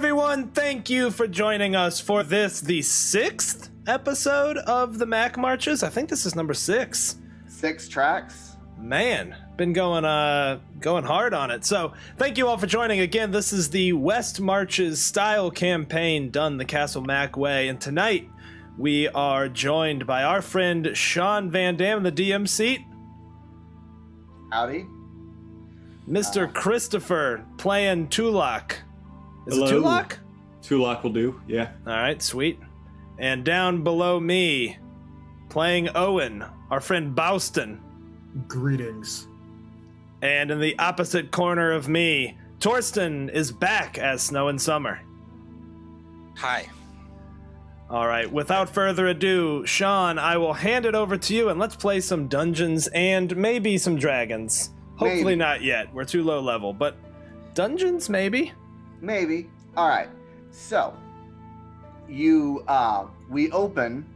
everyone, thank you for joining us for this, the 6th episode of the Mac Marches. I think this is number 6. 6 tracks. Man, been going hard on it. So thank you all for joining again. This is the West Marches style campaign done the Castle Mac way, and tonight we are joined by our friend Sean Van Dam in the DM seat. Howdy. Mr. Christopher playing Tulak. Is Hello. it Tulak? Tulak will do, yeah. All right, sweet. And down below me, playing Owen, our friend Bouston. Greetings. And in the opposite corner of me, Torsten is back as Snow and Summer. Hi. All right, without further ado, Sean, I will hand it over to you, and let's play some Dungeons and maybe some Dragons. Hopefully Maybe. not yet. We're too low level, but Dungeons, maybe? Maybe. All right. So, we open.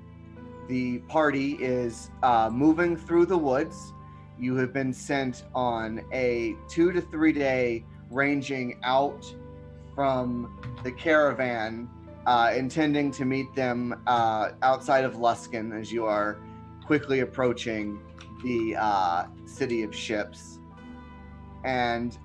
The party is moving through the woods. You have been sent on a 2 to 3 day ranging out from the caravan, intending to meet them outside of Luskan as you are quickly approaching the city of ships. And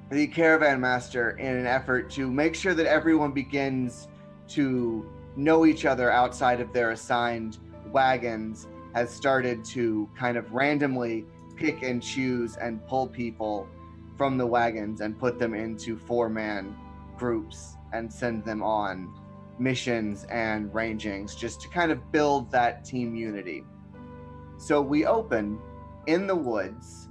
the caravan master, in an effort to make sure that everyone begins to know each other outside of their assigned wagons, has started to kind of randomly pick and choose and pull people from the wagons and put them into 4-man groups and send them on missions and rangings just to kind of build that team unity. So we open in the woods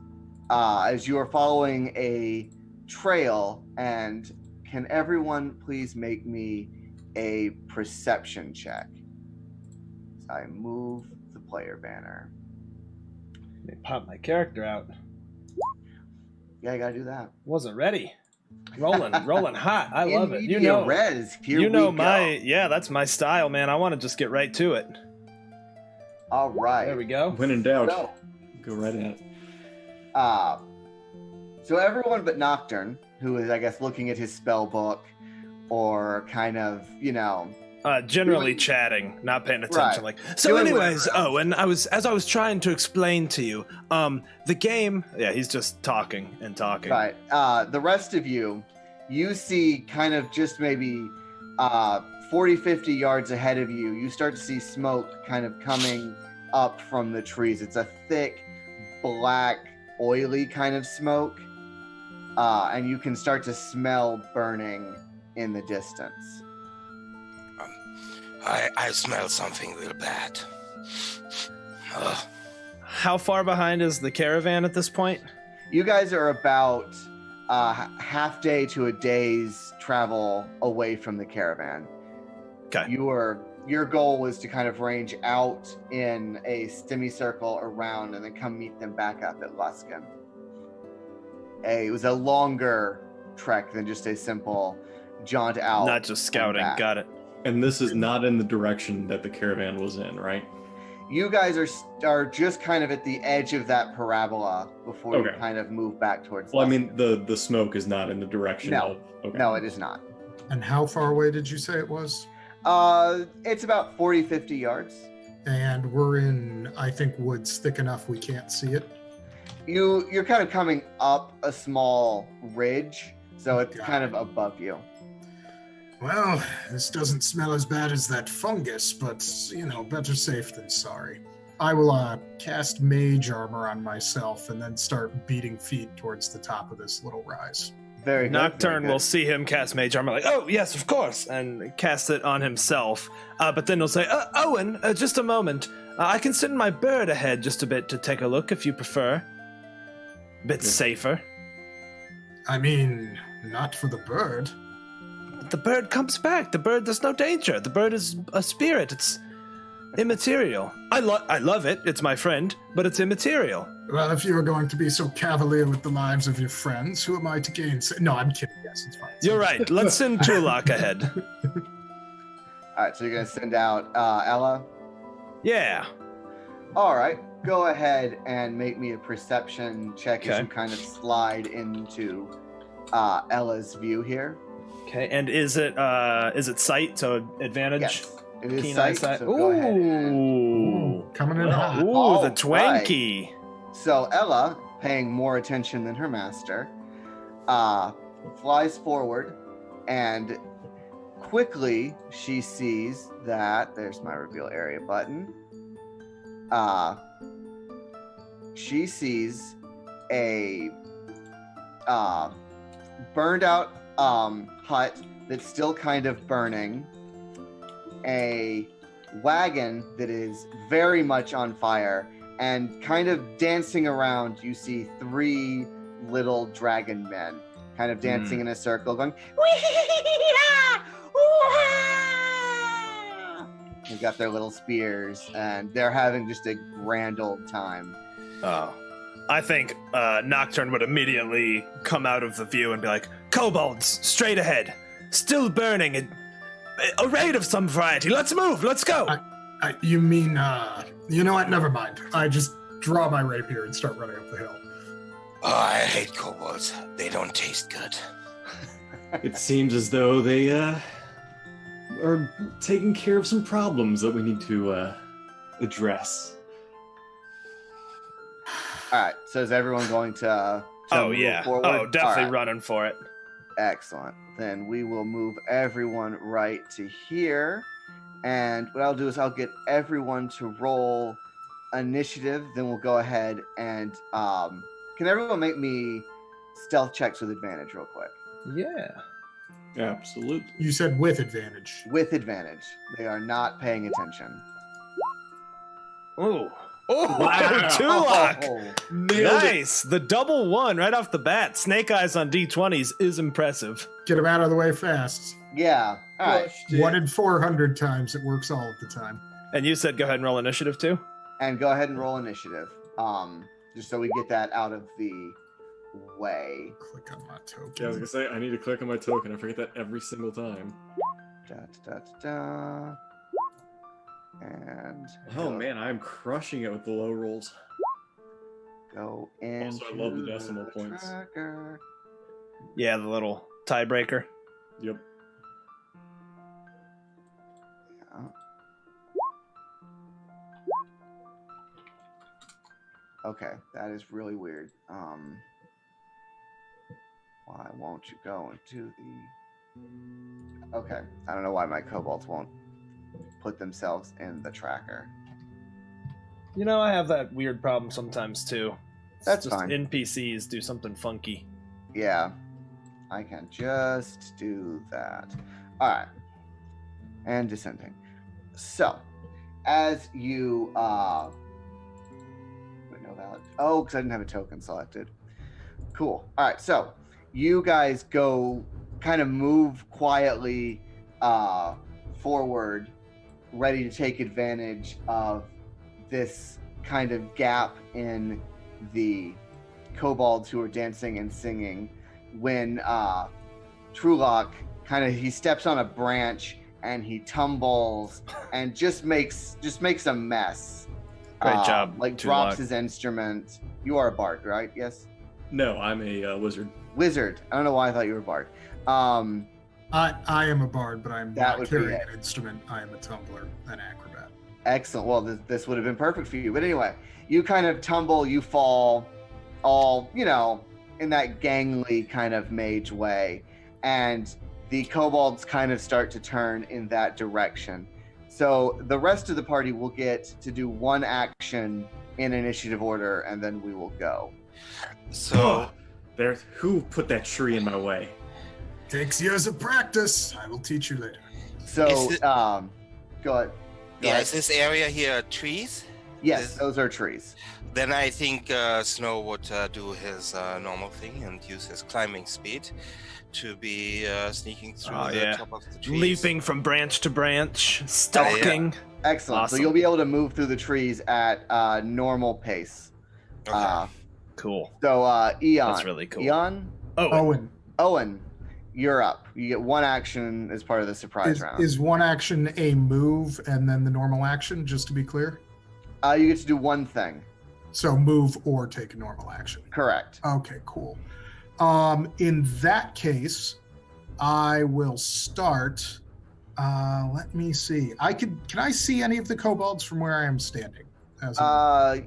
as you are following a trail, and can everyone please make me a perception check? So I move the player banner. Let me pop my character out. Yeah, I gotta do that. Wasn't ready. Rolling hot. I love it. You Media know, res. Here you know we my go. yeah, that's my style, man. I want to just get right to it. All right. There we go. When in doubt, So, go right at it. so everyone but Nocturne, who is, I guess, looking at his spell book, or kind of, Generally Doing- chatting, not paying attention. Right. Like so. Doing Anyways, whatever. and as I was trying to explain to you, the game. Yeah, he's just talking and talking. right. The rest of you see kind of just maybe 40, 50 yards ahead of you, you start to see smoke kind of coming up from the trees. It's a thick, black, oily kind of smoke. And you can start to smell burning in the distance. I smell something real bad. Ugh. How far behind is the caravan at this point? You guys are about half day to a day's travel away from the caravan. Okay. Your goal was to kind of range out in a semicircle around and then come meet them back up at Luskan. It was a longer trek than just a simple jaunt out. Not just scouting. back. Got it. And this is not in the direction that the caravan was in, right? You guys are just kind of at the edge of that parabola before you Okay. kind of move back towards Well, I Luskan. mean, the smoke is not in the direction No. of... Okay. No, it is not. And how far away did you say it was? It's about 40, 50 yards. And we're in, I think, woods thick enough we can't see it. You're kind of coming up a small ridge, so it's Got kind it. of above you. Well, this doesn't smell as bad as that fungus, but, better safe than sorry. I will cast mage armor on myself and then start beating feet towards the top of this little rise. Very good. Nocturne very will good. see him cast mage armor, like, oh yes, of course, and cast it on himself. But then he'll say, Owen, just a moment. I can send my bird ahead just a bit to take a look if you prefer. Bit safer. I mean, not for the bird. The bird comes back. The bird, there's no danger. The bird is a spirit. It's immaterial. I love it. It's my friend, but it's immaterial. Well, if you are going to be so cavalier with the lives of your friends, who am I to gainsay? No, I'm kidding. Yes, it's fine. You're right. Let's send Tulak ahead. All right, so you're gonna send out Ella. Yeah. All right, go ahead and make me a perception check as Okay. you kind of slide into Ella's view here. Okay, and is it sight? So advantage. Yes. It is Keen sight, eyesight. so go ahead and- Ooh. Coming in Well, hot. Ooh, All the right. Twanky. So Ella, paying more attention than her master, flies forward, and quickly she sees that there's my reveal area button. She sees a burned out hut that's still kind of burning, a wagon that is very much on fire, and kind of dancing around, you see 3 little dragon men kind of dancing in a circle, going, "Wee-hee-hee-hee-ah! Ooh-ah!" They've got their little spears, and they're having just a grand old time. Oh. I think Nocturne would immediately come out of the view and be like, "Kobolds, straight ahead. Still burning. A raid of some variety. Let's move. Let's go." You mean, you know what? Never mind. I just draw my rapier and start running up the hill. Oh, I hate kobolds. They don't taste good. It seems as though they are taking care of some problems that we need to address. All right, so is everyone going to Oh, move yeah. forward? Oh, definitely All right. running for it. Excellent. Then we will move everyone right to here. And what I'll do is I'll get everyone to roll initiative. Then we'll go ahead and can everyone make me stealth checks with advantage real quick? Yeah. Absolutely. You said with advantage. With advantage. They are not paying attention. Ooh. Oh, Wow. Tulak. Oh, Nice. The double 1 right off the bat. Snake Eyes on D20s is impressive. Get him out of the way fast. yeah. All right. 1 in 400 times. It works all of the time. And you said go ahead and roll initiative too? And go ahead and roll initiative. Just so we get that out of the way. Click on my token. Yeah, I was gonna say I need to click on my token. I forget that every single time. Da, da, da, da. And Oh man, I'm crushing it with the low rolls. go in. Also, I love the decimal points. Tracker. Yeah, the little tiebreaker. Yep. Yeah. Okay, that is really weird. Why won't you go into the? Okay, I don't know why my kobolds won't put themselves in the tracker. You know, I have that weird problem sometimes too. It's That's just fine. NPCs do something funky. Yeah, I can just do that. All right, and descending. So, as you wait, no valid. Oh, because I didn't have a token selected. Cool. All right, so you guys go kind of move quietly forward, ready to take advantage of this kind of gap in the kobolds who are dancing and singing, when Trulok he steps on a branch and he tumbles and just makes a mess. Great job, Like Trulok. drops his instrument. You are a bard, right? Yes. No, I'm a wizard. Wizard. I don't know why I thought you were a bard. I am a bard, but I'm That not would be carrying it. an instrument. I am a tumbler, an acrobat. Excellent. Well, this would have been perfect for you. But anyway, you kind of tumble, you fall, all, in that gangly kind of mage way. And the kobolds kind of start to turn in that direction. So the rest of the party will get to do one action in initiative order, and then we will go. So, There, who put that tree in my way? Takes years of practice. I will teach you later. So, Is it- go ahead. Go yeah, ahead. is this area here trees? Yes, is- those are trees. Then I think Snow would do his normal thing and use his climbing speed to be sneaking through Oh, the yeah. top of the trees. Leaping from branch to branch, stalking. Excellent. Awesome. So you'll be able to move through the trees at normal pace. Okay. Cool. So Eon. That's really cool. Eon, Oh, Owen, you're up. You get one action as part of the surprise round. Is one action a move and then the normal action, just to be clear? You get to do one thing. So move or take a normal action. Correct. Okay, cool. In that case, I will start. Let me see. Can I see any of the kobolds from where I am standing?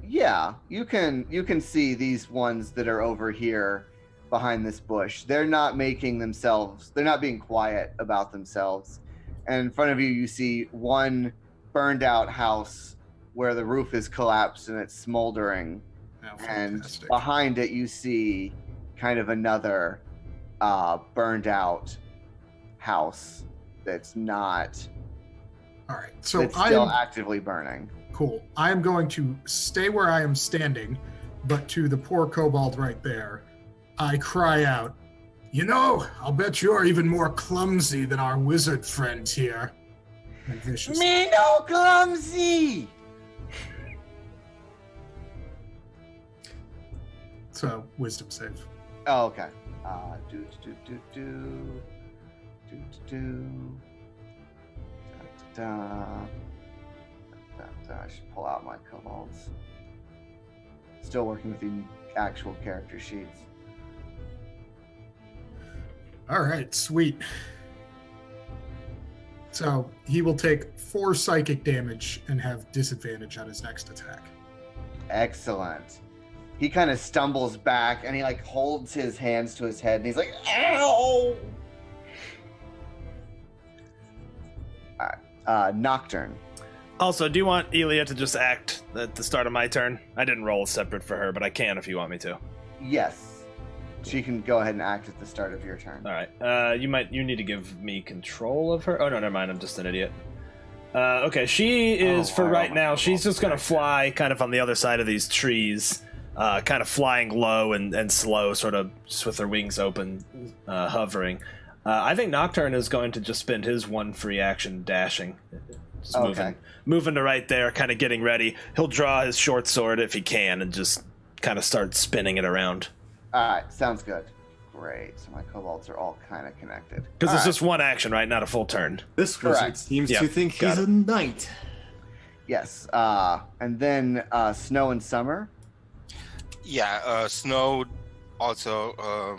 Yeah, you can see these ones that are over here behind this bush. They're not being quiet about themselves. And in front of you, you see one burned out house where the roof is collapsed and it's smoldering. Oh, And fantastic. behind it, you see kind of another burned out house that's not. All right. So It's I still am actively burning. cool. I am going to stay where I am standing, but to the poor kobold right there, I cry out, I'll bet you're even more clumsy than our wizard friend here. And vicious. Me no clumsy! So, wisdom save. Oh, okay. I should pull out my kobolds. Still working with the actual character sheets. All right, sweet. So he will take 4 psychic damage and have disadvantage on his next attack. Excellent. He kind of stumbles back and he like holds his hands to his head and he's like, ow! Alright, Nocturne. Also, do you want Elia to just act at the start of my turn? I didn't roll separate for her, but I can if you want me to. Yes. She can go ahead and act at the start of your turn. All right. You need to give me control of her. Oh no, never mind. I'm just an idiot. Okay, she is for right now. She's just gonna fly kind of on the other side of these trees, kind of flying low and slow, sort of just with her wings open, hovering. I think Nocturne is going to just spend his one free action dashing, just moving to right there, kind of getting ready. He'll draw his short sword if he can and just kind of start spinning it around. Alright, sounds good. Great. So my kobolds are all kind of connected. Because it's just one action, right? Not a full turn. This wizard Correct. seems Yeah, to think got he's a knight. Yes. And then Snow and Summer. Yeah, Snow also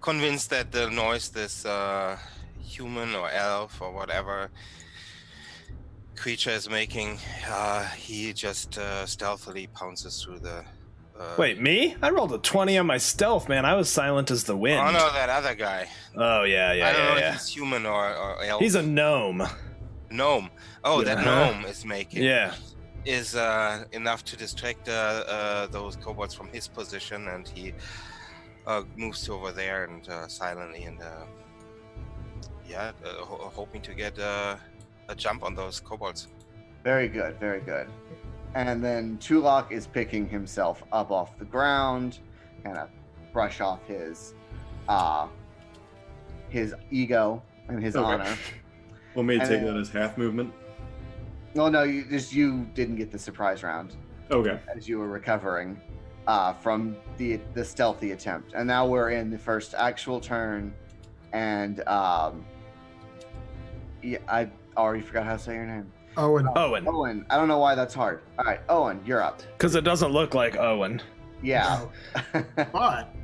convinced that the noise this human or elf or whatever creature is making, he just stealthily pounces through the... Wait, me? I rolled a 20 on my stealth, man. I was silent as the wind. Oh no, that other guy. Oh, yeah. I don't know if he's human or elf. He's a gnome. Gnome. Oh, Yeah. that gnome is making... Yeah. Is enough to distract those kobolds from his position, and he moves over there and silently and hoping to get a jump on those kobolds. Very good, very good. And then Tulok is picking himself up off the ground, kind of brush off his ego and his Okay. honor. Want me to And take then- that as half movement? No, you didn't get the surprise round Okay. as you were recovering from the stealthy attempt. And now we're in the first actual turn, and I already forgot how to say your name. Owen. Owen. Owen. I don't know why that's hard. All right, Owen, you're up. Because it doesn't look like Owen. Yeah. But,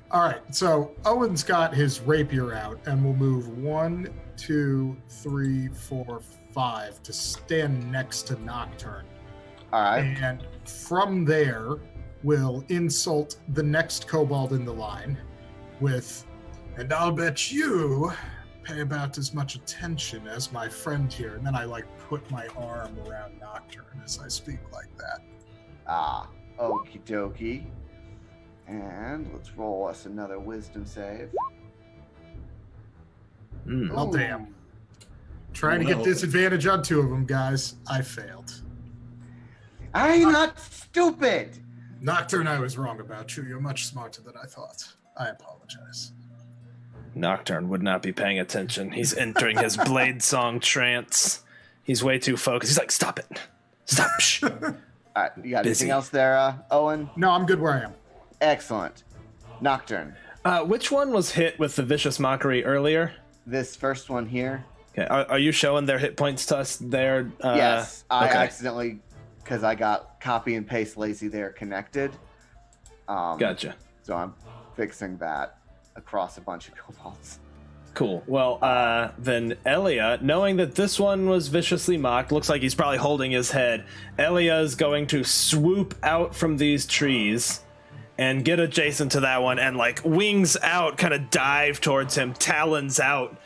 all right, so Owen's got his rapier out and will move 1, 2, 3, 4, 5 to stand next to Nocturne. All right. And from there, will insult the next kobold in the line with, and I'll bet you pay about as much attention as my friend here. And then I put my arm around Nocturne as I speak like that. Okie dokie. And let's roll us another wisdom save. Mm. Well, Ooh. damn. Trying to get Well. disadvantage on 2 of them, guys. I failed. I'm not stupid. Nocturne, I was wrong about you. You're much smarter than I thought. I apologize. Nocturne would not be paying attention. He's entering his Blade Song trance. He's way too focused. He's like, stop it. Stop. Shh. All right, you got Busy. anything else there, Owen? No, I'm good where I am. Excellent. Nocturne. Which one was hit with the Vicious Mockery earlier? This first one here. Okay, are you showing their hit points to us there? Yes, I okay. accidentally, because I got copy and paste lazy there connected. Gotcha. So I'm fixing that across a bunch of kobolds. Cool. Well, then Elia, knowing that this one was viciously mocked, looks like he's probably holding his head. Elia is going to swoop out from these trees and get adjacent to that one and, like, wings out, kind of dive towards him, talons out,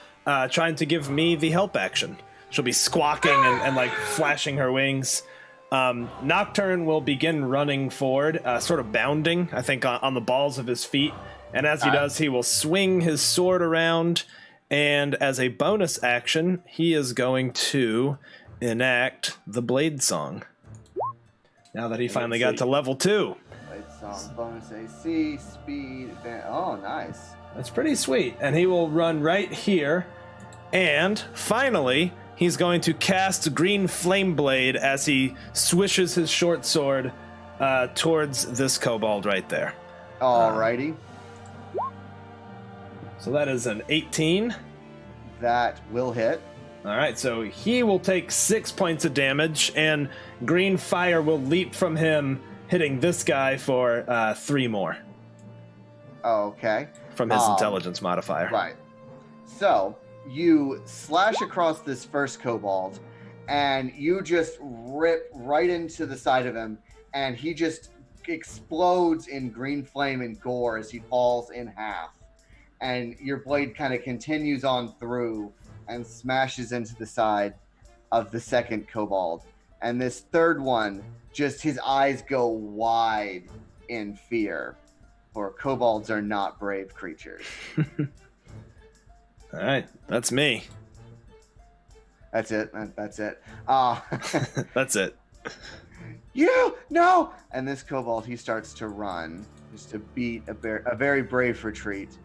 trying to give me the help action. She'll be squawking and like, flashing her wings. Nocturne will begin running forward, sort of bounding, I think, on the balls of his feet. And as he does, he will swing his sword around, and as a bonus action, he is going to enact the Blade Song. Now that he finally got to level 2. Blade Song, bonus AC, speed, oh, nice. That's pretty sweet. And he will run right here, and finally, he's going to cast Green Flame Blade as he swishes his short sword towards this kobold right there. Alrighty. So that is an 18. That will hit. All right, so he will take 6 points of damage, and green fire will leap from him, hitting this guy for 3 more Okay. from his intelligence modifier. Right. So, you slash across this first kobold, and you just rip right into the side of him, and he just explodes in green flame and gore as he falls in half. And your blade kind of continues on through and smashes into the side of the second kobold. And this third one, just his eyes go wide in fear, for kobolds are not brave creatures. All right, that's me. That's it. That's it. That's it. You no! And this kobold, he starts to run, just to beat a very brave retreat.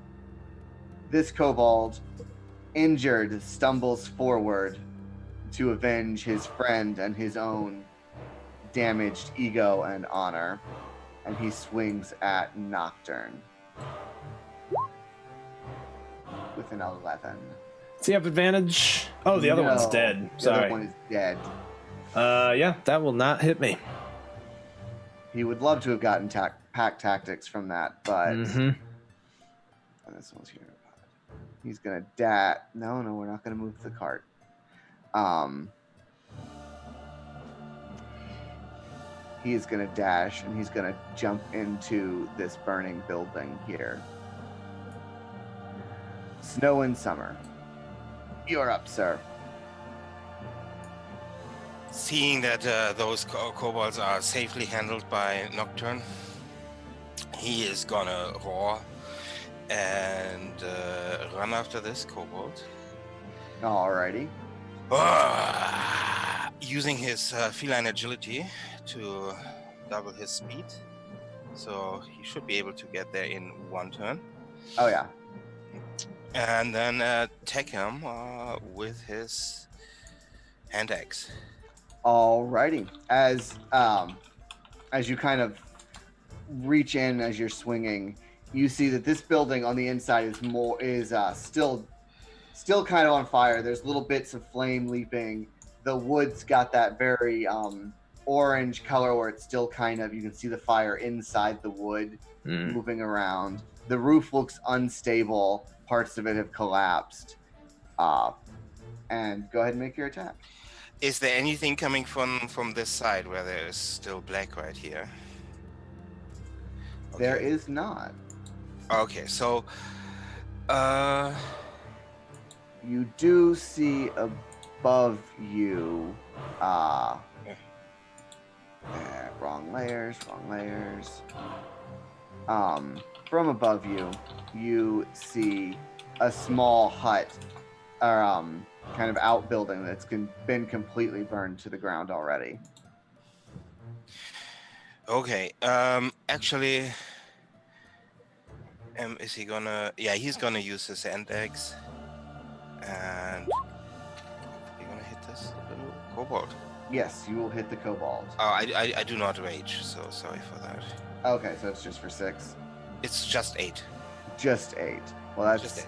This kobold, injured, stumbles forward to avenge his friend and his own damaged ego and honor, and he swings at Nocturne with an 11. Does he have advantage? Oh, the other one's No, dead. The Sorry. other one is dead. Yeah, that will not hit me. He would love to have gotten pack tactics from that, but Mm-hmm. and this one's here. He's gonna dash. No, we're not gonna move the cart. He is gonna dash, and he's gonna jump into this burning building here. Snow and Summer. You're up, sir. Seeing that those kobolds are safely handled by Nocturne, he is gonna roar and run after this kobold. Alrighty. Using his feline agility to double his speed. So he should be able to get there in 1 turn. Oh yeah. And then attack him with his hand axe. Alrighty. As you kind of reach in as you're swinging, you see that this building on the inside is still kind of on fire. There's little bits of flame leaping. The wood's got that very orange color where it's still kind of, you can see the fire inside the wood moving around. The roof looks unstable. Parts of it have collapsed. And go ahead and make your attack. Is there anything coming from this side where there is still black right here? Okay. There is not. Okay, so You do see above you, wrong layers. From above you, you see a small hut, or kind of outbuilding that's been completely burned to the ground already. okay, actually, is he gonna? Yeah, he's gonna use his hand axe, and you gonna hit this little kobold. Yes, you will hit the kobold. Oh, I do not rage, so sorry for that. Okay, so it's just for 6. It's just 8. Just 8. Well, Just 8.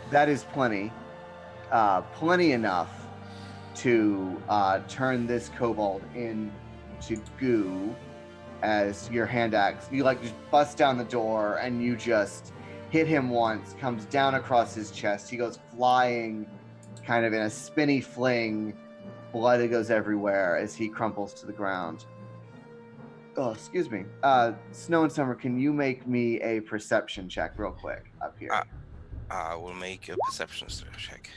that is plenty. Plenty enough to turn this kobold into goo as your hand axe. You just bust down the door and you just hit him once, comes down across his chest. He goes flying, kind of in a spinny fling. Blood goes everywhere as he crumples to the ground. Oh, excuse me. Snow and Summer, can you make me a perception check real quick up here? I will make a perception check.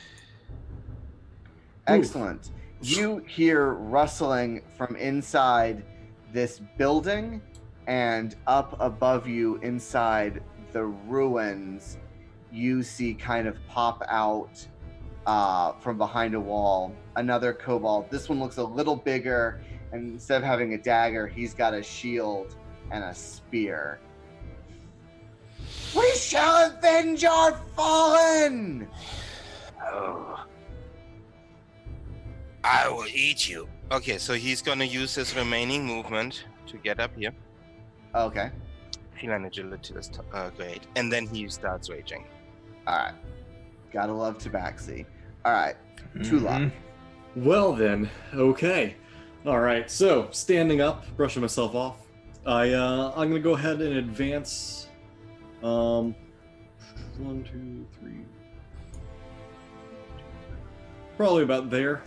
Excellent. You hear rustling from inside this building, and up above you inside the ruins, you see kind of pop out from behind a wall another kobold. This one looks a little bigger, and instead of having a dagger, he's got a shield and a spear. We shall avenge our fallen! Oh. I will eat you. Okay, so he's gonna use his remaining movement to get up here. Okay. Feline agility is great. And then he starts raging. Alright. Gotta love Tabaxi. Alright. Tulok. Well then, okay. Alright, so standing up, brushing myself off. I'm gonna go ahead and advance 1, 2, 3. Probably about there.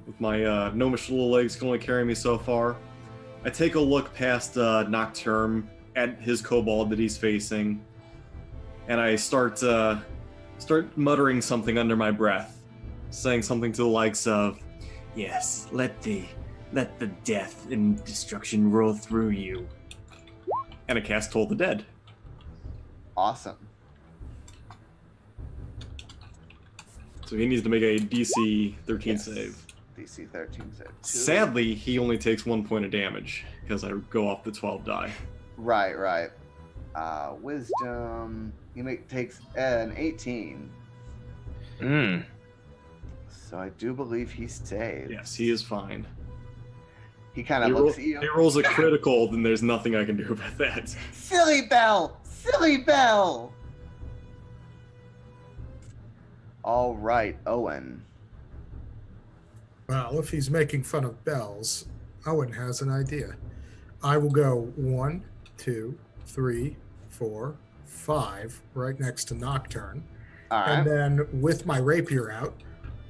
With my gnomish little legs can only carry me so far. I take a look past Nocturne at his kobold that he's facing, and I start muttering something under my breath, saying something to the likes of, "Yes, let the death and destruction roll through you." And I cast Toll the Dead. Awesome. So he needs to make a DC 13 Yes. save. DC 13 save. Sadly, he only takes 1 point of damage because I go off the 12 die. Right. Wisdom. He takes an 18. So I do believe he's saved. Yes, he is fine. He kind of looks at you. He rolls a critical, then there's nothing I can do about that. Silly Bell! Silly Bell! All right, Owen. Well, if he's making fun of bells, Owen has an idea. I will go 1, 2, 3, 4, 5, right next to Nocturne. All right. And then with my rapier out,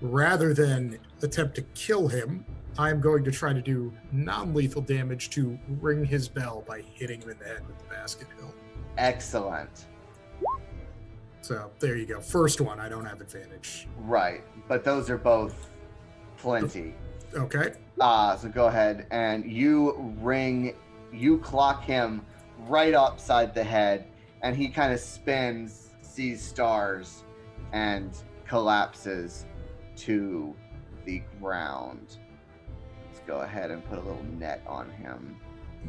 rather than attempt to kill him, I'm going to try to do non-lethal damage to ring his bell by hitting him in the head with the basket hilt. Excellent. So there you go. First one, I don't have advantage. Right, but those are both plenty. Okay. So go ahead and you clock him right upside the head, and he kind of spins, sees stars, and collapses to the ground. Let's go ahead and put a little net on him.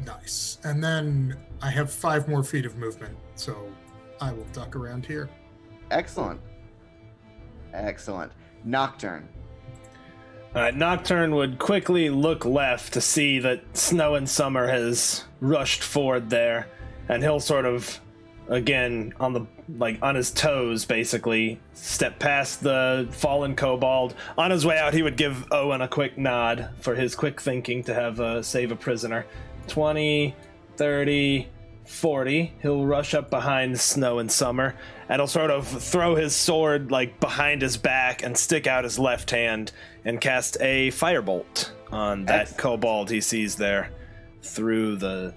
Nice. And then I have 5 more feet of movement, so I will duck around here. Excellent. Nocturne. Nocturne would quickly look left to see that Snow and Summer has rushed forward there, and he'll sort of, again, on his toes, basically, step past the fallen kobold. On his way out, he would give Owen a quick nod for his quick thinking to have save a prisoner. 20, 30, 40. He'll rush up behind Snow and Summer, and he'll sort of throw his sword behind his back and stick out his left hand and cast a firebolt on that kobold he sees there through the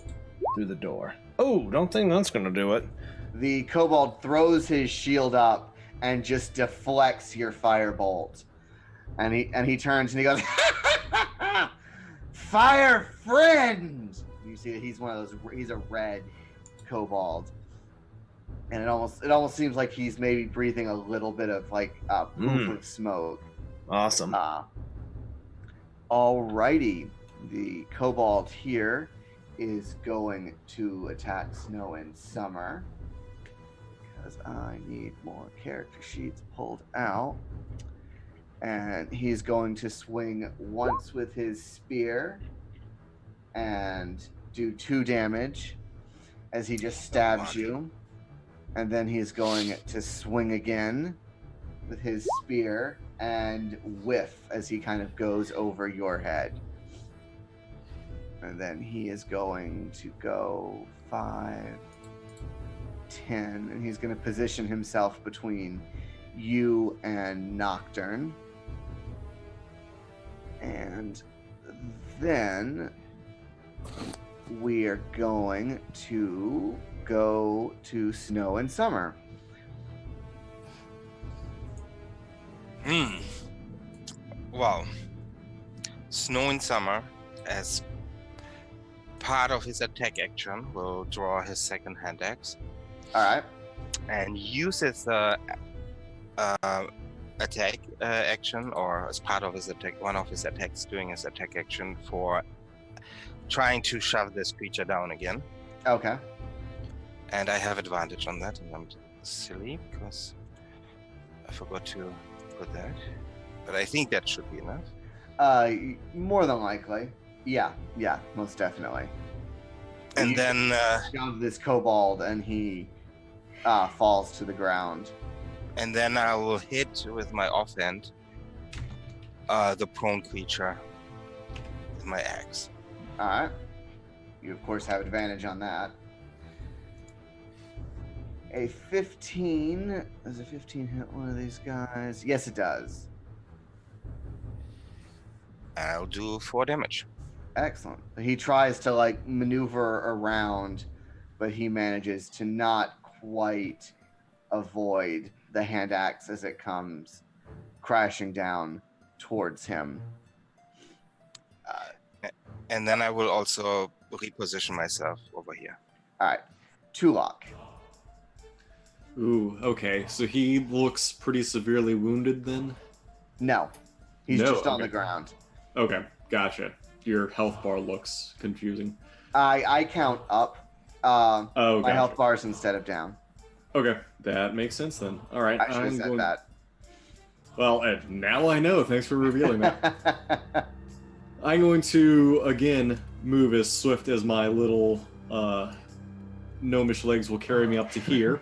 door. Oh, don't think that's gonna do it. The kobold throws his shield up and just deflects your firebolt. And he turns and he goes, "Fire friend!" You see that he's a red kobold. And it almost seems like he's maybe breathing a little bit of poof of smoke. Awesome. Alrighty. The kobold here is going to attack Snow and Summer, because I need more character sheets pulled out. And he's going to swing once with his spear and do 2 damage as he just stabs you. And then he's going to swing again with his spear and whiff as he kind of goes over your head. And then he is going to go 5, 10, and he's going to position himself between you and Nocturne. And then we are going to go to Snow and Summer. Well, Snow and Summer, as part of his attack action, will draw his second hand axe All right. and uses the attack action, or as part of his attack, one of his attacks doing his attack action for trying to shove this creature down again. Okay. And I have advantage on that, and I'm silly because I forgot to put that. But I think that should be enough. More than likely. Yeah, most definitely. And You then shove this kobold, and he falls to the ground. I will hit with my offhand the prone creature with my axe. All right. You, of course, have advantage on that. A 15. Does a 15 hit one of these guys? Yes, it does. I'll do 4 damage. Excellent. He tries to maneuver around, but he manages to not quite avoid the hand axe as it comes crashing down towards him. And then I will also reposition myself over here. All right. Tulok. Ooh, okay. So he looks pretty severely wounded then? No. He's No, just on okay. the ground. Okay, gotcha. Your health bar looks confusing. I count up. Oh, My gotcha. health bars instead of down. Okay, that makes sense then. All right, I should have said that. Well, now I know. Thanks for revealing that. I'm going to, again, move as swift as my little gnomish legs will carry me up to here.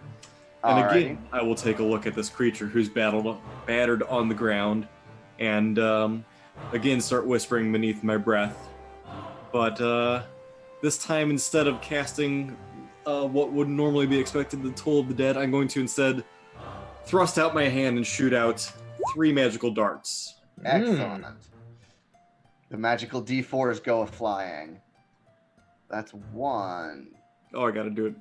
And Alrighty. again, I will take a look at this creature who's battered on the ground, and again start whispering beneath my breath. But this time, instead of casting what would normally be expected, the Toll of the Dead, I'm going to instead thrust out my hand and shoot out 3 magical darts. Excellent. The magical D4s go flying. That's 1. Oh, I gotta do it.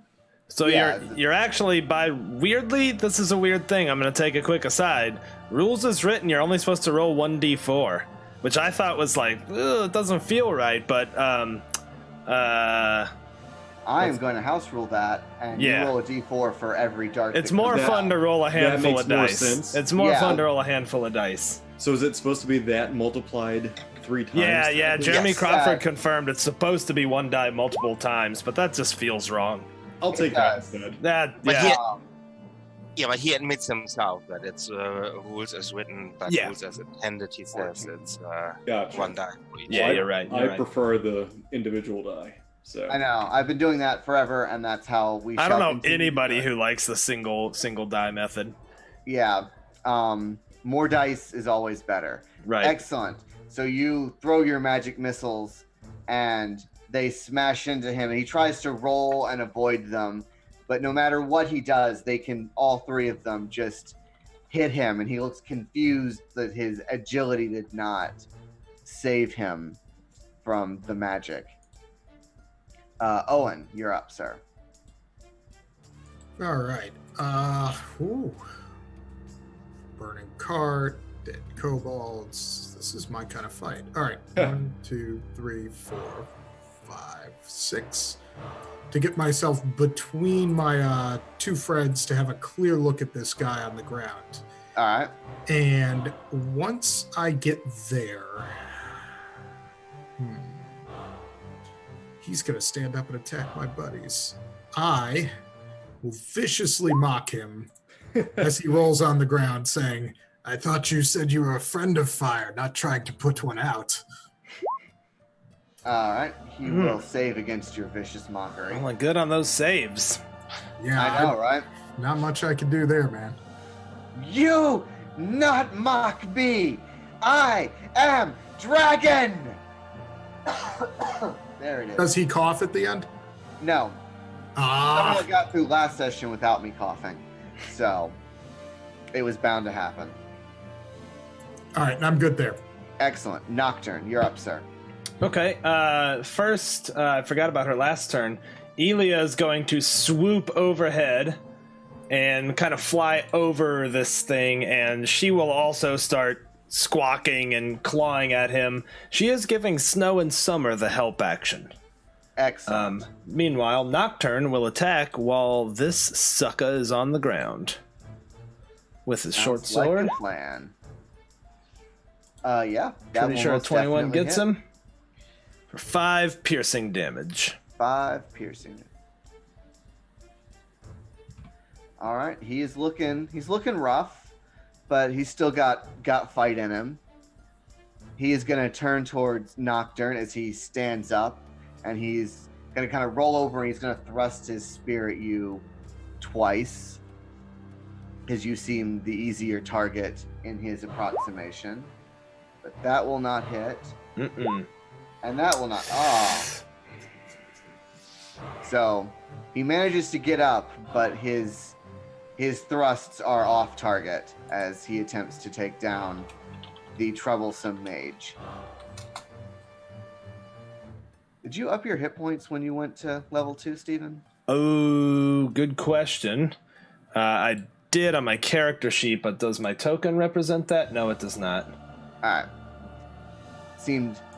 So Yeah, you're actually weirdly, this is a weird thing. I'm gonna take a quick aside. Rules is written, you're only supposed to roll 1d4, which I thought was it doesn't feel right, but I am going to house rule that, and Yeah. you roll a D4 for every dart. it's that more comes fun out. to roll a handful makes of more dice. sense. It's more Yeah. fun to roll a handful of dice. So is it supposed to be that multiplied 3 times? Yeah. Jeremy Yes, Crawford confirmed it's supposed to be one die multiple times, but that just feels wrong. I'll take It that does. instead. That But yeah. Um, Yeah, but he admits himself that it's rules as written, but Yeah. rules as intended. He says 14. it's Gotcha. 1 die for each. Yeah, I- you're right. I You're right. prefer the individual die. So I know. I've been doing that forever, and that's how we. I shall don't know continue. anybody who likes the single die method. Yeah. More dice is always better. Right. Excellent. So you throw your magic missiles, and they smash into him, and he tries to roll and avoid them, but no matter what he does, all 3 of them just hit him, and he looks confused that his agility did not save him from the magic. Owen, you're up, sir. All right. Burning cart, dead kobolds. This is my kind of fight. All right. 1, 2, 3, 4, 5, 6. To get myself between my 2 friends to have a clear look at this guy on the ground. All right. And once I get there, he's going to stand up and attack my buddies. I will viciously mock him as he rolls on the ground, saying, "I thought you said you were a friend of fire, not trying to put one out." All right. He will save against your vicious mockery. Well, good on those saves. Yeah, I know, right? not much I can do there, man. You not mock me. I am Dragon. There it is. Does he cough at the end? No. Someone got through last session without me coughing, so it was bound to happen. All right, I'm good there. Excellent. Nocturne, you're up, sir. Okay, first, I forgot about her last turn. Elia is going to swoop overhead and kind of fly over this thing, and she will also start squawking and clawing at him. She is giving Snow and Summer the help action. Excellent. Meanwhile, Nocturne will attack while this sucker is on the ground with his short Sounds like sword. a plan. Yeah. That Pretty will sure a most 21 definitely gets hit. him for 5 piercing damage. 5 piercing. All right, he's looking rough, but he's still got fight in him. He is going to turn towards Nocturne as he stands up, and he's going to kind of roll over, and he's going to thrust his spear at you twice, because you seem the easier target in his approximation. But that will not hit, and that will not. Oh. So he manages to get up, but his thrusts are off target as he attempts to take down the troublesome mage. Did you up your hit points when you went to level 2, Stephen? Oh, good question. I did on my character sheet, but does my token represent that? No, it does not. All right.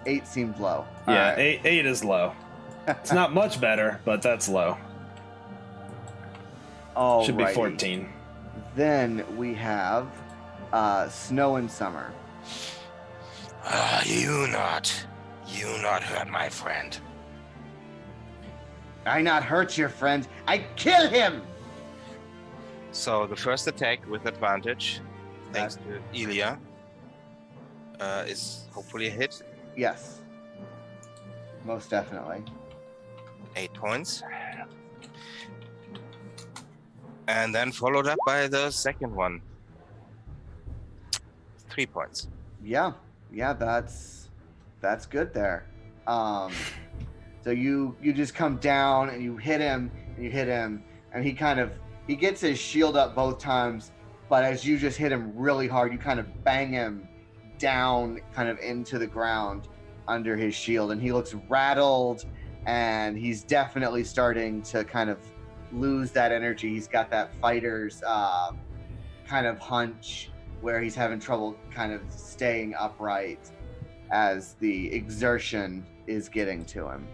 8 seemed low. All Yeah, right. 8 is low. It's not much better, but that's low. Should be Alrighty. 14. Then we have Snow and Summer. You not hurt my friend. I not hurt your friend. I kill him. So the first attack with advantage, thanks to Elia, is hopefully a hit. Yes. Most definitely. 8 points. And then followed up by the second one. 3 points. Yeah, that's good there. So you just come down and you hit him, and he gets his shield up both times, but as you just hit him really hard, you kind of bang him down kind of into the ground under his shield, and he looks rattled, and he's definitely starting to kind of lose that energy. He's got that fighter's kind of hunch where he's having trouble kind of staying upright as the exertion is getting to him.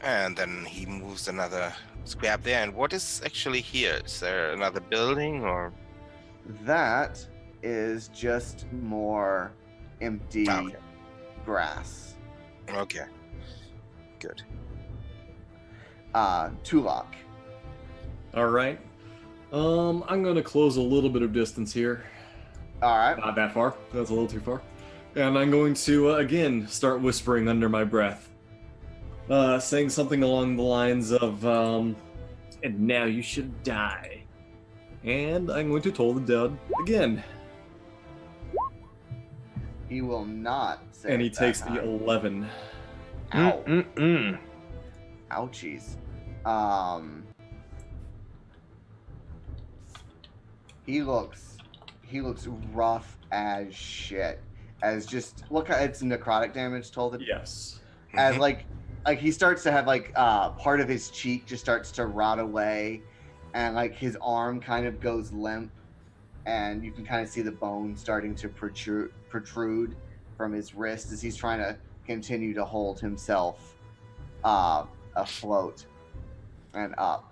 And then he moves another square up there. And what is actually here? Is there another building or? That is just more empty Okay. grass. Okay. Good. Tulok. All right. I'm going to close a little bit of distance here. All right. Not that far. That's a little too far. And I'm going to, again, start whispering under my breath. Saying something along the lines of, and now you should die. And I'm going to toll the dead again. He will not say And he it that takes the time. 11. Ow. Ouchies. He looks rough as shit. As just look, it's necrotic damage told it. Yes. As Mhm. like he starts to have like part of his cheek just starts to rot away, and like his arm kind of goes limp, and you can kind of see the bone starting to protrude from his wrist as he's trying to continue to hold himself afloat and up.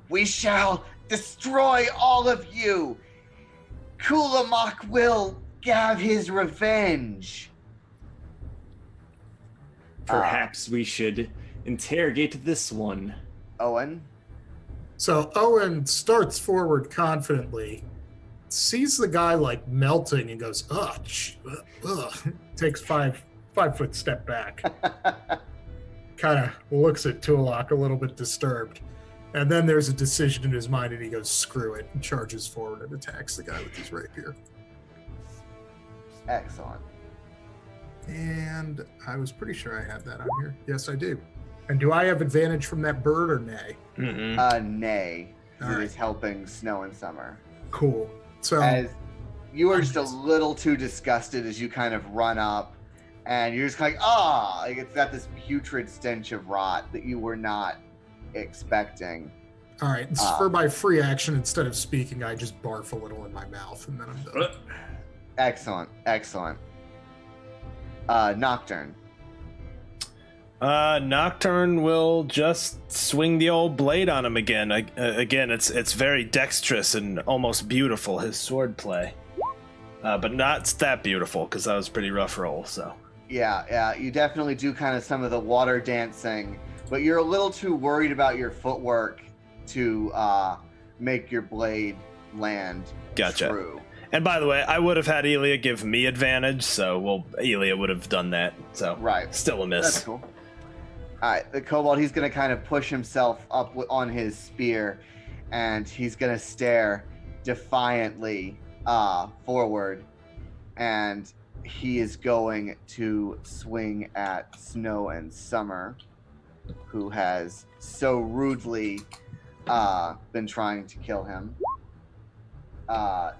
We shall destroy all of you. Kulamak will have his revenge. Perhaps we should interrogate this one. Owen. So Owen starts forward confidently, sees the guy like melting, and goes, "Ugh," takes five foot step back, kind of looks at Tulok a little bit disturbed, and then there's a decision in his mind, and he goes, "Screw it," and charges forward and attacks the guy with his rapier. Excellent. And I was pretty sure I had that on here. Yes, I do. And do I have advantage from that bird or nay? Nay. All It right. is helping Snow and Summer. Cool. So As you are just a little too disgusted as you kind of run up, and you're just like, like it's got this putrid stench of rot that you were not expecting. all right, for my free action, instead of speaking, I just barf a little in my mouth, and then I'm done. Excellent. Nocturne. Nocturne will just swing the old blade on him again. Again, it's very dexterous and almost beautiful, his swordplay. But not that beautiful, because that was a pretty rough roll, so. Yeah, you definitely do kind of some of the water dancing, but you're a little too worried about your footwork to make your blade land Gotcha. true. And by the way, I would have had Elia give me advantage, so, Elia would have done that, so. Right. Still a miss. That's cool. All right, the kobold, he's going to kind of push himself up on his spear, and he's going to stare defiantly forward, and he is going to swing at Snow and Summer, who has so rudely been trying to kill him.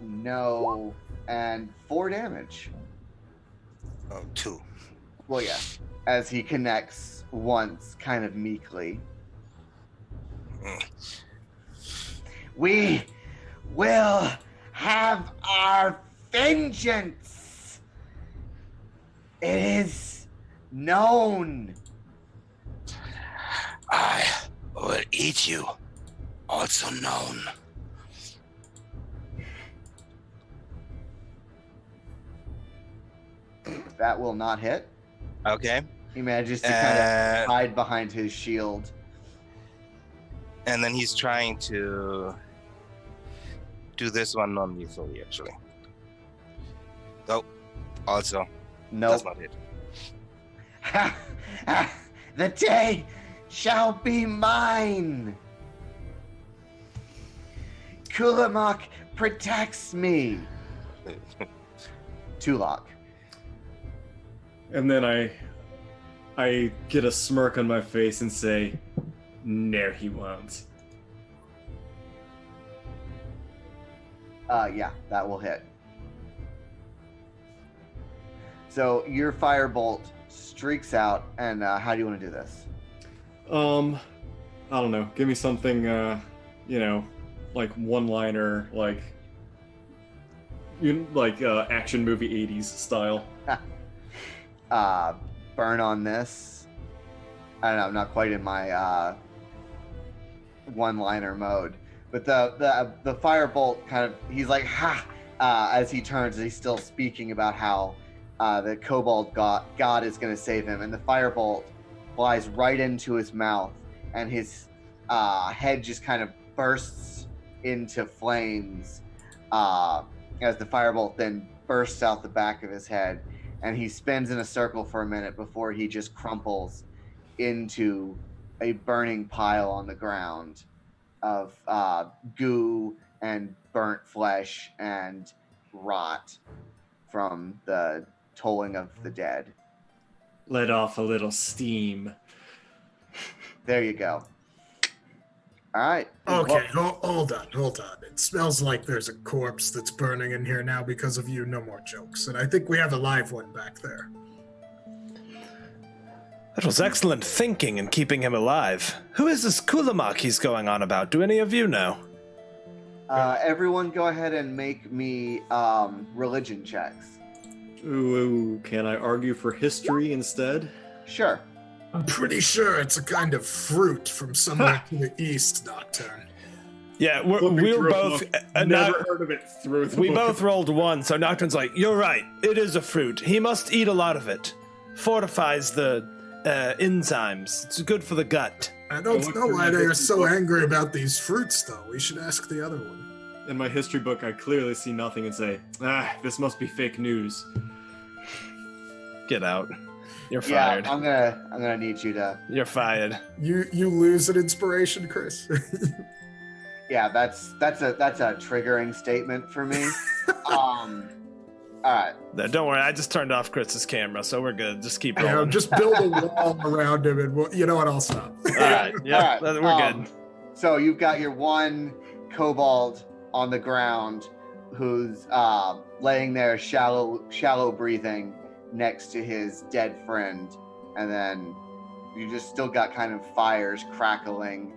No, and 4 damage. Oh, 2. Well, yeah, as he connects once, kind of meekly. We will have our vengeance. It is known. I will eat you, also known. That will not hit. Okay. He manages to kind of hide behind his shield. And then he's trying to do this one non-lethally, actually. Oh, also Nope. does not hit. The day shall be mine. Kulamak protects me. Tulok. And then I get a smirk on my face and say, "No, he won't." Yeah, that will hit. So your firebolt streaks out, and how do you want to do this? I don't know. Give me something, like one-liner, like action movie '80s style. Burn on this. I don't know, I'm not quite in my one-liner mode, but the firebolt kind of, he's like, ha, as he turns, and he's still speaking about how the kobold god is going to save him, and the firebolt flies right into his mouth, and his head just kind of bursts into flames as the firebolt then bursts out the back of his head, and he spins in a circle for a minute before he just crumples into a burning pile on the ground of goo and burnt flesh and rot from the tolling of the dead. Let off a little steam. There you go. All right. Okay, hold on. It smells like there's a corpse that's burning in here now because of you. No more jokes. And I think we have a live one back there. That was excellent thinking and keeping him alive. Who is this Kulamak he's going on about? Do any of you know? Everyone go ahead and make me religion checks. Ooh, can I argue for history instead? Sure. I'm pretty sure it's a kind of fruit from somewhere to the east, Nocturne. Yeah, we're both. Never heard of it. We both rolled 1, so Nocturne's like, "You're right. It is a fruit. He must eat a lot of it. Fortifies the enzymes. It's good for the gut." I don't know why they are so angry about these fruits, though. We should ask the other one. In my history book, I clearly see nothing and say, this must be fake news. Get out. You're fired. Yeah, I'm gonna need you to. You're fired. You lose an inspiration, Chris. Yeah, that's a triggering statement for me. All right. Don't worry, I just turned off Chris's camera, so we're good. Just keep You know, rolling. just build a wall around him, and you know what? I'll stop. All right, yeah, All right, we're good. So you've got your one kobold on the ground who's laying there shallow breathing next to his dead friend, and then you just still got kind of fires crackling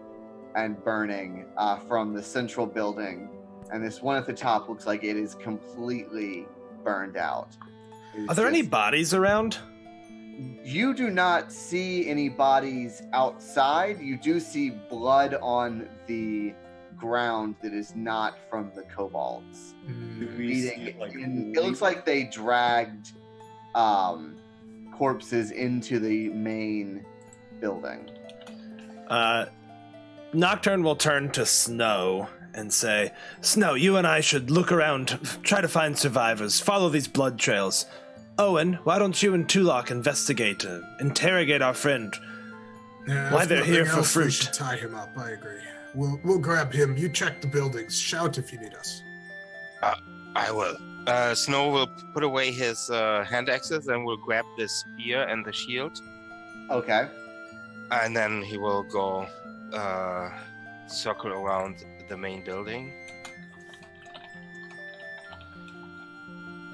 and burning from the central building, and this one at the top looks like it is completely burned out. It's Are there any just- bodies around? You do not see any bodies outside. You do see blood on the ground that is not from the kobolds. Do we see, It looks like they dragged corpses into the main building. Nocturne will turn to Snow and say, Snow, you and I should look around, try to find survivors, follow these blood trails. Owen, why don't you and Tulok investigate, interrogate our friend? Yeah, Why if they're here nothing for else, we fruit. should tie him up. I agree. We'll grab him. You check the buildings. Shout if you need us. I will. Snow will put away his hand axes and will grab the spear and the shield, Okay. and then he will go circle around the main building.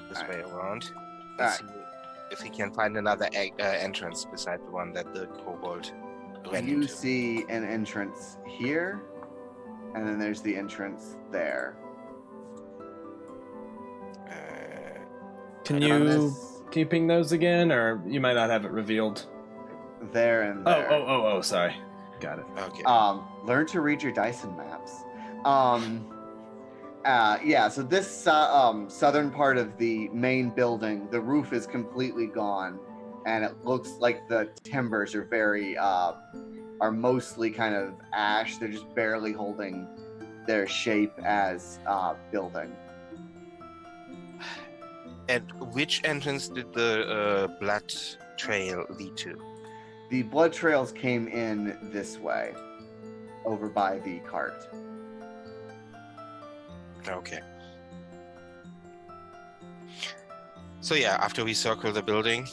This way around. And see if he can find another entrance beside the one that the kobold ran You into. see an entrance here, and then there's the entrance there. Can And on you this- ping those again, or you might not have it revealed? there and there. Oh, sorry. Got it. Okay. Learn to read your Dyson maps. Yeah, so this southern part of the main building, the roof is completely gone, and it looks like the timbers are are mostly kind of ash. They're just barely holding their shape as building. And which entrance did the blood trail lead to? The blood trails came in this way, over by the cart. Okay. So yeah, after we circle the building,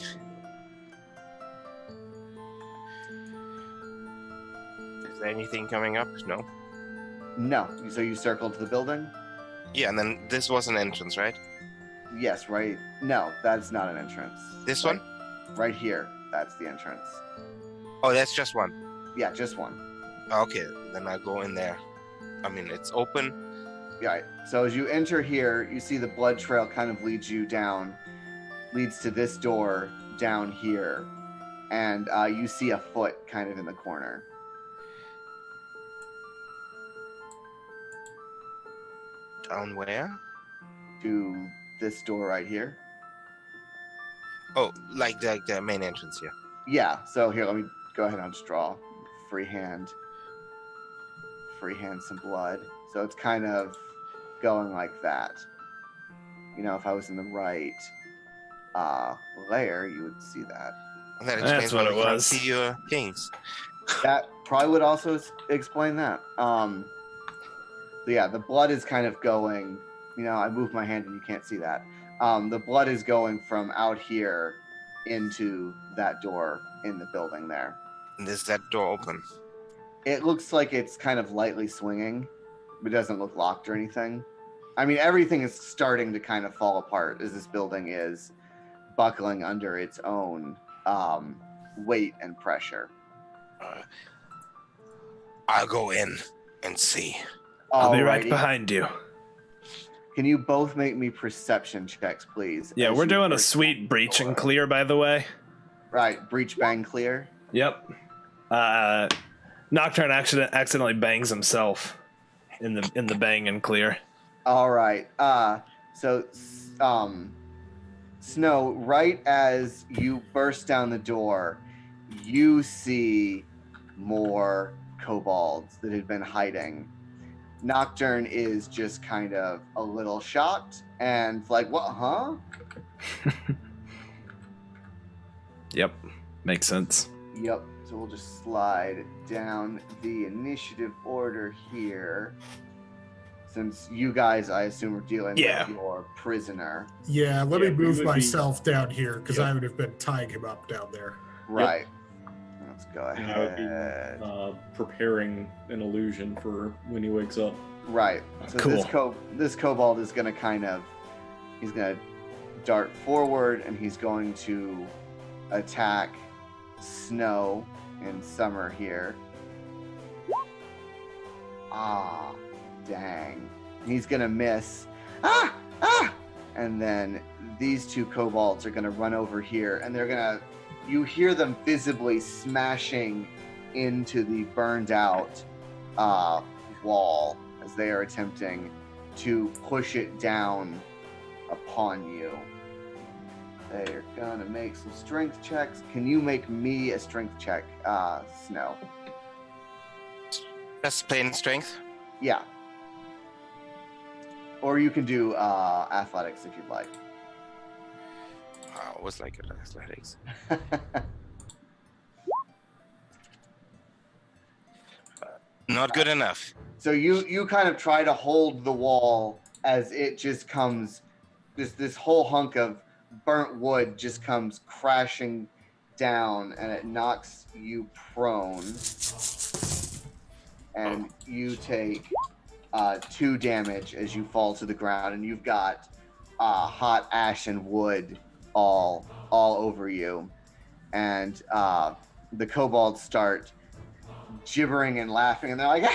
is there anything coming up? No. No, so you circled the building? Yeah, and then this was an entrance, right? Yes, right. No, that's not an entrance. This Right- one? Right here, that's the entrance. Oh, that's just one. Yeah, just one. Okay, then I go in there. I mean, it's open. Right. So as you enter here, you see the blood trail kind of leads to this door down here, and you see a foot kind of in the corner. Down where? To this door right here. Oh, like the main entrance here. Yeah. So here, let me go ahead and just draw freehand some blood. So it's kind of going like that. You know, if I was in the right layer, you would see that. And that That's explains what why it we can't was. see your things. That probably would also explain that. So yeah, the blood is kind of going. You know, I moved my hand and you can't see that. The blood is going from out here into that door in the building there. And is that door open? It looks like it's kind of lightly swinging, but it doesn't look locked or anything. I mean, everything is starting to kind of fall apart as this building is buckling under its own weight and pressure. I'll go in and see. I'll be right Alrighty. behind you. Can you both make me perception checks, please? Yeah, as we're you doing a first sweet open the breach and door? clear, by the way. Right, breach, bang, clear. Yep. Nocturne accidentally bangs himself in the bang and clear. All right. Snow, right as you burst down the door, you see more kobolds that had been hiding. Nocturne is just kind of a little shocked and like, what, huh? Yep. Makes sense. Yep. So we'll just slide down the initiative order here. since you guys, I assume, are dealing Yeah. with your prisoner. Yeah, let me Yeah, we move would be- myself down here because Yep. I would have been tying him up down there. Right. Let's go And I would be ahead. preparing an illusion for when he wakes up. Right. So Cool. this kobold is going to he's going to dart forward and he's going to attack Snow and Summer here. Ah, dang. He's going to miss. Ah! Ah! And then these two kobolds are going to run over here and you hear them visibly smashing into the burned out wall as they are attempting to push it down upon you. They're gonna make some strength checks. Can you make me a strength check, Snow? Just plain strength. Yeah. Or you can do athletics if you'd like. I always like athletics. Not good enough. So you kind of try to hold the wall as it just comes, this whole hunk of burnt wood just comes crashing down and it knocks you prone. And you take 2 damage as you fall to the ground, and you've got hot ash and wood all over you. And the kobolds start gibbering and laughing, and they're like,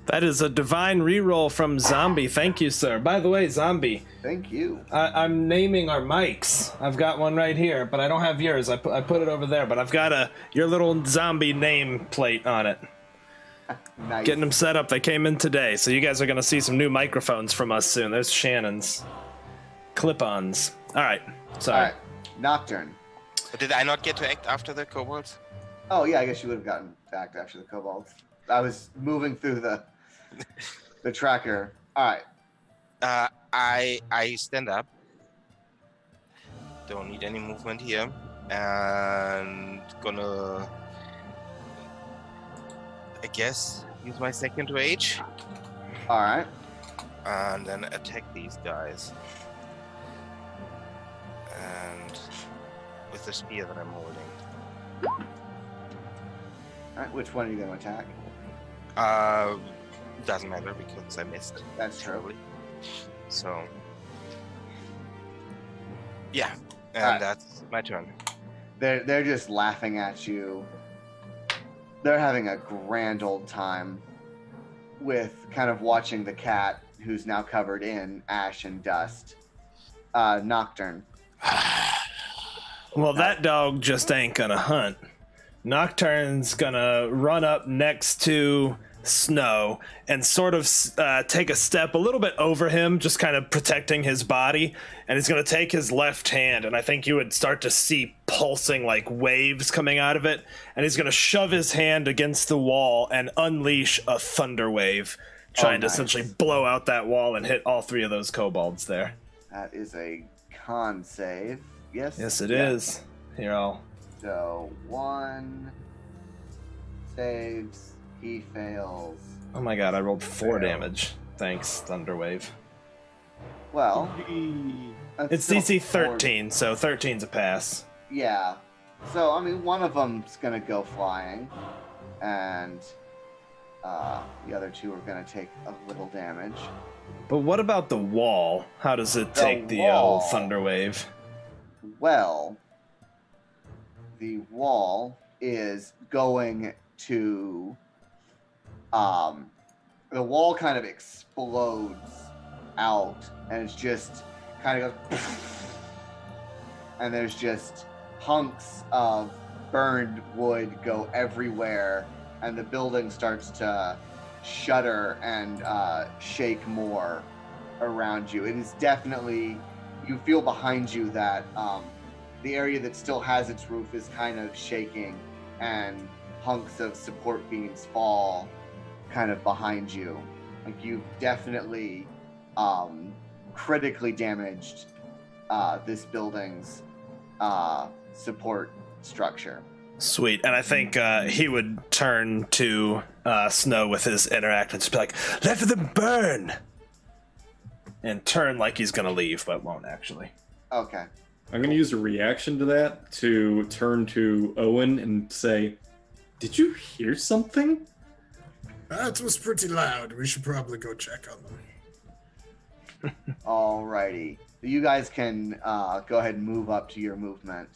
That is a divine reroll from Zombie. Thank you, sir. By the way, Zombie, thank you. I'm naming our mics. I've got one right here, but I don't have yours. I put it over there, but I've got your little zombie name plate on it. Nice. Getting them set up. They came in today, so you guys are going to see some new microphones from us soon. There's Shannon's clip-ons. All right. Sorry. All right, Nocturne. But did I not get to act after the kobolds? Oh yeah, I guess you would have gotten back after the kobolds. I was moving through the tracker. All right. I stand up. Don't need any movement here, and gonna, I guess, use my second rage All right. and then attack these guys. And with the spear that I'm holding. All right. Which one are you going to attack? Doesn't matter because I missed. That's true. Probably. So, yeah, and Alright. that's my turn. They're just laughing at you. They're having a grand old time with kind of watching the cat, who's now covered in ash and dust. Nocturne. Well, that dog just ain't gonna hunt. Nocturne's gonna run up next to Snow and sort of take a step a little bit over him, just kind of protecting his body. And he's gonna take his left hand, and I think you would start to see pulsing like waves coming out of it. And he's gonna shove his hand against the wall and unleash a thunder wave, trying to nice. essentially blow out that wall and hit all 3 of those kobolds there. That is a con save. Yes. Yes, it is. Here, I'll. So 1 saves. He fails. Oh my god, I rolled 4 Fail. damage. Thanks, Thunderwave. Well, that's It's still DC 4. 13, so 13's a pass. Yeah. So, I mean, one of them's going to go flying, and the other 2 are going to take a little damage. But what about the wall? How does it The take the wall. Thunderwave? Well, the wall is going to... the wall kind of explodes out, and it's just kind of goes... and there's just hunks of burned wood go everywhere, and the building starts to shudder and shake more around you. It is definitely, you feel behind you that the area that still has its roof is kind of shaking, and hunks of support beams fall kind of behind you. Like, you've definitely critically damaged this building's support structure. Sweet. And I think he would turn to Snow with his interact and just be like, "Let them burn!" And turn like he's going to leave, but won't actually. Okay. I'm going to use a reaction to that to turn to Owen and say, "Did you hear something?" That was pretty loud. We should probably go check on them. Alrighty. You guys can go ahead and move up to your movement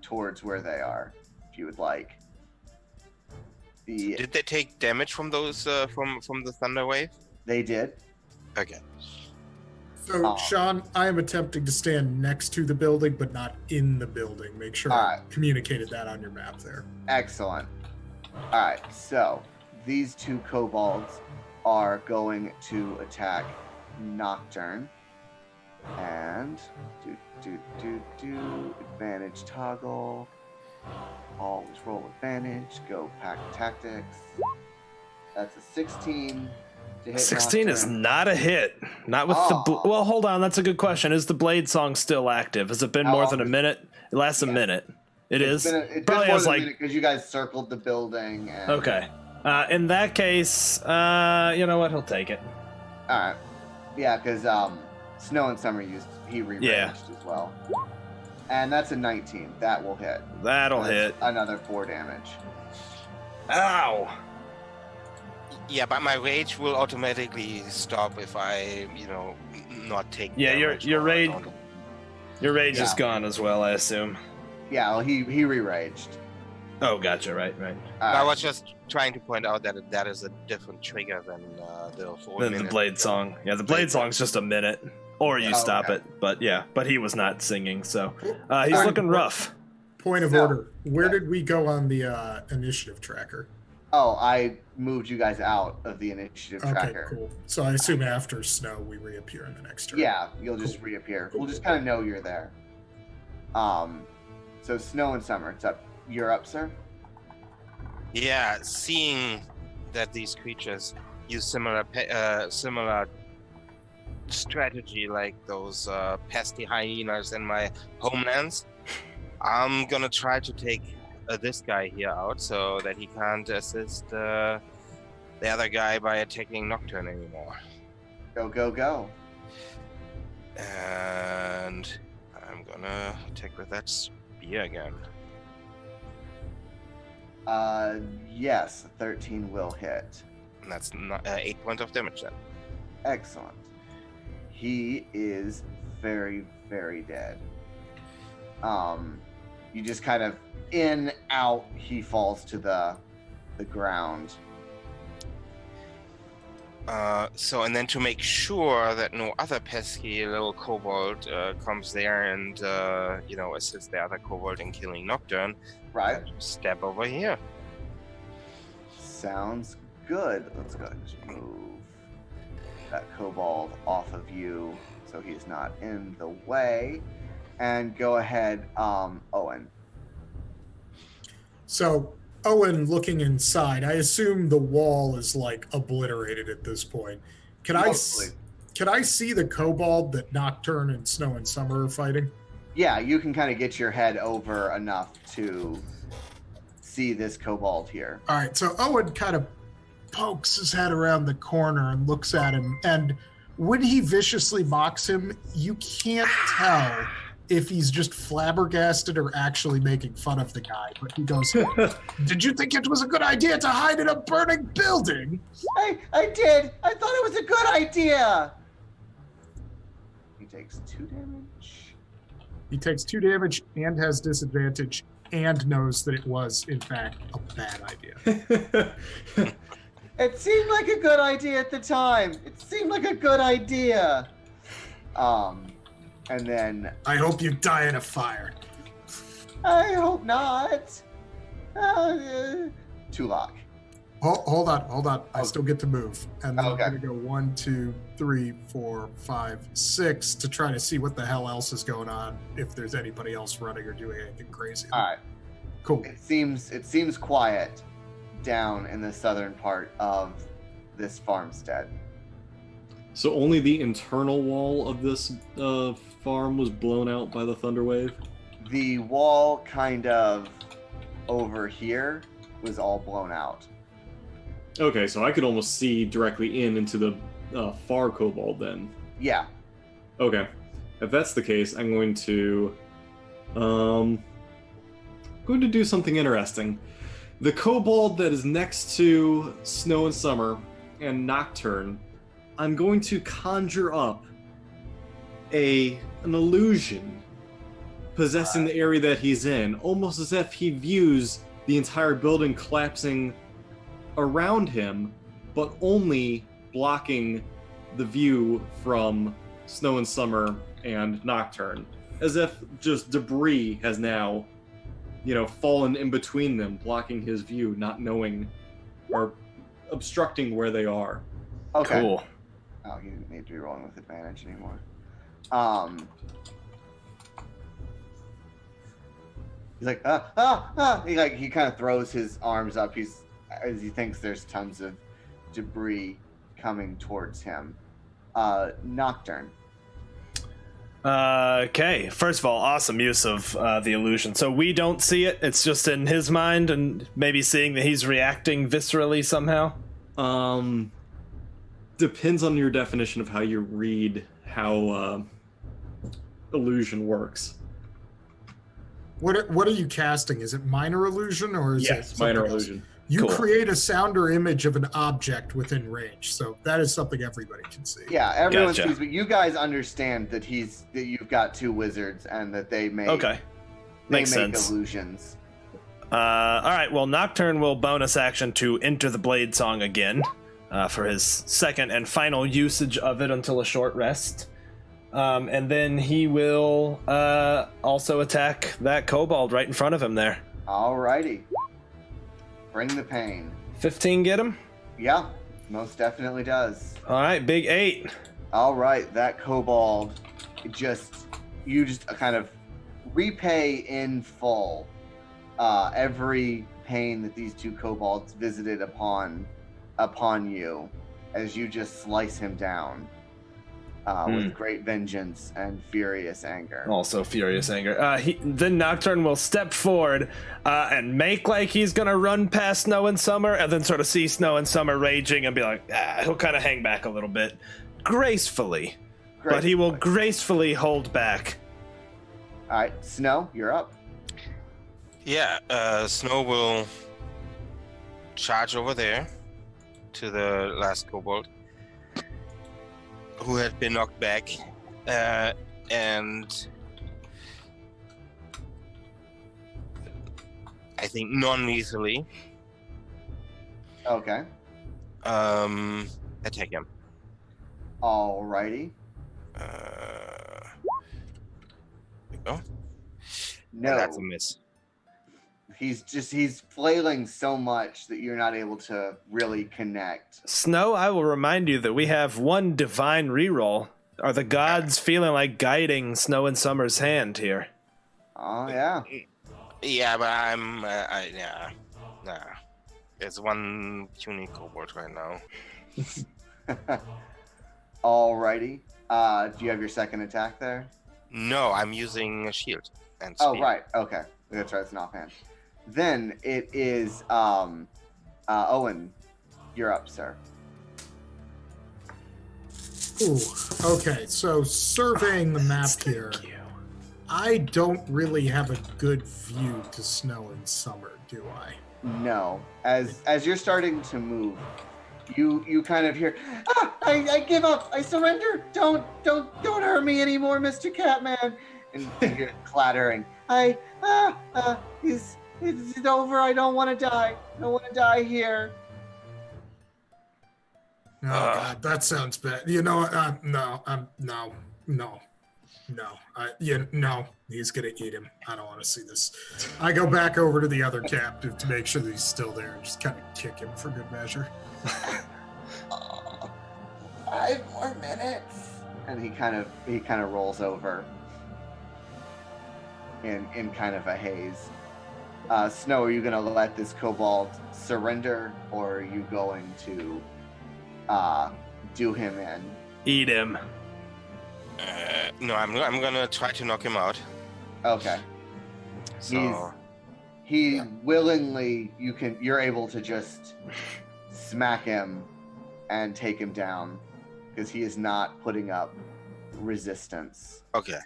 towards where they are, if you would like. Did they take damage from those from the thunder wave? They did. Okay. So, Sean, I am attempting to stand next to the building, but not in the building. Make sure I Alright. communicated that on your map there. Excellent. Alright, so these two kobolds are going to attack Nocturne. And advantage toggle. Always roll advantage. Go pack tactics. That's a 16 to hit. 16 is Nocturne. not a hit. Not with well, hold on. That's a good question. Is the blade song still active? Has it been How more long than a is- minute? It lasts a minute. It's is. been Probably more has than like. a minute because you guys circled the building. And... Okay. In that case, you know what? He'll take it. All right. Yeah, because Snow and Summer he re-raged as well. And that's a 19. That will hit. That'll That's hit. Another 4 damage. Ow! Yeah, but my rage will automatically stop if I, not take. Yeah, damage your or rage- don't- Your rage is Yeah. gone as well, I assume. Yeah, well, he re-raged. Oh, gotcha. Right. I was just trying to point out that that is a different trigger than the 4 Then the minute. blade song. Yeah, the blade song's just a minute, or you Oh, stop okay. it. But yeah, but he was not singing, so he's Fine. looking rough. Point of So, order. Where yeah. did we go on the initiative tracker? Oh, I moved you guys out of the initiative Okay, tracker. cool. So I assume after Snow, we reappear in the next turn. Yeah, you'll just reappear. We'll just kind of know you're there. So Snow and Summer, it's up. You're up, sir? Yeah, seeing that these creatures use similar strategy like those pesky hyenas in my homelands, I'm gonna try to take this guy here out so that he can't assist the other guy by attacking Nocturne anymore. Go, go, go. And I'm gonna attack with that spear again. Yes, 13 will hit. And that's 8 points of damage then. Excellent. He is very, very dead. You just kind of in, out, he falls to the ground. And then to make sure that no other pesky little kobold comes there and, assists the other kobold in killing Nocturne, Right? step over here. Sounds good. Let's go ahead and just move that kobold off of you so he's not in the way. And go ahead, Owen. So Owen looking inside, I assume the wall is like obliterated at this point. Can I see the kobold that Nocturne and Snow and Summer are fighting? Yeah, you can kind of get your head over enough to see this kobold here. All right, so Owen kind of pokes his head around the corner and looks at him, and when he viciously mocks him, you can't tell if he's just flabbergasted or actually making fun of the guy. But he goes, "Did you think it was a good idea to hide in a burning building?" I did. I thought it was a good idea. He takes 2 damage. He takes 2 damage and has disadvantage and knows that it was, in fact, a bad idea. It seemed like a good idea at the time. It seemed like a good idea. And then I hope you die in a fire. I hope not. Tulak. Hold on. I still get to move. And then Okay. I'm going to go 1, 2, 3, 4, 5, 6 to try to see what the hell else is going on, if there's anybody else running or doing anything crazy. All right. Cool. It seems quiet down in the southern part of this farmstead. So only the internal wall of this farm was blown out by the thunder wave? The wall kind of over here was all blown out. Okay, so I could almost see directly into the far kobold then. Yeah. Okay, if that's the case, I'm going to do something interesting. The kobold that is next to Snow and Summer and Nocturne, I'm going to conjure up an illusion possessing the area that he's in, almost as if he views the entire building collapsing around him, but only blocking the view from Snow and Summer and Nocturne, as if just debris has now, fallen in between them, blocking his view, not knowing or obstructing where they are. Okay. Cool. Oh, you didn't need to be rolling with advantage anymore. He's like, He kind of throws his arms up. As he thinks there's tons of debris coming towards him. Nocturne. Okay, first of all, awesome use of the illusion. So we don't see it, it's just in his mind, and maybe seeing that he's reacting viscerally somehow? Depends on your definition of how you read how illusion works. What are you casting? Is it minor illusion or is it minor something else? illusion. You Cool. create a sound or image of an object within range, so that is something everybody can see. Yeah, everyone Gotcha. sees, but you guys understand that you've got two wizards and that they make Okay, makes sense. illusions. All right, well, Nocturne will bonus action to enter the Blade Song again for his second and final usage of it until a short rest. And then he will also attack that kobold right in front of him there. Alrighty. Bring the pain. 15 get him? Yeah, most definitely does. All right, big 8. All right, that kobold, you just kind of repay in full every pain that these two kobolds visited upon you, as you just slice him down with great vengeance and furious anger. Also furious anger. Then Nocturne will step forward and make like he's gonna run past Snow and Summer, and then sort of see Snow and Summer raging and be like, he'll kind of hang back a little bit, gracefully. But he will gracefully hold back. All right, Snow, you're up. Yeah, Snow will charge over there to the last kobold who had been knocked back, and I think non-lethally Okay. attack him. Alrighty. There we go. No. And that's a miss. He's flailing so much that you're not able to really connect. Snow, I will remind you that we have one divine reroll. Are the gods feeling like guiding Snow and Summer's hand here? Oh yeah. Yeah, but nah. There's one puny kobold right now. Alrighty. Do you have your second attack there? No, I'm using a shield and Oh speed. right. Okay. That's right. It's an offhand. Then it is Owen. You're up, sir. Ooh, okay, so surveying the map here, I don't really have a good view to Snow and Summer, do I? No. As you're starting to move, you kind of hear, I give up. I surrender. Don't hurt me anymore, Mr. Catman. And you hear it clattering. It's over. I don't want to die. I don't want to die here. Oh God, that sounds bad. You know what? No. He's gonna eat him. I don't want to see this. I go back over to the other captive to make sure that he's still there and just kind of kick him for good measure. 5 more minutes. And he kind of rolls over in kind of a haze. Snow, are you gonna let this kobold surrender, or are you going to do him in? Eat him. No, I'm gonna try to knock him out. Okay. So he willingly, you're able to just smack him and take him down because he is not putting up resistance. Okay.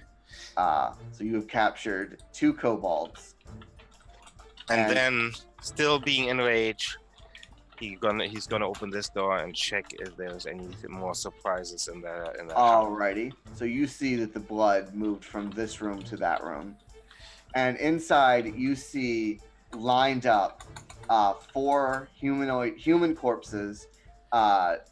So you have captured 2 kobolds. And then, still being enraged, he's gonna open this door and check if there's any more surprises in the house. Alrighty. So you see that the blood moved from this room to that room. And inside you see lined up 4 human corpses,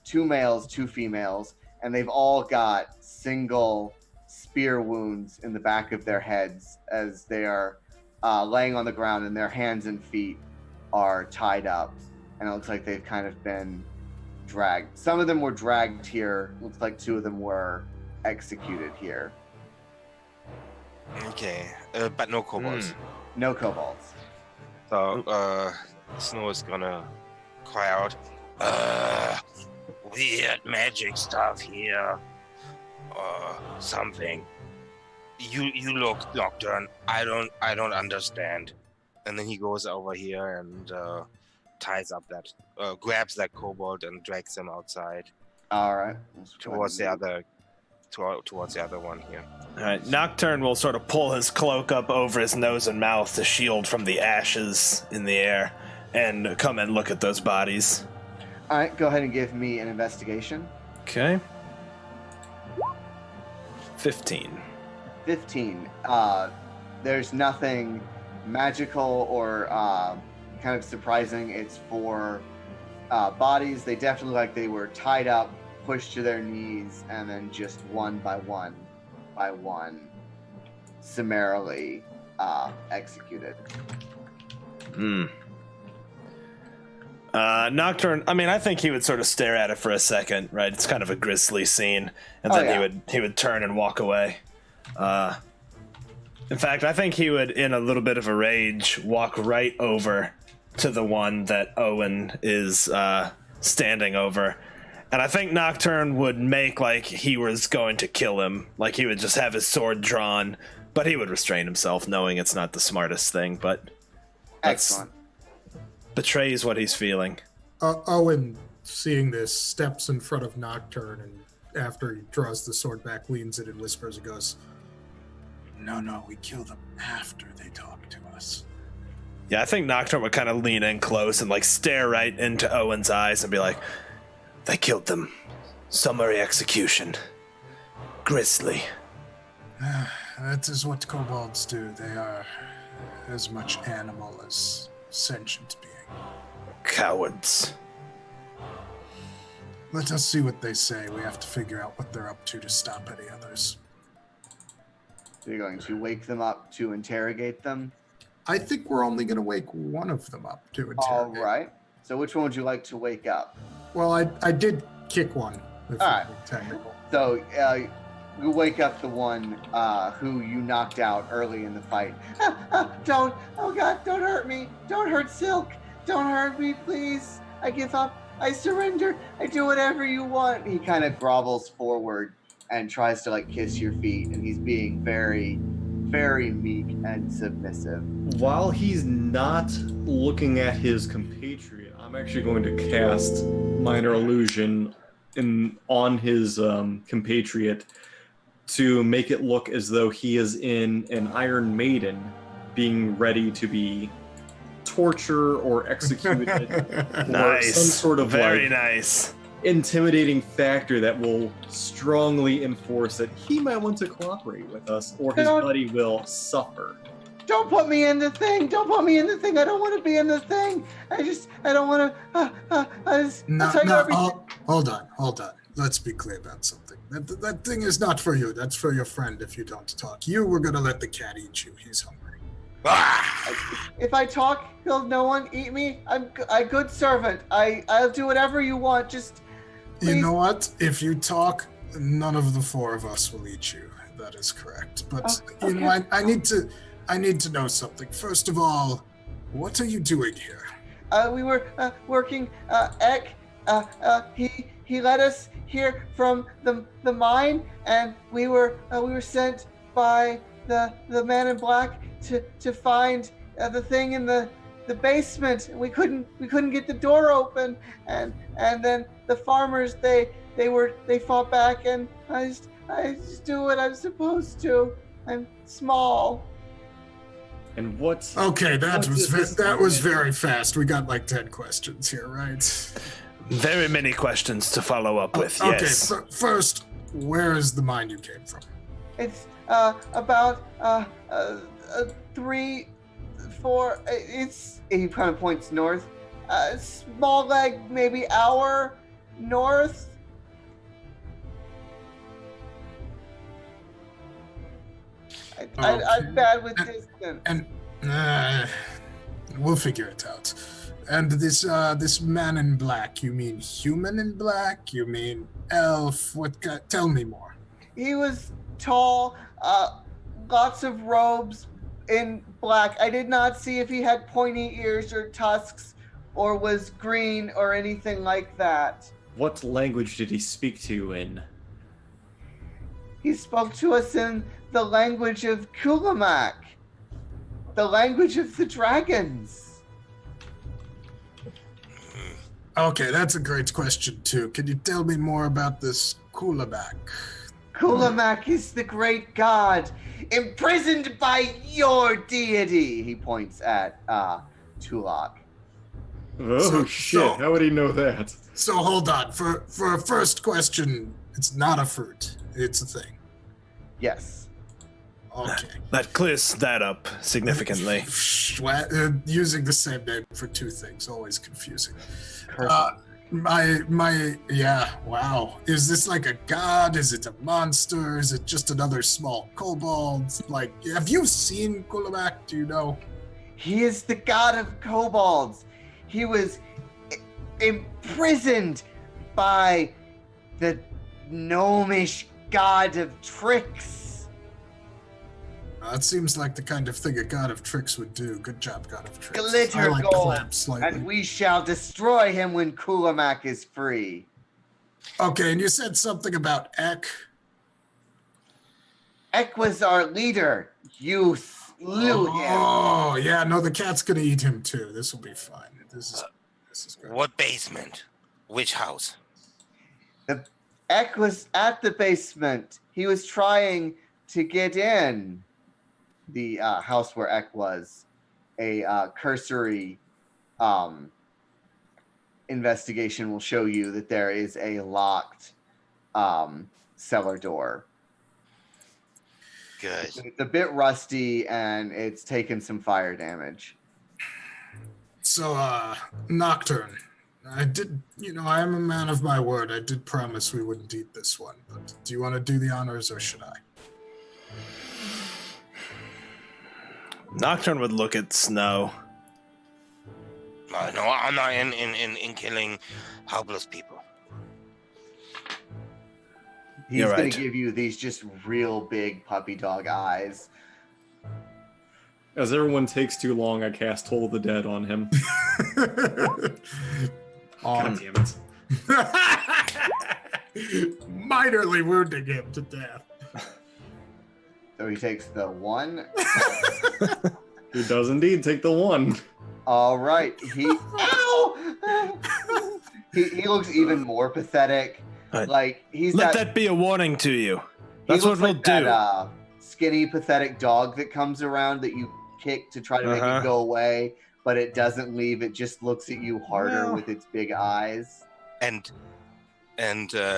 2 males, 2 females, and they've all got single spear wounds in the back of their heads as they are laying on the ground, and their hands and feet are tied up. And it looks like they've kind of been dragged. Some of them were dragged here. Looks like 2 of them were executed here. Okay, but no kobolds. No kobolds. So, Snow is gonna cry out, weird magic stuff here, something. You look, Nocturne. I don't understand. And then he goes over here and ties up grabs that kobold and drags him outside. All right. Towards the other one here. All right, Nocturne will sort of pull his cloak up over his nose and mouth to shield from the ashes in the air and come and look at those bodies. All right, go ahead and give me an investigation. Okay. 15. 15. There's nothing magical or kind of surprising. It's 4 bodies. They definitely look like they were tied up, pushed to their knees, and then just one by one summarily executed. Nocturne, I mean, I think he would sort of stare at it for a second, right? It's kind of a grisly scene, and then he would turn and walk away. In fact, I think he would, in a little bit of a rage, walk right over to the one that Owen is standing over. And I think Nocturne would make like he was going to kill him. Like he would just have his sword drawn, but he would restrain himself, knowing it's not the smartest thing, but Excellent. Betrays what he's feeling. Owen, seeing this, steps in front of Nocturne, and after he draws the sword back, leans it and whispers and goes, No, we kill them after they talk to us. Yeah, I think Nocturne would kind of lean in close and like stare right into Owen's eyes and be like, they killed them. Summary execution. Grisly. That is what kobolds do. They are as much animal as sentient being. Cowards. Let us see what they say. We have to figure out what they're up to stop any others. So you're going to wake them up to interrogate them? I think we're only going to wake one of them up to interrogate. All right. So which one would you like to wake up? Well, I did kick one. If All right. technical. So you wake up the one who you knocked out early in the fight. Don't! Oh God! Don't hurt me! Don't hurt Silk! Don't hurt me, please! I give up! I surrender! I do whatever you want! He kind of grovels forward and tries to like kiss your feet, and he's being very, very meek and submissive. While he's not looking at his compatriot, I'm actually going to cast Minor Illusion on his compatriot to make it look as though he is in an Iron Maiden being ready to be tortured or executed. Nice. Or some sort of very nice intimidating factor that will strongly enforce that he might want to cooperate with us or his buddy will suffer. Don't put me in the thing! Don't put me in the thing! I don't want to be in the thing! I don't want to... Hold on. Let's be clear about something. That thing is not for you. That's for your friend if you don't talk. You were going to let the cat eat you. He's hungry. If I talk, will no one eat me? I'm a good servant. I'll do whatever you want. Just please. You know what? If you talk, none of the 4 of us will eat you. That is correct. But okay. you know, I need to know something. First of all, what are you doing here? We were working. Ek, he led us here from the mine, and we were sent by the man in black to find the thing in the basement. We couldn't get the door open, and then the farmers they fought back, and I just do what I'm supposed to. I'm small. And what? Okay, that What was very fast. We got like 10 questions here, right? Very many questions to follow up with. Okay, Yes. first, where is the mine you came from? It's about 3, 4. He kind of points north. Small leg, maybe hour north. I'm bad with distance. And we'll figure it out. And this man in black, you mean human in black? You mean elf? Tell me more. He was tall, lots of robes in black. I did not see if he had pointy ears or tusks or was green or anything like that. What language did he speak to you in? He spoke to us in the language of Kulamak, the language of the dragons. Okay, that's a great question too. Can you tell me more about this Kulamak? Kulamak is the great god, imprisoned by your deity. He points at Tulak. Oh shit! How would he know that? So hold on. For a first question, it's not a fruit. It's a thing. Yes. Okay. That clears that up significantly. Using the same name for two things, always confusing. Perfect. Wow. Is this like a god? Is it a monster? Is it just another small kobold? Like, have you seen Kulamak? Do you know? He is the god of kobolds. He was imprisoned by the gnomish god of tricks. That seems like the kind of thing a god of tricks would do. Good job, god of tricks. Glitter I like gold, clap slightly. and we shall destroy him when Kulamak is free. Okay, and you said something about Ek. Ek was our leader. You slew him. Oh, yeah, no, the cat's gonna eat him too. This will be fine. This is good. What basement? Which house? Ek was at the basement. He was trying to get in. The house where Ek was. A cursory investigation will show you that there is a locked cellar door. Good. It's a bit rusty and it's taken some fire damage. So, Nocturne, I am a man of my word. I did promise we wouldn't eat this one, but do you want to do the honors or should I? Nocturne would look at Snow. No, I'm not in killing helpless people. He's You're going right. to give you these just real big puppy dog eyes. As everyone takes too long, I cast Toll of the Dead on him. God damn it. Minorly wounding him to death. So he takes the 1. He does indeed take the 1. All right. Ow! he looks even more pathetic. Like he's Let that be a warning to you. That's what we'll do. That, skinny, pathetic dog that comes around that you kick to try to make it go away, but it doesn't leave. It just looks at you harder with its big eyes. And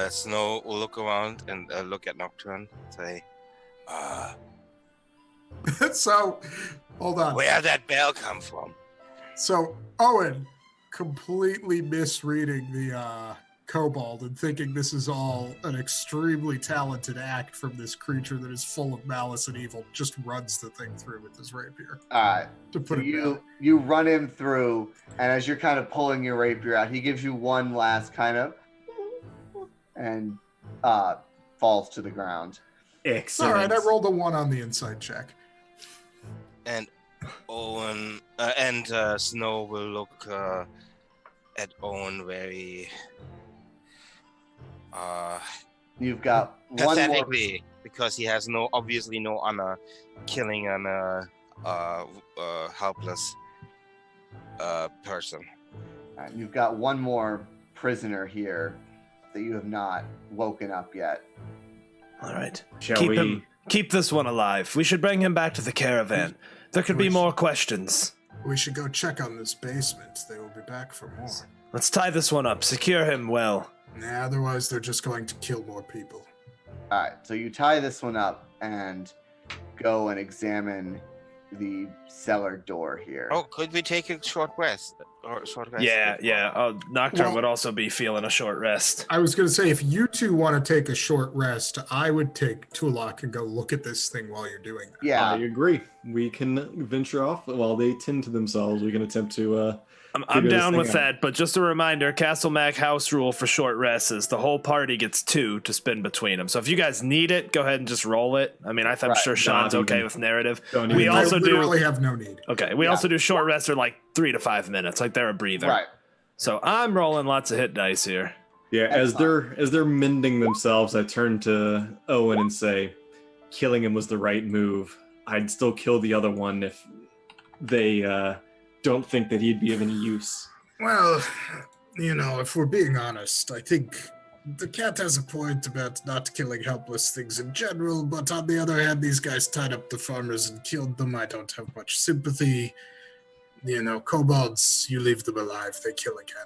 Snow will look around and look at Nocturne and say, So, hold on. where'd that bell come from? So, Owen, completely misreading the kobold and thinking this is all an extremely talented act from this creature that is full of malice and evil, just runs the thing through with his rapier. All right. To put So it down. you run him through, and as you're kind of pulling your rapier out, he gives you one last kind of and falls to the ground. Excellent. All right, I rolled a 1 on the inside check. And Owen and Snow will look at Owen very You've got one more. pathetically because he has obviously no honor killing an helpless person. All right, you've got one more prisoner here that you have not woken up yet. All right. Shall we? Keep this one alive. We should bring him back to the caravan. There could be more questions. We should go check on this basement. They will be back for more. Let's tie this one up. Secure him well. Nah, otherwise they're just going to kill more people. All right, so you tie this one up and go and examine the cellar door here. Oh, could we take a short rest? Or short rest? Yeah. Nocturne Well- would also be feeling a short rest. I was going to say, if you two want to take a short rest, I would take Tulak and go look at this thing while you're doing that. Yeah, I agree. We can venture off while they tend to themselves. We can attempt to. I'm figure this down thing with out. that, but just a reminder, Castle Mac house rule for short rests is the whole party gets 2 to spin between them. So if you guys need it, go ahead and just roll it. I mean, I'm Right. sure Sean's Not okay even. with narrative. Don't We even- also I do- literally have no need. Okay, we Yeah. also do short rests are like 3 to 5 minutes, like they're a breather. right. So I'm rolling lots of hit dice here. Yeah, That's as they're mending themselves, I turn to Owen and say, "Killing him was the right move. I'd still kill the other one if they don't think that he'd be of any use." Well, if we're being honest, I think the cat has a point about not killing helpless things in general, but on the other hand, these guys tied up the farmers and killed them. I don't have much sympathy. Kobolds, you leave them alive, they kill again.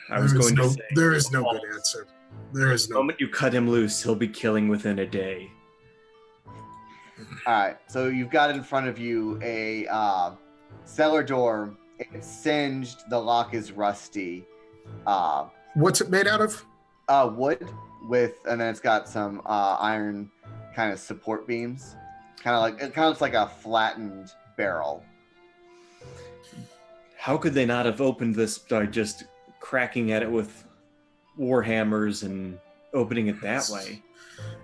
I was going to say, there is no Kobolds. good answer. There is the no. moment you cut him loose, he'll be killing within a day. All right, so you've got in front of you a cellar door. It's singed. The lock is rusty. What's it made out of? Wood and then it's got some iron kind of support beams. It kind of looks like a flattened barrel. How could they not have opened this by just cracking at it with warhammers and opening it that way?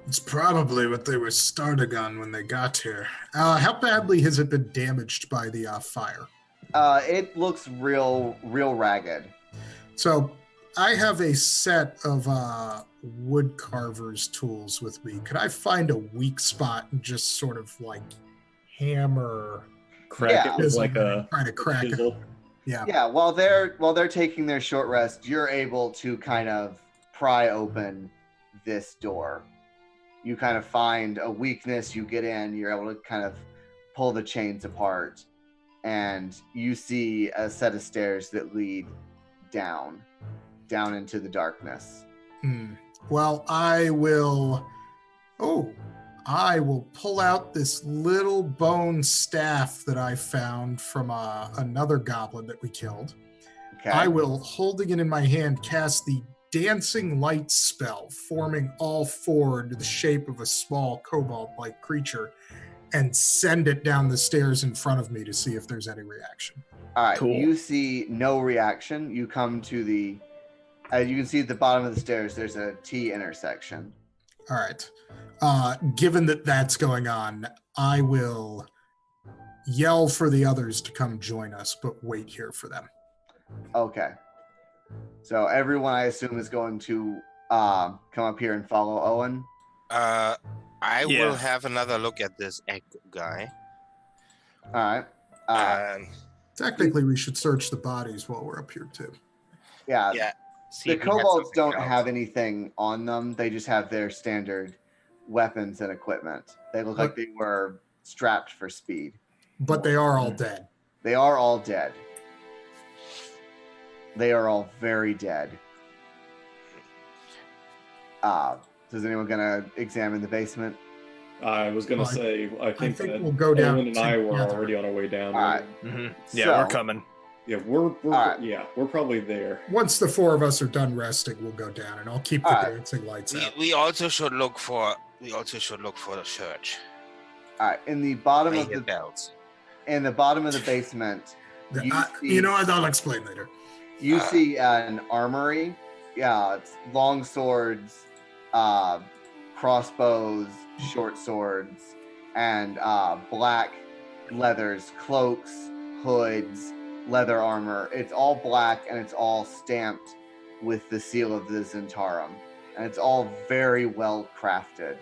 It's probably what they were starting on when they got here. How badly has it been damaged by the fire? It looks real ragged. So I have a set of wood carver's tools with me. Could I find a weak spot and just sort of like hammer, Crack Yeah. it with like a try to crack it? chisel. Yeah. Yeah, while they're taking their short rest, you're able to kind of pry open this door. You kind of find a weakness, you get in, you're able to kind of pull the chains apart, and you see a set of stairs that lead down into the darkness. Well, I will pull out this little bone staff that I found from another goblin that we killed. Okay. I will, holding it in my hand, cast the Dancing Light spell, forming all four into the shape of a small kobold-like creature, and send it down the stairs in front of me to see if there's any reaction. All right. Cool. You see no reaction. You come to the, as you can see at the bottom of the stairs, there's a T intersection. All right. Given that that's going on, I will yell for the others to come join us, but wait here for them. Okay. So everyone, I assume, is going to come up here and follow Owen. I Yeah. will have another look at this egg guy. All right. And Technically, we should search the bodies while we're up here, too. Yeah. yeah, see The if we have kobolds something don't else. have anything on them. They just have their standard weapons and equipment. They look like they were strapped for speed. But they are all dead. They are all dead. They are all very dead. Is anyone gonna examine the basement? I was gonna Well, say, I think that we'll go down Owen and I were together. already on our way down. All right. Yeah, So- we're coming. Yeah, we're right. yeah, we're probably there. Once the four of us are done resting, we'll go down, and I'll keep the All right. dancing lights out. We also should look for the church. All right. In the bottom I of hear the bells. basement, you see- You know what? I'll explain later. you see an armory. Yeah, it's long swords, crossbows, short swords, and black leathers, cloaks, hoods, leather armor. It's all black and it's all stamped with the seal of the Zentarum. And it's all very well crafted.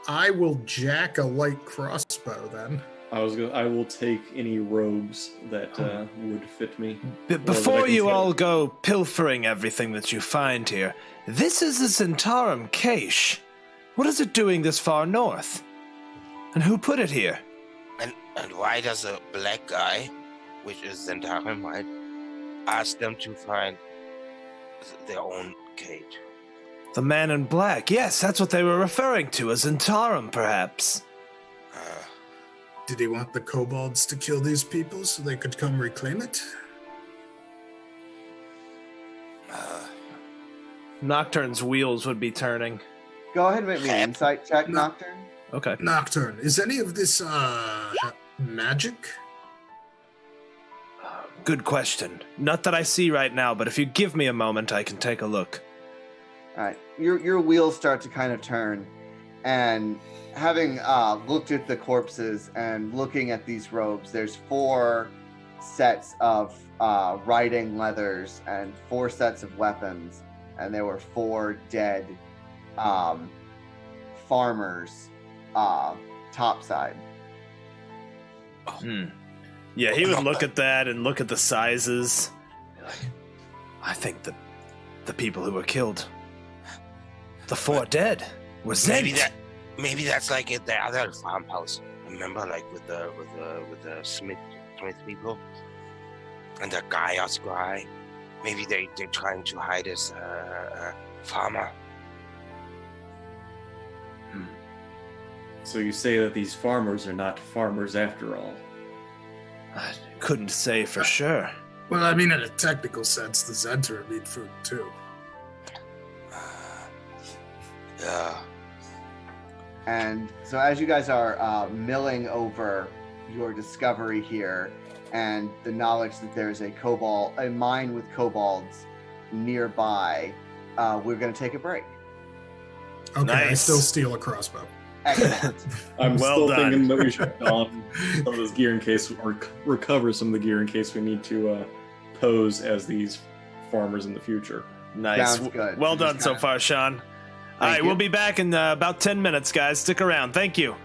I will jack a light crossbow then. I will take any robes that would fit me. Before you all go pilfering everything that you find here, this is the Zentarum cache. What is it doing this far north? And who put it here? And why does a black guy, which is Zentarum, right, ask them to find their own cage? The man in black. Yes, that's what they were referring to, a Zentarum, perhaps. Did he want the kobolds to kill these people so they could come reclaim it? Nocturne's wheels would be turning. Go ahead and make me an insight check, Nocturne. Okay. Nocturne, is any of this magic? Good question. Not that I see right now, but if you give me a moment, I can take a look. All right, your wheels start to kind of turn, and having looked at the corpses and looking at these robes, there's 4 sets of riding leathers and 4 sets of weapons, and there were 4 dead farmers topside. Yeah, he would look at that and look at the sizes. Be like, I think the people who were killed, the 4 dead, were Zent. Maybe that's like at the other farmhouse. Remember, like with the the Smith people and the Gaius guy. Maybe they're trying to hide as farmer. So you say that these farmers are not farmers after all? I couldn't say for sure. Well, I mean, in a technical sense, the Zenter need food too. Yeah. And so as you guys are milling over your discovery here and the knowledge that there's a mine with kobolds nearby, we're going to take a break. Okay, Nice. I still steal a crossbow. Excellent. I'm Well still done. thinking that we should don some of this gear in case, or recover some of the gear in case we need to pose as these farmers in the future. Nice. Sounds good. Well So done just so kinda- far, Sean. All right, you. we'll be back in about 10 minutes, guys. Stick around. Thank you.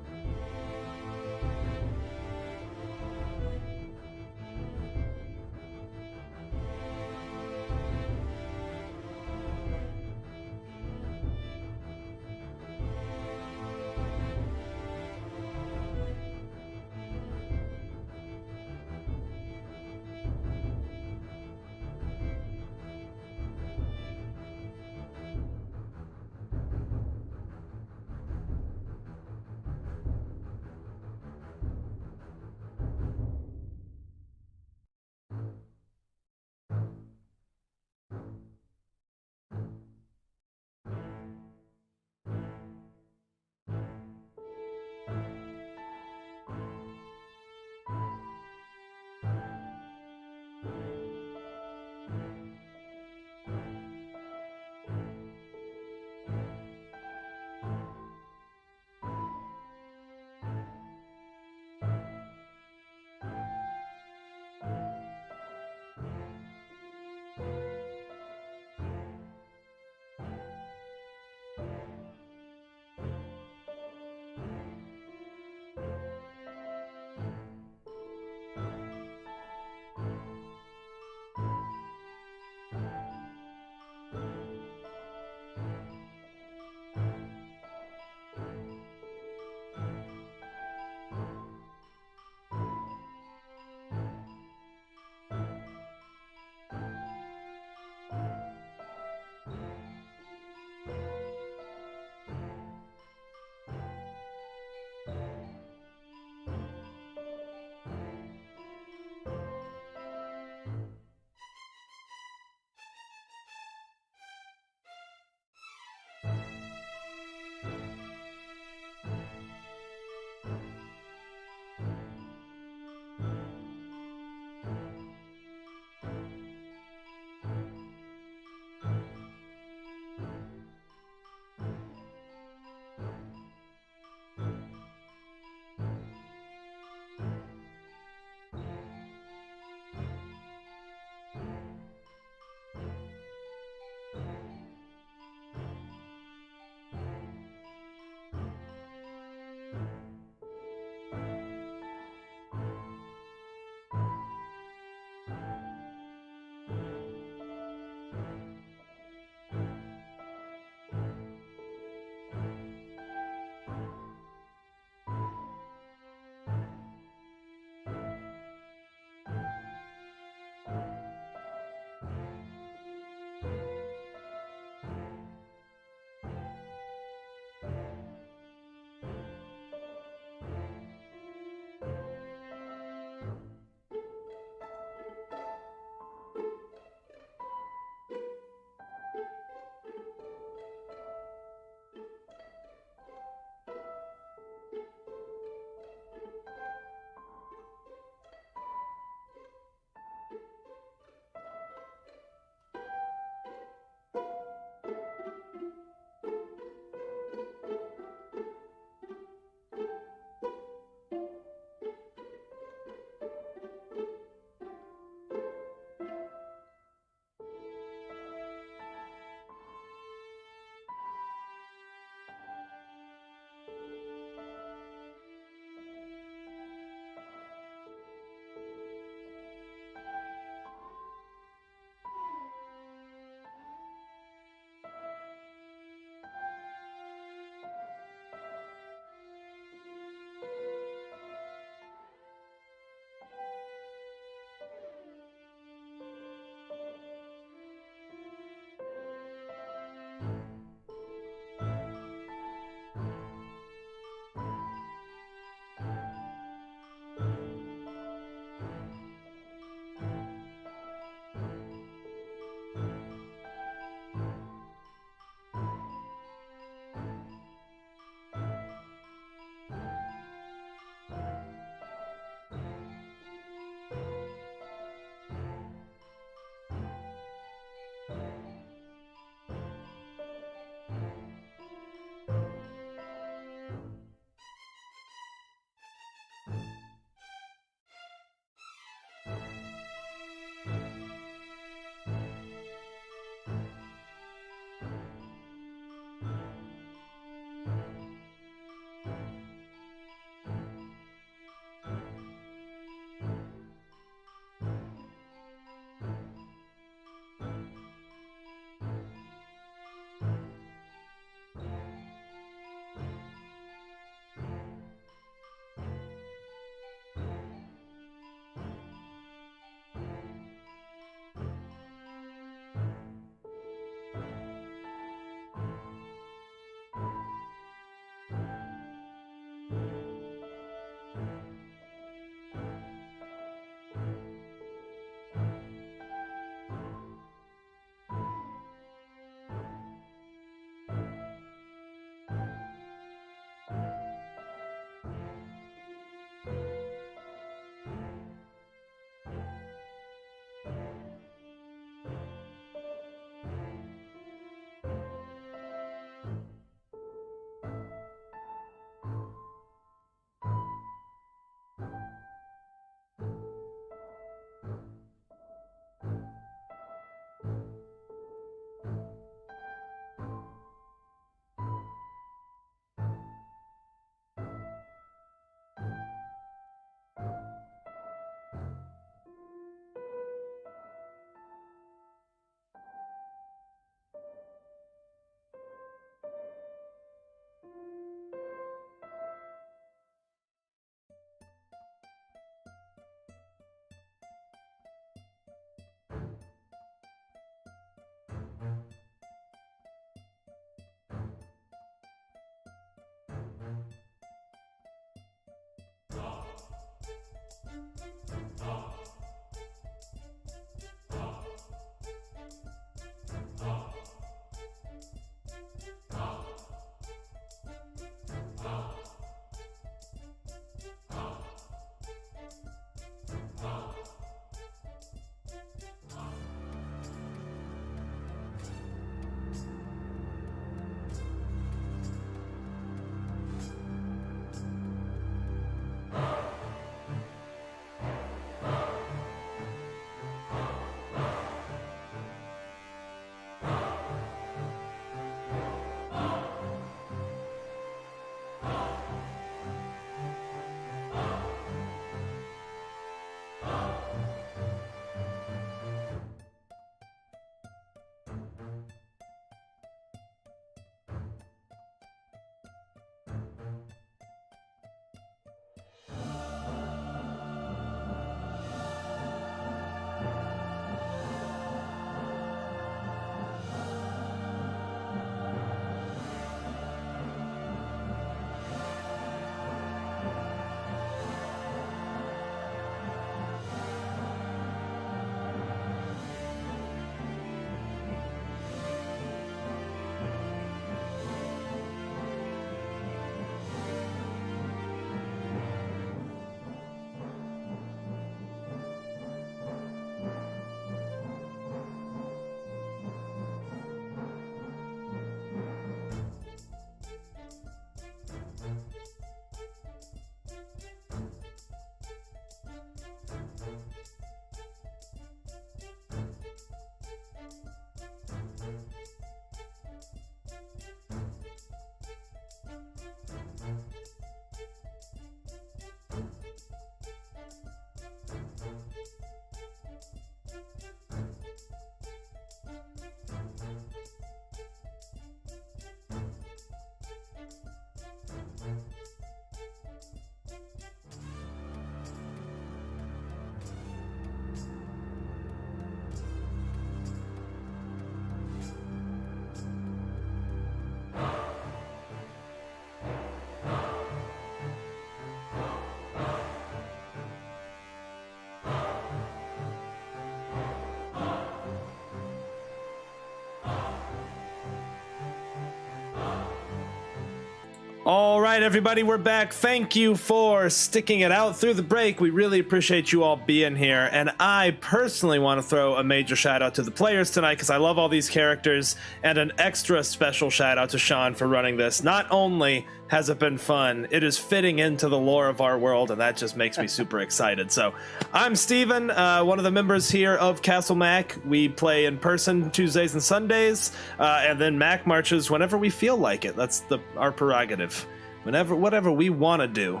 All right, everybody, we're back. Thank you for sticking it out through the break. We really appreciate you all being here. And I personally want to throw a major shout out to the players tonight because I love all these characters, and an extra special shout out to Sean for running this. Not only has it been fun, it is fitting into the lore of our world, and that just makes me super excited. So I'm Steven, one of the members here of Castle Mac. We play in person Tuesdays and Sundays, and then Mac marches whenever we feel like it. That's our prerogative. Whatever we want to do.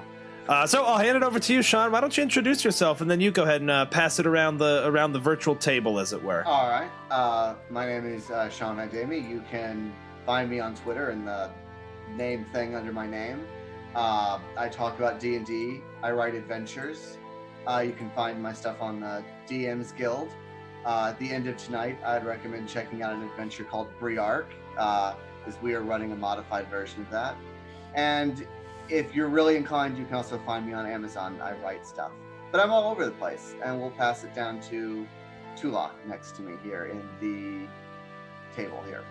So I'll hand it over to you, Sean. Why don't you introduce yourself, and then you go ahead and pass it around the virtual table, as it were. All right. My name is Sean McDamey. You can find me on Twitter in the name thing under my name. I talk about D&D. I write adventures. You can find my stuff on the DM's Guild. At the end of tonight, I'd recommend checking out an adventure called Briark, because we are running a modified version of that. And if you're really inclined, you can also find me on Amazon. I write stuff. But I'm all over the place, and we'll pass it down to Tulok next to me here in the table here.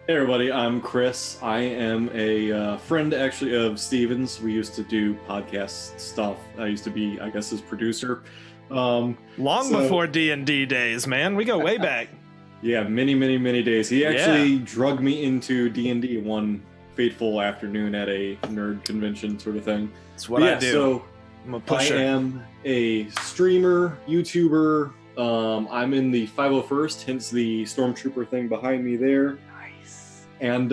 Hey everybody, I'm Chris. I am a friend actually of Steven's. We used to do podcast stuff. I used to be, I guess, his producer. Long before D&D days, man. We go way back. Yeah, many days. He actually drugged me into D&D one fateful afternoon at a nerd convention sort of thing. That's what I do. So I'm a pusher. I am a streamer, YouTuber. I'm in the 501st, hence the Stormtrooper thing behind me there. And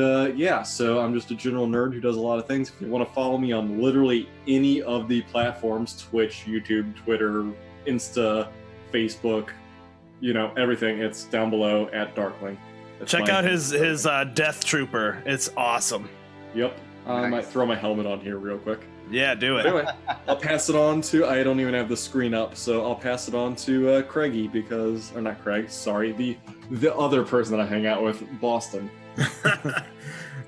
so I'm just a general nerd who does a lot of things. If you want to follow me on literally any of the platforms, Twitch, YouTube, Twitter, Insta, Facebook, everything, it's down below at Darkling. Check out his Death Trooper. It's awesome. Yep. I might throw my helmet on here real quick. Yeah, do it. Anyway, I'll pass it on to, I don't even have the screen up, so I'll pass it on to Craigie or not Craig, sorry, the other person that I hang out with, Boston.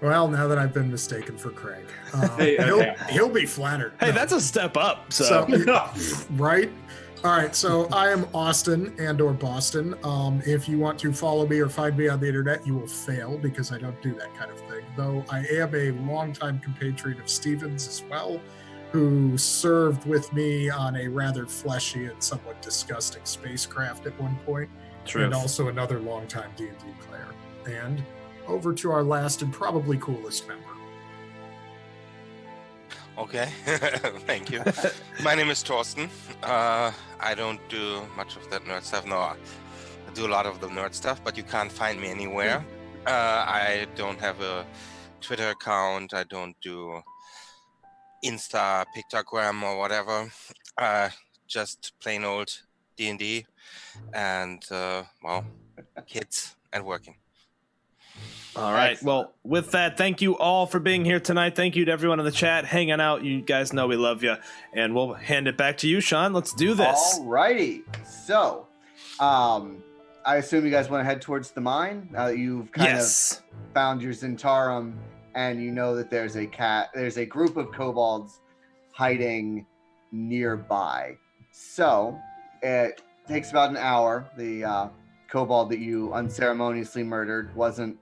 Well, now that I've been mistaken for Craig, he'll be flattered. Hey, that's a step up. So. Right? All right, so I am Austin or Boston. If you want to follow me or find me on the internet, you will fail because I don't do that kind of thing. Though I am a longtime compatriot of Steven's as well, who served with me on a rather fleshy and somewhat disgusting spacecraft at one point. True. And also another longtime D&D player. And over to our last and probably coolest member. Okay, thank you. My name is Torsten. I don't do much of that nerd stuff. No, I do a lot of the nerd stuff, but you can't find me anywhere. I don't have a Twitter account. I don't do Insta, Pictogram, or whatever. Just plain old D&D and, kids and working. All right. Excellent. Well, with that, thank you all for being here tonight. Thank you to everyone in the chat hanging out. You guys know we love you. And we'll hand it back to you, Sean. Let's do this. All righty. So, I assume you guys want to head towards the mine. You've kind of found your Zentarum, and you know that there's a group of kobolds hiding nearby. So, it takes about an hour. The kobold that you unceremoniously murdered wasn't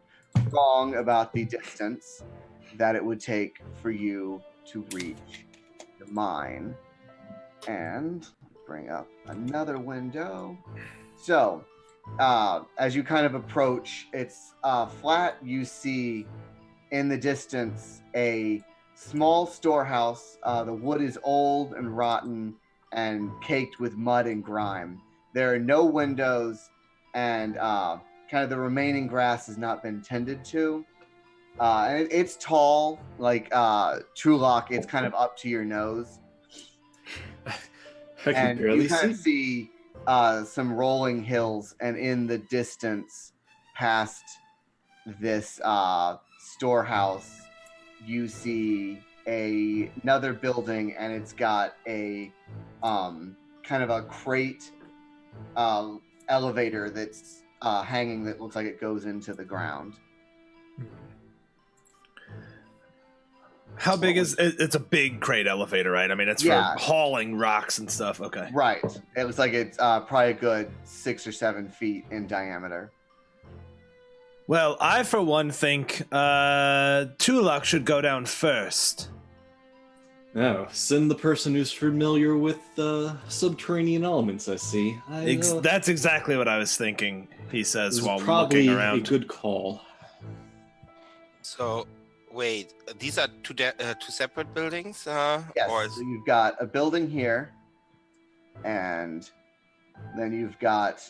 wrong about the distance that it would take for you to reach the mine. And bring up another window. So, as you kind of approach, it's flat. You see in the distance a small storehouse. The wood is old and rotten and caked with mud and grime. There are no windows, and kind of the remaining grass has not been tended to. And it's tall, like Tulok. It's kind of up to your nose. I can barely you kind of see some rolling hills, and in the distance, past this storehouse, you see another building, and it's got a kind of a crate elevator that's hanging that looks like it goes into the ground. How big is it? It's a big crate elevator, right? I mean, it's for hauling rocks and stuff. Okay. Right. It looks like it's probably a good 6 or 7 feet in diameter. Well, I for one think Tulak should go down first. No, send the person who's familiar with subterranean elements. I see. That's exactly what I was thinking. He says This while is probably looking around. a good call. So, wait, these are two separate buildings? Yes. Or is... So you've got a building here, and then you've got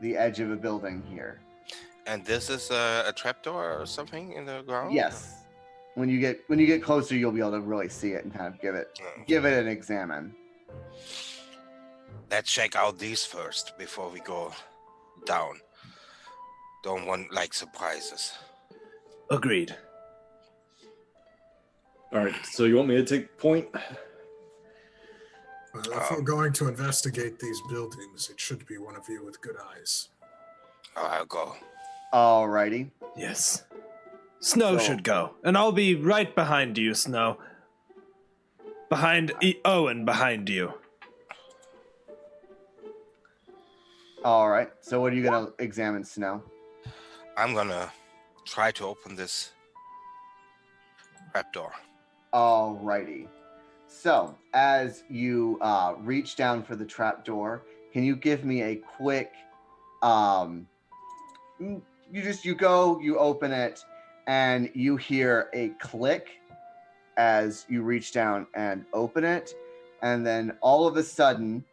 the edge of a building here. And this is a trapdoor or something in the ground? Yes. When you get closer, you'll be able to really see it and kind of give it an examine. Let's check out these first before we go down. Don't want surprises. Agreed. All right, so you want me to take point? Well, if we're going to investigate these buildings, it should be one of you with good eyes. I'll go. Alrighty. Yes. Snow should go, and I'll be right behind you, Snow. Owen behind you. Alright. So what are you gonna examine, Snow? I'm gonna try to open this trapdoor. Alrighty. So as you reach down for the trapdoor, can you give me a quick you open it, and you hear a click as you reach down and open it, and then all of a sudden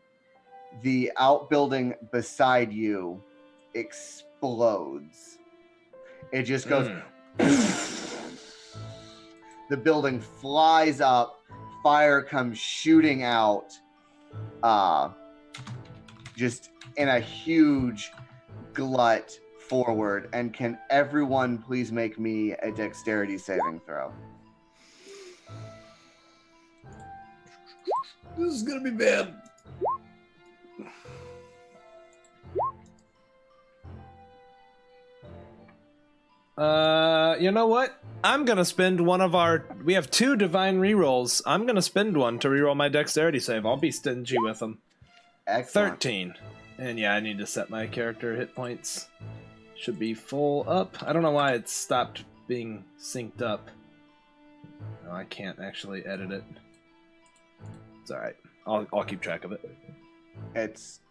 the outbuilding beside you explodes. It just goes the building flies up, fire comes shooting out just in a huge glut forward. And can everyone please make me a dexterity saving throw? This is gonna be bad. You know what? I'm gonna spend one of we have 2 divine rerolls. I'm gonna spend one to reroll my dexterity save. I'll be stingy with them. Excellent. 13. And yeah, I need to set my character hit points. Should be full up. I don't know why it stopped being synced up. No, I can't actually edit it. It's alright. I'll keep track of it. It's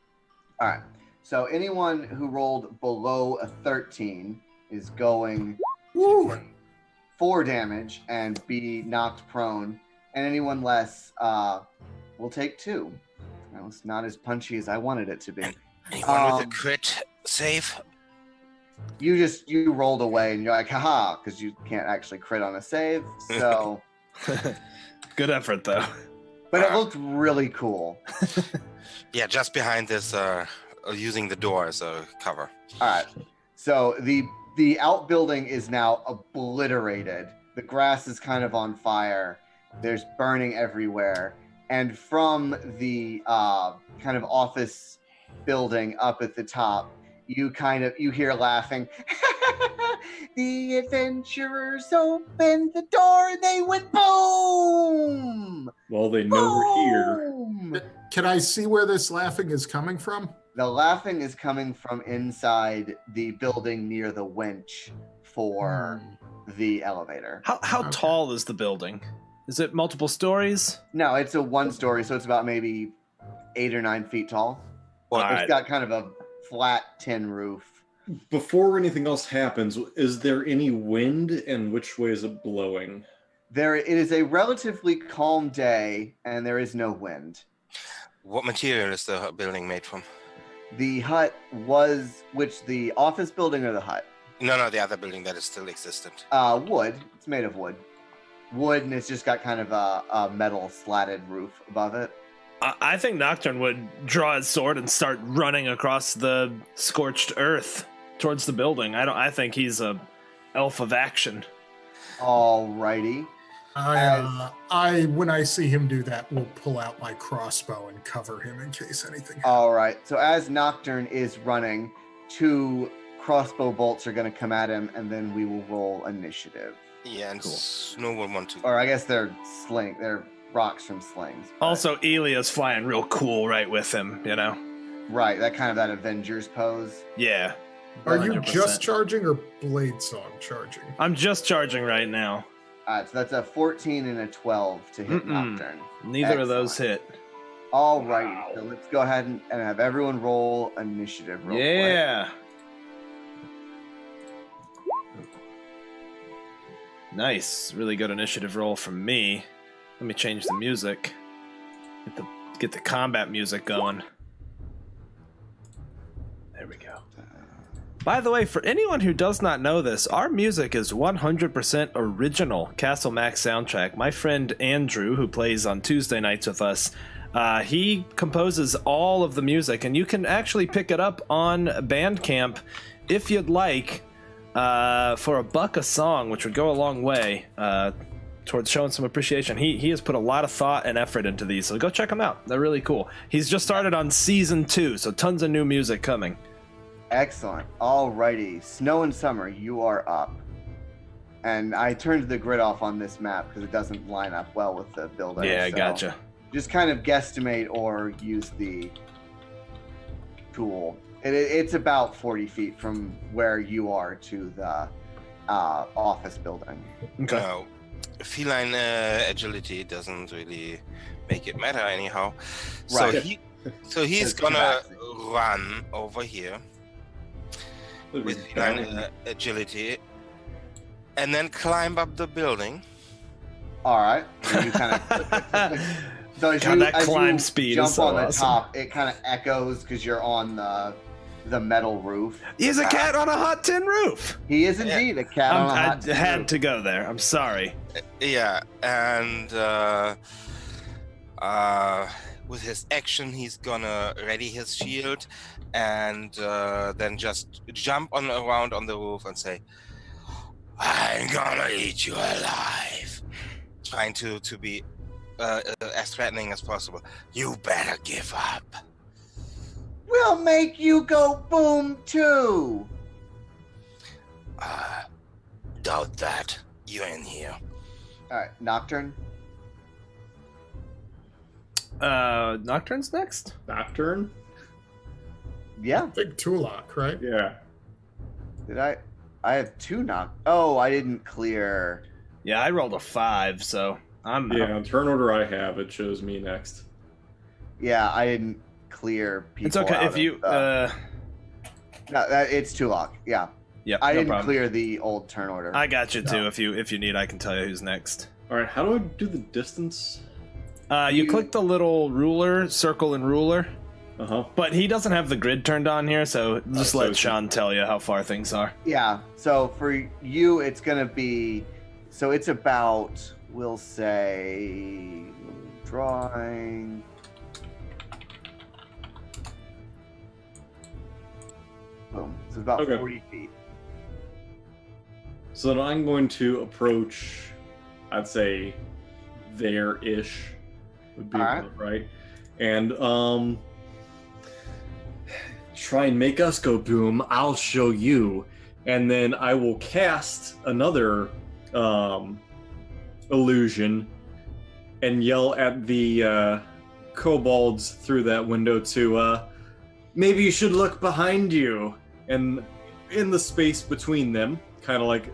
all right. So anyone who rolled below a 13 is going 4 damage and be knocked prone, and anyone less will take 2. Well, it's not as punchy as I wanted it to be. Anyone with a crit save? You rolled away and you're like, haha, because you can't actually crit on a save. So, Good effort, though. but it looked really cool. Yeah, just behind this, using the door as a cover. All right. So the outbuilding is now obliterated. The grass is kind of on fire. There's burning everywhere. And from the kind of office building up at the top, you hear laughing. The adventurers opened the door and they went boom! Well, they know we're here. Boom! Can I see where this laughing is coming from? The laughing is coming from inside the building near the winch for the elevator. How Okay. tall is the building? Is it multiple stories? No, it's a 1-story, so it's about maybe 8 or 9 feet tall. Alright. It's got kind of a flat tin roof. Before anything else happens, is there any wind, and which way is it blowing? It is a relatively calm day, and there is no wind. What material is the building made from? The hut the office building or the hut? No, the other building that is still existent. Wood. It's made of wood. Wood, and it's just got kind of a metal slatted roof above it. I think Nocturne would draw his sword and start running across the scorched earth towards the building. I think he's a elf of action. Alrighty. When I see him do that, will pull out my crossbow and cover him in case anything happens. Alright. So as Nocturne is running, 2 crossbow bolts are going to come at him, and then we will roll initiative. Yeah, and Cool. Snow will want to. Or I guess they're rocks from slings. but- Also, Elia's flying real cool right with him, you know? Right, that Avengers pose. Yeah. Are you 100%. just charging or Blade Song charging? I'm just charging right now. So that's a 14 and a 12 to hit Nocturne. Neither of those Excellent. hit. All right, so let's go ahead and have everyone roll initiative real quick. Yeah. Nice. Really good initiative roll from me. Let me change the music. Get the combat music going. There we go. By the way, for anyone who does not know this, our music is 100% original Castle Max soundtrack. My friend Andrew, who plays on Tuesday nights with us, he composes all of the music, and you can actually pick it up on Bandcamp if you'd like for $1 a song, which would go a long way towards showing some appreciation. He has put a lot of thought and effort into these, so go check him out. They're really cool. He's just started on season 2, so tons of new music coming. Excellent. Alrighty. Snow and Summer, you are up. And I turned the grid off on this map because it doesn't line up well with the building. Yeah, so gotcha. Just kind of guesstimate or use the tool. It's about 40 feet from where you are to the office building. Okay. Now, feline agility doesn't really make it matter anyhow. Right. So he's It's gonna relaxing. run over here with feline agility, and then climb up the building. All right. So you kind of. So as God, you, that as climb you speed jump is so on the awesome. top, it kind of echoes because you're on the metal roof. He's a cat on a hot tin roof. He is indeed a cat on a I hot tin had roof. to go there. I'm sorry. Yeah, and with his action, he's gonna ready his shield, and then just jump around on the roof and say, "I'm gonna eat you alive," trying to be as threatening as possible. You better give up. We'll make you go boom too. Doubt that. You're in here. All right, Nocturne. Nocturne's next? Nocturne? Yeah. Big Tulak, right? Yeah. Did I? I have 2 knock. Oh, I didn't clear. Yeah, I rolled a 5, so I'm Yeah, on turn order I have, it shows me next. Yeah, I didn't clear people. It's okay out if of you the- No, it's Tulak. Yeah, yep, I no didn't problem. clear the old turn order. I got you too. No. If you need, I can tell you who's next. Alright, how do I do the distance? You You- click the little ruler, circle and ruler, Uh-huh. but he doesn't have the grid turned on here, so just so let it's- Sean tell you how far things are. Yeah. So for you, it's gonna be. So it's about. We'll say drawing. Boom. So it's about Okay. 40 feet. So then I'm going to approach, I'd say, there-ish would be Alright. about right. And try and make us go boom. I'll show you. And then I will cast another illusion and yell at the kobolds through that window to maybe you should look behind you. And in the space between them, kind of like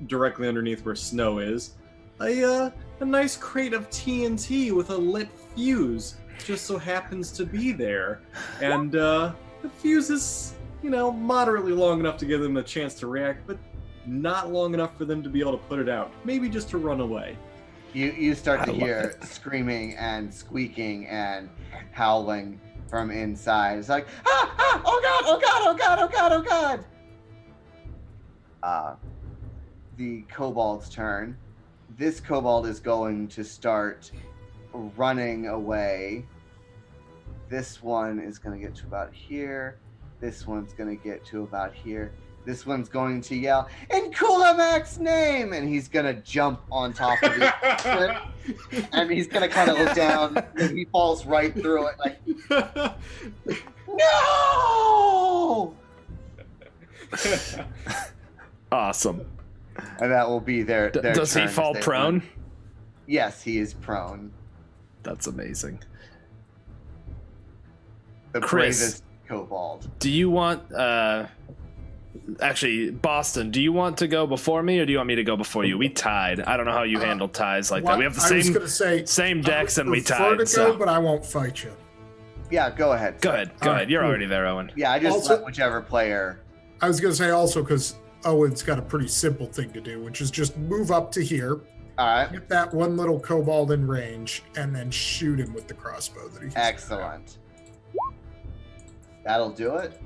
directly underneath where Snow is, a nice crate of TNT with a lit fuse just so happens to be there. And the fuse is, moderately long enough to give them a chance to react, but not long enough for them to be able to put it out. Maybe just to run away. You start I to love hear screaming and squeaking and howling from inside. It's like, ah, oh god, oh god, oh god, oh god, oh god. The kobold's turn. This kobold is going to start running away. This one is going to get to about here. This one's going to get to about here. This one's going to yell, "In Kulamak's name!" And he's going to jump on top of it. And he's going to kind of look down. And he falls right through it like, no! Awesome. And that will be their Does he turn as fall they prone? run. Yes, he is prone. That's amazing. The Chris. bravest kobold. Do you want Actually, Boston, do you want to go before me or do you want me to go before you? We tied. I don't know how you handle ties like that. We have the I was gonna say, same decks and we prefer tied. to go, but I won't fight you. Yeah, go ahead. Go sir. ahead. All right, You're cool. already there, Owen. Yeah, I just Also- let whichever player. I was gonna say also because Owen's got a pretty simple thing to do, which is just move up to here, All right. get that one little kobold in range, and then shoot him with the crossbow that he's Excellent. That'll do it.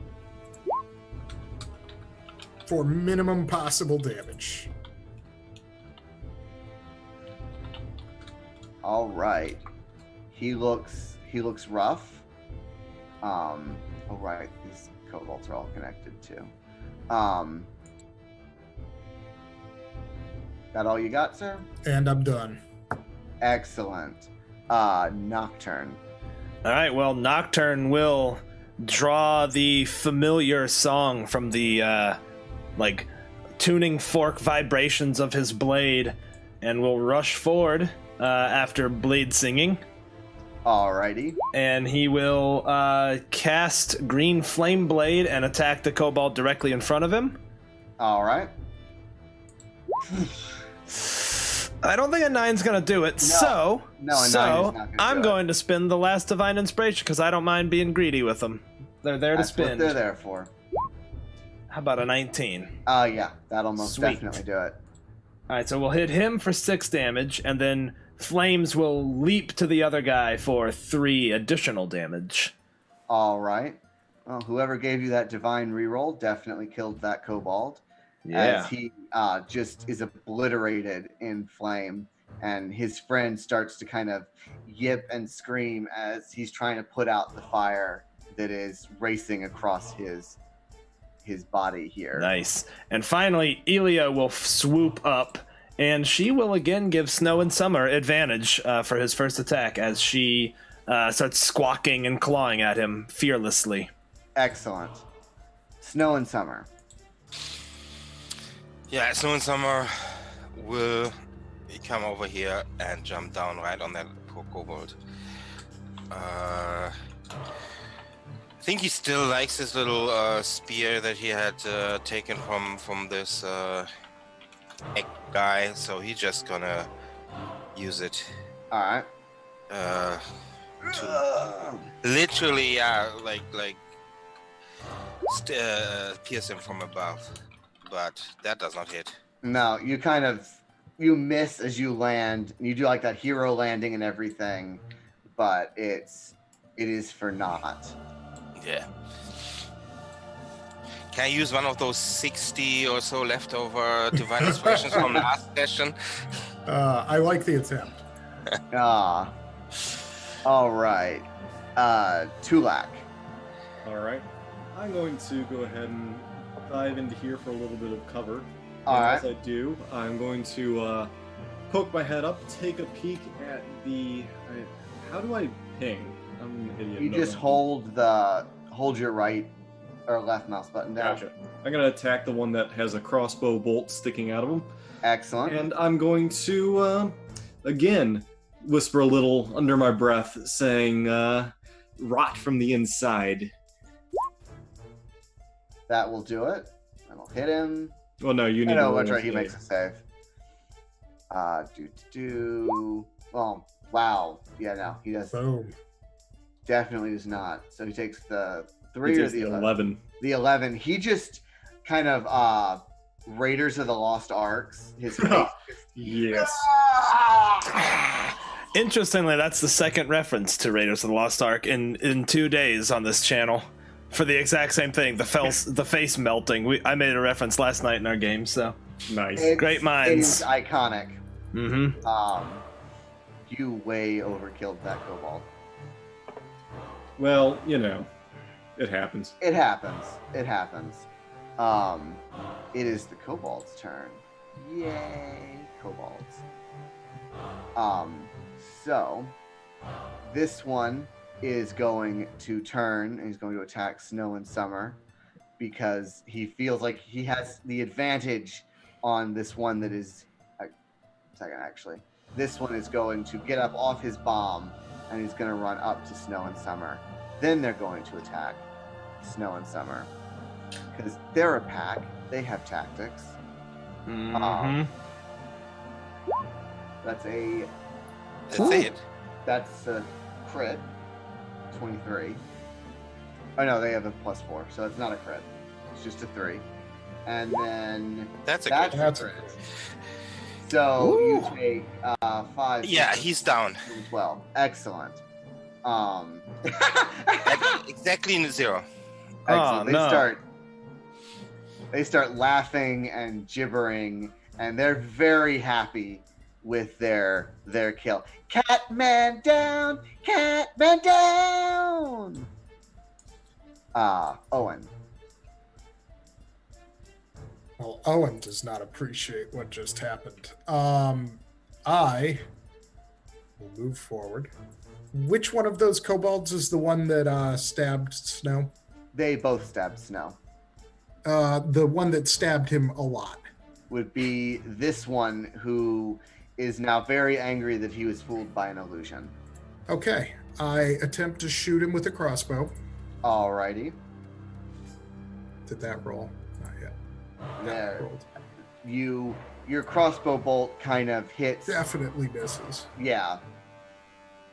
for minimum possible damage. All right. He looks rough. All right. These kobolds are all connected too. That all you got, sir? And I'm done. Excellent. Nocturne. All right, well, Nocturne will draw the familiar song from the tuning fork vibrations of his blade and will rush forward after blade singing. Alrighty. And he will cast Green Flame Blade and attack the kobold directly in front of him. All right. I don't think a 9's gonna do it. No, a 9 is not gonna I'm do it. going to spin the last Divine Inspiration because I don't mind being greedy with them. They're there That's to spin. what they're there for. How about a 19? Yeah, that'll most Sweet. definitely do it. All right, so we'll hit him for 6 damage, and then Flames will leap to the other guy for 3 additional damage. All right. Well, whoever gave you that divine reroll definitely killed that kobold. Yeah. As he just is obliterated in flame, and his friend starts to kind of yip and scream as he's trying to put out the fire that is racing across his body here. Nice. And finally, Elia will swoop up, and she will again give Snow and Summer advantage for his first attack as she starts squawking and clawing at him fearlessly. Excellent. Snow and Summer. Yeah, Snow and Summer will come over here and jump down right on that poor kobold. I think he still likes his little spear that he had taken from this egg guy, so he's just gonna use it All right. to literally, pierce him from above. But that does not hit. No, you miss as you land. You do like that hero landing and everything, but it is for naught. Yeah. Can I use one of those 60 or so leftover divine inspirations from last session? I like the attempt. All right. Tulak. All right. I'm going to go ahead and dive into here for a little bit of cover. All And right. As I do, I'm going to poke my head up, take a peek at the. How do I ping? I'm an idiot. You no, just no. hold your right or left mouse button down. Gotcha. I'm going to attack the one that has a crossbow bolt sticking out of him. Excellent. And I'm going to, again, whisper a little under my breath, saying, rot from the inside. That will do it. That'll hit him. Well, no, you need No, to roll that's right. a He makes a save. Well, wow. Yeah, no, he does. Boom. Definitely does not. So he takes the He 3 or takes the 11. 11. The 11. He just kind of Raiders of the Lost Arks. His face. Yes. Interestingly, that's the second reference to Raiders of the Lost Ark in 2 days on this channel for the exact same thing. The face melting. I made a reference last night in our game, so Nice. Great minds. It is iconic. mm-hmm. You way overkilled that kobold. Well, you know, it happens. It happens. It happens. It is the kobold's turn. Yay, kobolds. So this one is going to turn and he's going to attack Snow and Summer because he feels like he has the advantage on this one that is second actually. This one is going to get up off his bomb and he's going to run up to Snow and Summer. Then they're going to attack Snow and Summer. because they're a pack. They have tactics. Mm-hmm. That's a That's a crit. 23. Oh no, they have a +4, so it's not a crit. It's just a 3. And then That's a that's crit. That's a a crit. crit. So Woo. you take 5. Yeah, he's down. 12. Excellent. Exactly in 0. Excellent. Oh, no. They start laughing and gibbering, and they're very happy with their kill. Catman down! Catman down! Owen. Well, Owen does not appreciate what just happened. I will move forward. Which one of those kobolds is the one that stabbed Snow? They both stabbed Snow. The one that stabbed him a lot. Would be this one who is now very angry that he was fooled by an illusion. Okay, I attempt to shoot him with a crossbow. Alrighty. Did that roll? Not yet. There. Rolled. Your crossbow bolt kind of hits. Definitely misses. Yeah.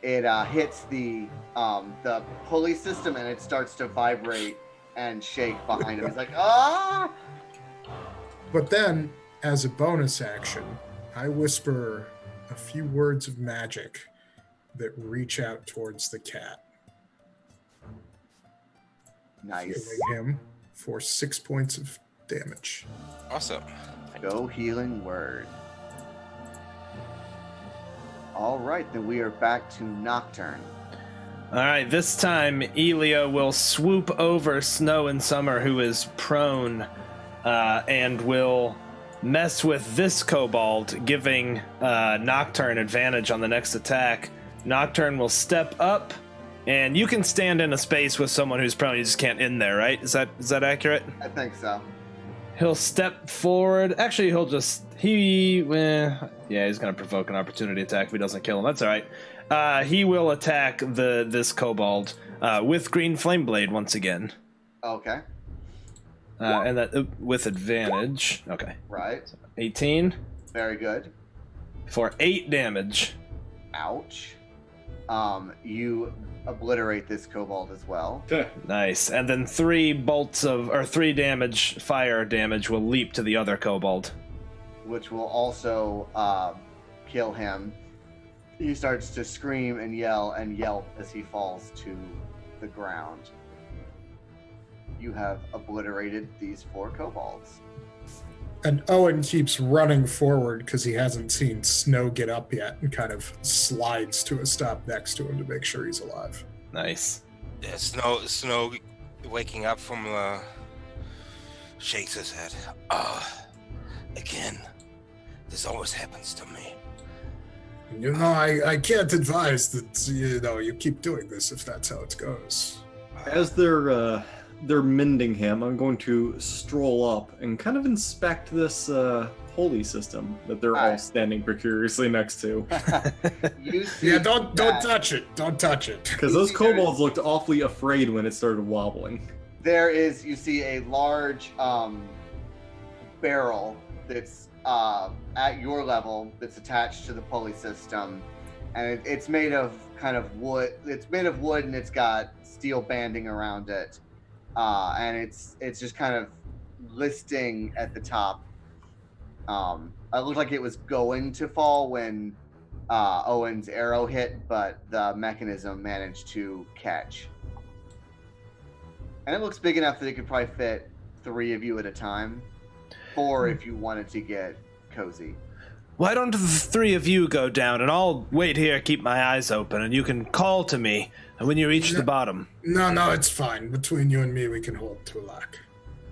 It hits the pulley system, and it starts to vibrate and shake behind him. He's like, ah! But then, as a bonus action, I whisper a few words of magic that reach out towards the cat, Nice. healing him for 6 points of damage. Awesome. Go healing word. All right, then we are back to Nocturne. All right, this time Elio will swoop over Snow and Summer, who is prone, and will mess with this kobold, giving Nocturne advantage on the next attack. Nocturne will step up, and you can stand in a space with someone who's prone. You just can't in there, right? Is that accurate? I think so. He'll step forward. Actually, he's gonna provoke an opportunity attack if he doesn't kill him. That's all right. He will attack this kobold with Green Flame Blade once again. Okay. And that with advantage. Okay. Right. 18 Very good. for 8 damage. Ouch. You obliterate this kobold as well. Okay. Nice. And then 3 fire damage will leap to the other kobold. Which will also kill him. He starts to scream and yelp as he falls to the ground. You have obliterated these 4 kobolds. And Owen keeps running forward because he hasn't seen Snow get up yet and kind of slides to a stop next to him to make sure he's alive. Nice. Yeah, Snow waking up from shakes his head. Again. This always happens to me. You know, I can't advise that, you keep doing this if that's how it goes. As they're mending him, I'm going to stroll up and kind of inspect this holy system that they're all Alright. standing precariously next to. You see Yeah, don't that touch it. Don't touch it. Because those kobolds looked awfully afraid when it started wobbling. you see a large barrel that's at your level that's attached to the pulley system, and it's made of kind of wood. It's made of wood, and it's got steel banding around it, and it's just kind of listing at the top. It looked like it was going to fall when Owen's arrow hit, but the mechanism managed to catch. And it looks big enough that it could probably fit 3 of you at a time. 4 if you wanted to get cozy. Why don't the 3 of you go down, and I'll wait here, keep my eyes open, and you can call to me when you reach the bottom. No, it's fine. Between you and me, we can hold Tulak.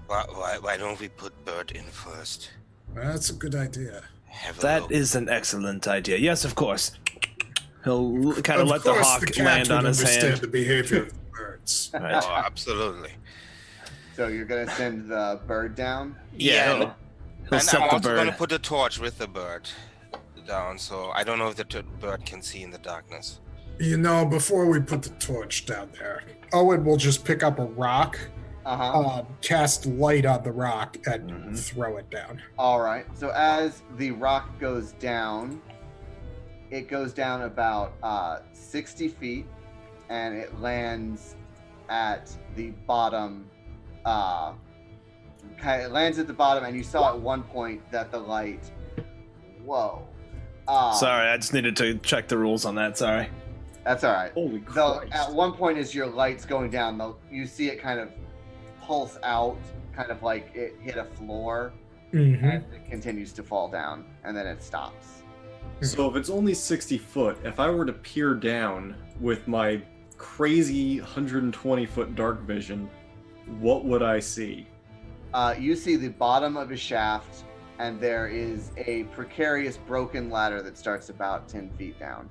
Why don't we put Bird in first? That's a good idea. Have a That look. is an excellent idea. Yes, of course. He'll kind of let the course, hawk cat land would on his understand hand. the behavior of the birds. Right. Oh, absolutely. So you're gonna send the bird down? Yeah, he'll And set I'm the also bird. going to put a torch with the bird down, so I don't know if the bird can see in the darkness. Before we put the torch down there, Owen will just pick up a rock cast light on the rock and throw it down. All right. So as the rock goes down, it goes down about 60 feet, and it lands at the bottom. It lands at the bottom, and you saw at one point that the light. Whoa. Sorry, I just needed to check the rules on that. Sorry. That's all right. Holy Though Christ. at one point, as your light's going down, though, you see it kind of pulse out, kind of like it hit a floor, Mm-hmm. and it continues to fall down, and then it stops. So if it's only 60 foot, if I were to peer down with my crazy 120-foot dark vision, what would I see? You see the bottom of a shaft, and there is a precarious broken ladder that starts about 10 feet down.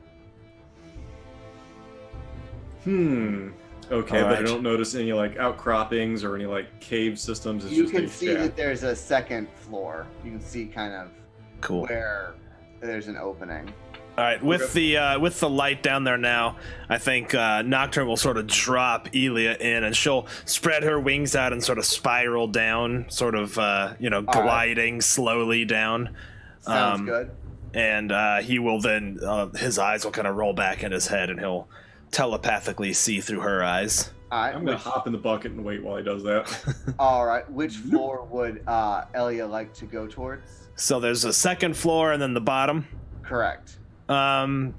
Okay, All but I right. don't notice any like outcroppings or any like cave systems. It's You just can a see shaft. that there's a second floor. You can see kind of Cool. where there's an opening. All right, with the light down there now, I think Nocturne will sort of drop Elia in, and she'll spread her wings out and sort of spiral down, sort of gliding slowly down. Sounds good. And he will then his eyes will kind of roll back in his head, and he'll telepathically see through her eyes. All right. I'm gonna hop in the bucket and wait while he does that. All right. Which floor would Elia like to go towards? So there's a second floor and then the bottom. Correct.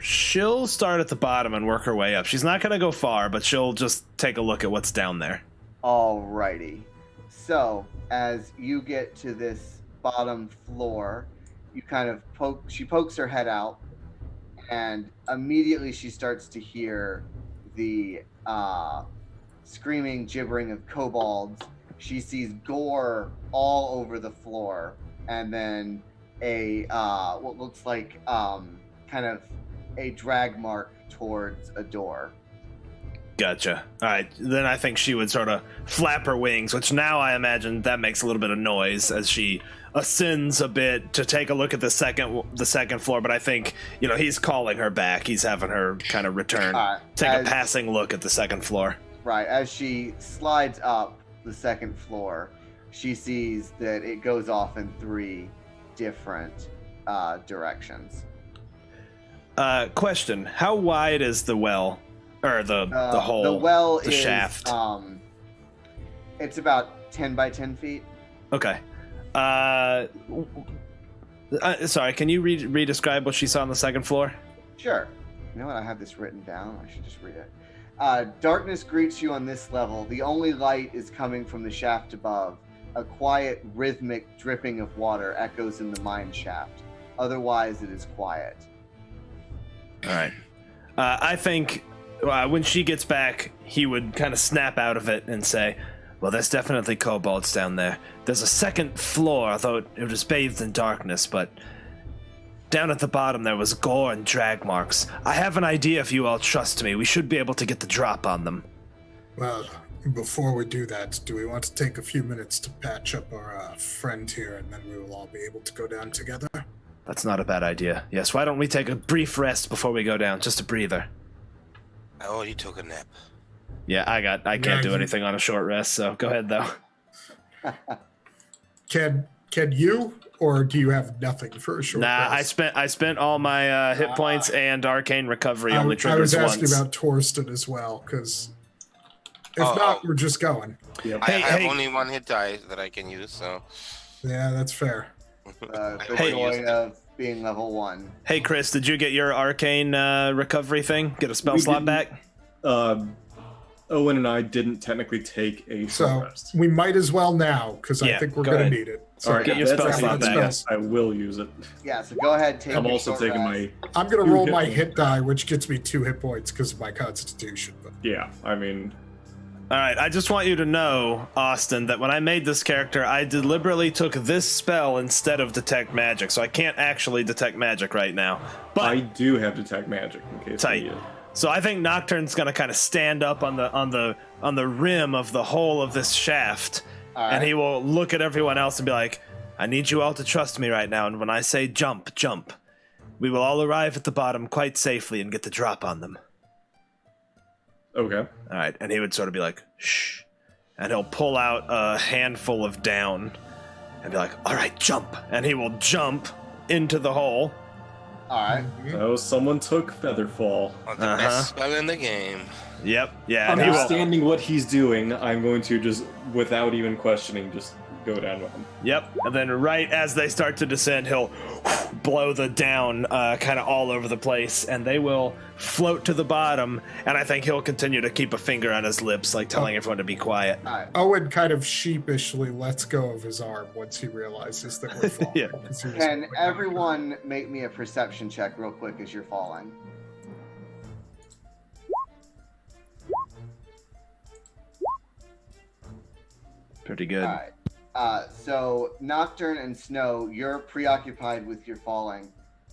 She'll start at the bottom and work her way up. She's not gonna go far, but she'll just take a look at what's down there. Alrighty. So as you get to this bottom floor, you kind of she pokes her head out, and immediately she starts to hear the screaming, gibbering of kobolds. She sees gore all over the floor, and then a what looks like kind of a drag mark towards a door. Gotcha. All right, then I think she would sort of flap her wings, which now I imagine that makes a little bit of noise as she ascends a bit to take a look at the second floor. But I think he's calling her back. He's having her kind of return, take a passing look at the second floor. Right, as she slides up the second floor, she sees that it goes off in 3 different directions. Question: how wide is the well, or the hole? The well the is shaft. It's about 10 by 10 feet. Okay. Sorry, can you re-describe what she saw on the second floor? Sure. You know what? I have this written down. I should just read it. Darkness greets you on this level. The only light is coming from the shaft above. A quiet, rhythmic dripping of water echoes in the mine shaft. Otherwise, it is quiet. All right. I think when she gets back, he would kind of snap out of it and say, well, there's definitely kobolds down there. There's a second floor, though it was bathed in darkness, but down at the bottom there was gore and drag marks. I have an idea if you all trust me. We should be able to get the drop on them. Well, before we do that, do we want to take a few minutes to patch up our friend here, and then we will all be able to go down together? That's not a bad idea. Yes, why don't we take a brief rest before we go down? Just a breather. I already took a nap. Yeah, I can't do anything on a short rest, so go ahead, though. Can you, or do you have nothing for a short rest? I spent all my hit points and arcane recovery only I triggers was once. asking about Torsten as well, because if not, we're just going. Yep. I have only 1 hit die that I can use, so. Yeah, that's fair. The Hey. joy of being level 1. Hey, Chris, did you get your arcane recovery thing? Get a spell We slot didn't. back? Owen and I didn't technically take a short So rest. we might as well now, because I Yeah, think we're go going to ahead. need it. So All right, get your that's spell actually slot the back. best. I will use it. Yeah, so go ahead, take I'm your also short taking rest. I'm going to roll my hit hit die, which gets me 2 hit points because of my constitution. But Yeah, I mean, All right, I just want you to know, Austin, that when I made this character, I deliberately took this spell instead of detect magic, so I can't actually detect magic right now. But I do have detect magic in case I tight. need it. So I think Nocturne's gonna kind of stand up on the rim of the hole of this shaft, All right. and he will look at everyone else and be like, "I need you all to trust me right now, and when I say jump, jump. We will all arrive at the bottom quite safely and get the drop on them." Okay. All right, and he would sort of be like, "Shh, and he'll pull out a handful of down and be like, all right, jump. And he will jump into the hole. All right. Oh, someone took Featherfall. Oh, the best spell in the game. Yep, yeah. And he will, Understanding what he's doing, I'm going to just, without even questioning, just go down with him. yep. And then right as they start to descend, he'll blow the down kind of all over the place, and they will float to the bottom. And I think he'll continue to keep a finger on his lips, like telling everyone to be quiet. All right. Owen kind of sheepishly lets go of his arm once he realizes that we're falling. Yeah. 'cause he was Can like, everyone make me a perception check real quick as you're falling? Pretty good. All right. So Nocturne and Snow, you're preoccupied with your falling,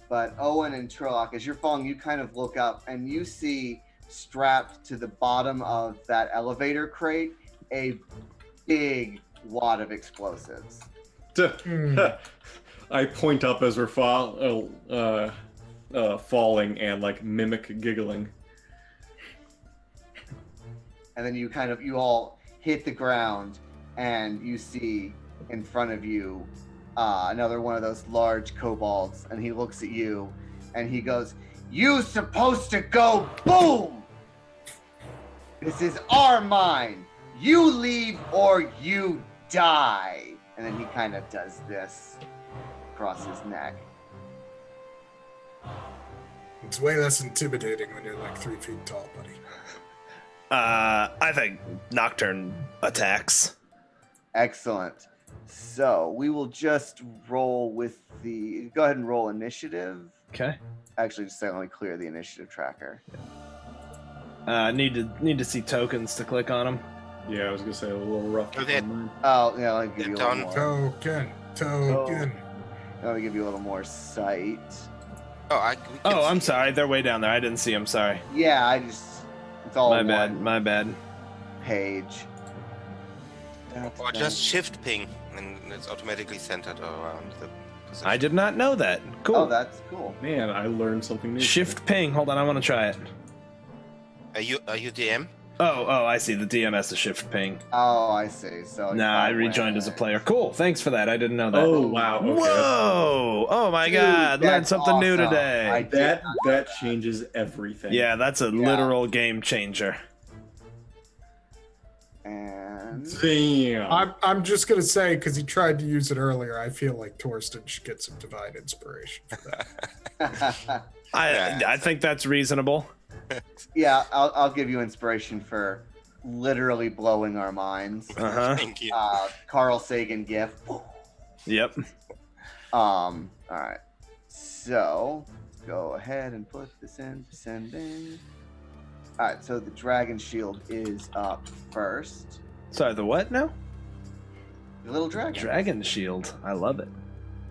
but Owen and Turlock, as you're falling, you kind of look up and you see strapped to the bottom of that elevator crate a big wad of explosives. I point up as we're falling and like mimic giggling. And then you all hit the ground, and you see in front of you another one of those large kobolds, and he looks at you and he goes, "You supposed to go boom! This is our mine. You leave or you die." And then he kind of does this across his neck. It's way less intimidating when you're like 3 feet tall, buddy. I think Nocturne attacks. Excellent. So we will just roll with the. Go ahead and roll initiative. Okay. Actually, just let me clear the initiative tracker. Need to see tokens to click on them. Yeah, I was gonna say a little rough. Okay. on mine. Oh, yeah, I'll give you a little Done. more. Token. Let me give you a little more sight. Oh, I'm sorry. They're way down there. I didn't see them. Sorry. Yeah, it's all My one bad. My bad. page. Or just shift ping, and it's automatically centered around the position. I did not know that. Cool. Oh, that's cool. Man, I learned something new. Shift ping. Hold on. I want to try it. Are you DM? Oh, I see. The DM has to shift ping. Oh, I see. So Nah, I rejoined as a player. Cool. Thanks for that. I didn't know that. Oh wow! Okay. Whoa! Oh my Dude, God! Learned that's something new awesome. today. I did That changes everything. Yeah, that's a literal game changer. And Damn. I'm just gonna say, because he tried to use it earlier, I feel like Torsten should get some divine inspiration for that. I think that's reasonable. yeah, I'll give you inspiration for literally blowing our minds. Uh-huh. Thank you. Carl Sagan gif. Yep. All right. So let's go ahead and put this in descending. All right. So the dragon shield is up first. Sorry, the what now? The little dragon. Dragon shield. I love it.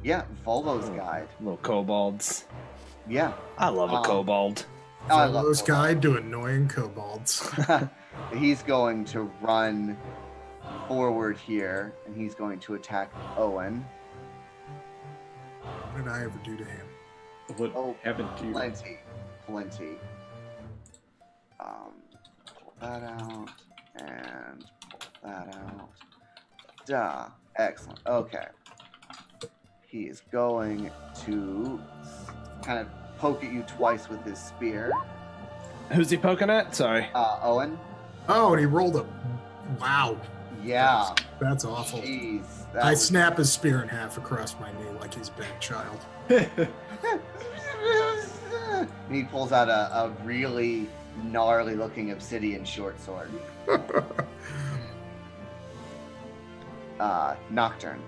Yeah, Volvo's guide. Little kobolds. Yeah. I love a kobold. Oh, I love Those Volvo. guide to annoying kobolds. He's going to run forward here, and he's going to attack Owen. What did I ever do to him? What Oh, happened to you? Plenty. Pull that out and pull that out. Duh. Excellent. Okay. He is going to kind of poke at you twice with his spear. Who's he poking at? Sorry. Owen. Oh, and he rolled a. Wow. Yeah. That's awful. Jeez. that I was- snap his spear in half across my knee like he's been a child. And he pulls out a really gnarly looking obsidian short sword. Nocturne.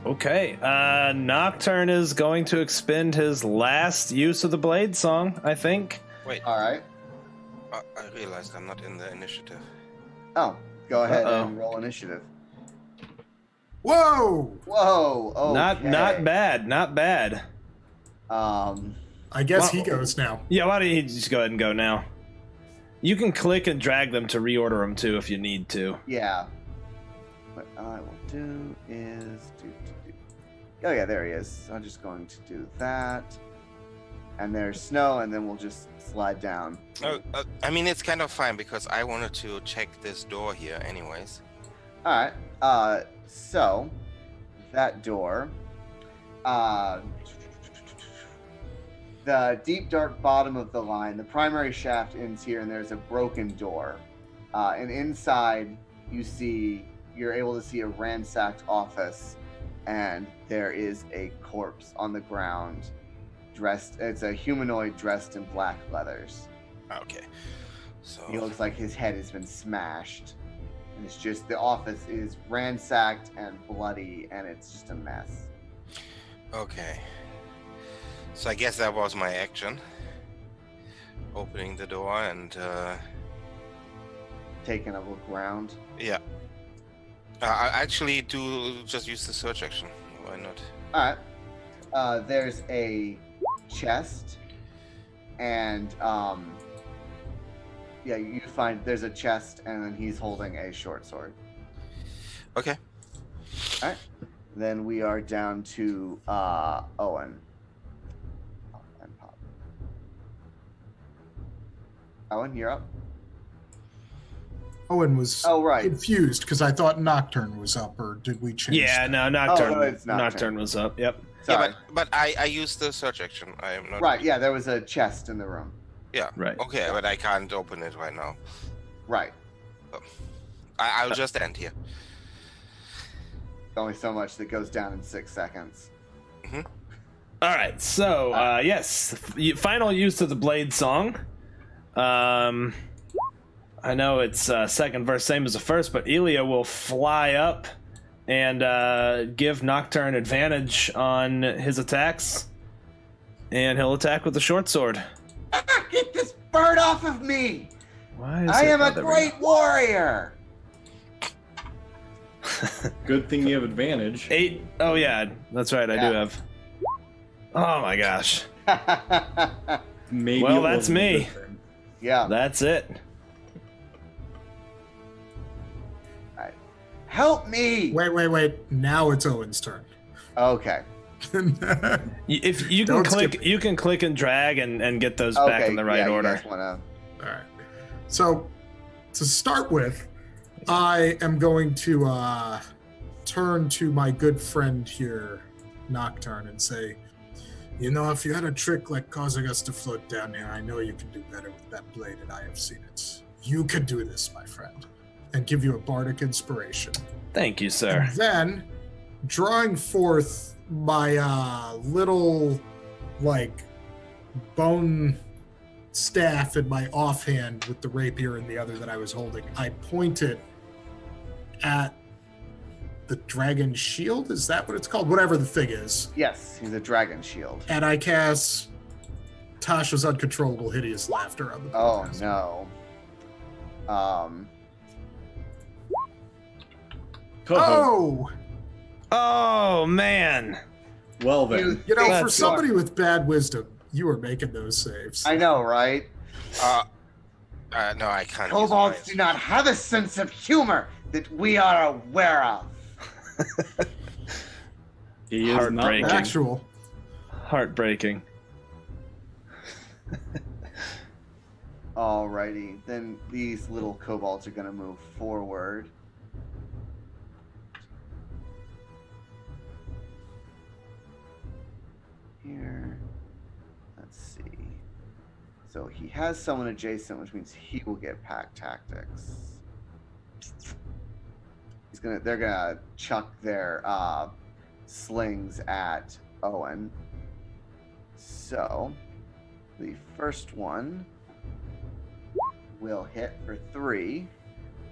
Okay. Nocturne is going to expend his last use of the blade song, I think. Wait, All right. I realized I'm not in the initiative. Oh, go ahead Uh-oh. and roll initiative. Whoa! Whoa. Okay. Not bad. Not bad. I guess he Well- goes now. Yeah, why don't you just go ahead and go now? You can click and drag them to reorder them too if you need to. Yeah. What I will do is do. Oh yeah, there he is. I'm just going to do that. and there's snow, and then we'll just slide down. I mean, it's kind of fine because I wanted to check this door here, anyways. All right. So that door, the deep dark bottom of the line, the primary shaft ends here, and there's a broken door. And inside, you're able to see a ransacked office, and there is a corpse on the ground. It's a humanoid dressed in black leathers. Okay. So He looks like his head has been smashed. And it's just, the office is ransacked and bloody, and it's just a mess. okay. So I guess that was my action. Opening the door and Taking a look around. yeah. I actually do just use the search action. Why not? All right. There's a chest, and you find there's a chest, and then he's holding a short sword. Okay. All right. Then we are down to Owen. And Pop. Owen, you're up. Owen was Oh, right. confused because I thought Nocturne was up, or did we change? Yeah, that? no, Nocturne. no, it's Nocturne. Nocturne was up. Yep. Sorry. Yeah, but I used the search action. I am not. Right. Yeah, there was a chest in the room. Yeah. Right. Okay, but I can't open it right now. Right. I'll just end here. Only so much that goes down in 6 seconds. All right. So yes, final use of the blade song. I know it's second verse, same as the first, but Elia will fly up and give Nocturne advantage on his attacks, and he'll attack with the short sword. Get this bird off of me! Why is I it- am oh, a there we great warrior! Good thing you have advantage. go. 8. Oh yeah, that's right. I Yeah. do have. Oh my gosh. Maybe Well, it that's wasn't a me. good thing. Yeah. That's it. Help me! Wait. Now it's Owen's turn. Okay. If you can Don't click, skip. you can click and drag and get those back Okay, in the right yeah, order. You guys wanna... All right. So, to start with, I am going to turn to my good friend here, Nocturne, and say, you know, if you had a trick like causing us to float down here, I know you can do better with that blade, and I have seen it. You can do this, my friend, and give you a bardic inspiration. Thank you, sir. And then, drawing forth my little, like, bone staff in my offhand with the rapier in the other that I was holding, I point it at the dragon shield. Is that what it's called? Whatever the thing is. Yes, he's a dragon shield. And I cast Tasha's uncontrollable hideous laughter on the Oh, podcast. no. Oh! Oh man. Well then, You know, for That's- somebody with bad wisdom, you are making those saves. I know, right? No, I can't. use Kobolds mine. do not have a sense of humor that we are aware of. he is not Heartbreaking. wrong. Actual. Heartbreaking. Alrighty, then these little kobolds are gonna move forward. Here, let's see. So he has someone adjacent, which means he will get pack tactics. They're gonna chuck their slings at Owen. So the first one will hit for 3,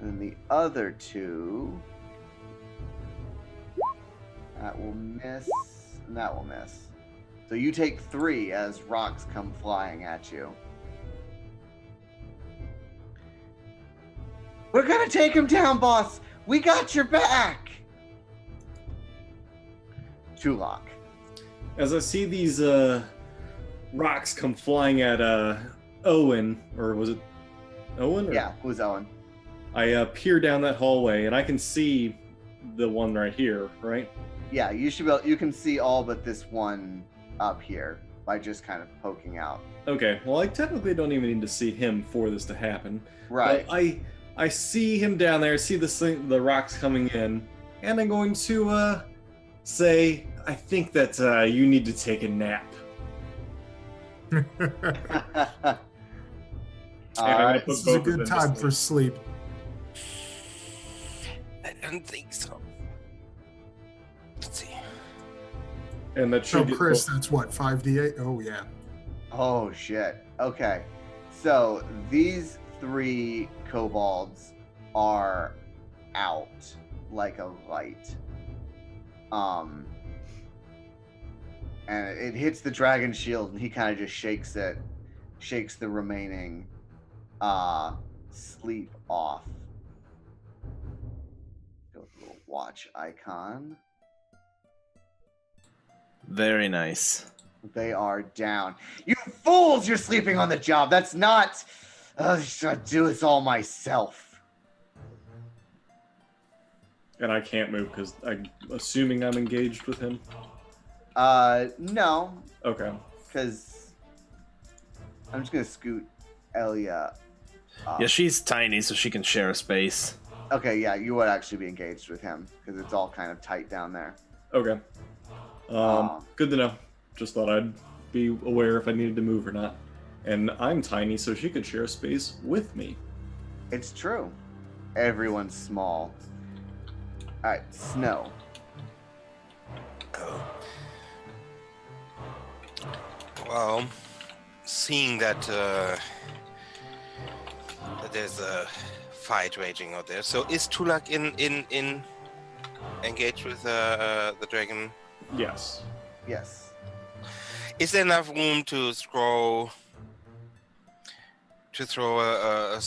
and then the other 2 that will miss, and that will miss. So you take 3 as rocks come flying at you. We're gonna take him down, boss. We got your back. Tulok. As I see these rocks come flying at Owen, or was it Owen? Or- Yeah, who's Owen? I peer down that hallway and I can see the one right here, right? Yeah, you should be able, you can see all but this one up here. by just kind of poking out. Okay, well, I technically don't even need to see him for this to happen. Right. But I see him down there, see the rocks coming in, and I'm going to say, I think that you need to take a nap. Alright. This is a good time for sleep. I don't think so. Let's see. And that So, should get Chris, both- that's what, 5d8? Oh, yeah. Oh shit. Okay. So these 3 kobolds are out like a light. And it hits the dragon shield and he kind of just shakes the remaining sleep off. Go with a little watch icon. Very nice. They are down. You fools! You're sleeping on the job. That's not. I do this all myself. And I can't move because I'm assuming I'm engaged with him. No, Okay. because I'm just gonna scoot Elia up. Yeah, she's tiny, so she can share a space. Okay, yeah, you would actually be engaged with him because it's all kind of tight down there. Okay. Good to know. Just thought I'd be aware if I needed to move or not. And I'm tiny, so she could share space with me. It's true. Everyone's small. All right, Snow. Well, seeing that that there's a fight raging out there, so is Tulak in engaged with the dragon? Yes. Yes. Is there enough room to throw a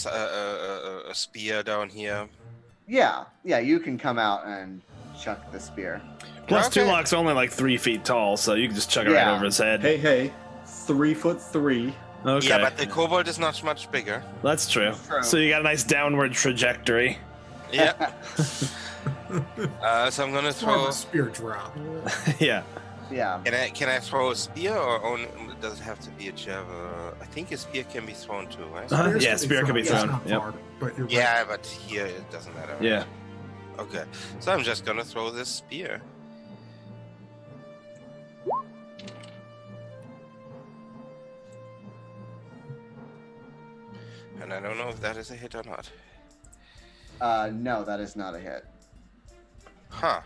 spear down here? Yeah, you can come out and chuck the spear. Plus, Okay. Tulak's only like 3 feet tall, so you can just chuck it right Yeah. over his head. Hey, 3'3". Okay, Yeah, but the kobold is not much bigger. that's true. True. So you got a nice downward trajectory. Yeah. So I'm gonna It's more of throw. a spear drop. Yeah. Yeah. Can I throw a spear or only, does it have to be a javelin? I think a spear can be thrown too, right? Uh-huh. Yeah, spear can be It's thrown. not Yep. far, but you're Yeah, but here it doesn't matter. right? Yeah. Okay, so I'm just gonna throw this spear. And I don't know if that is a hit or not. No, that is not a hit. Huh.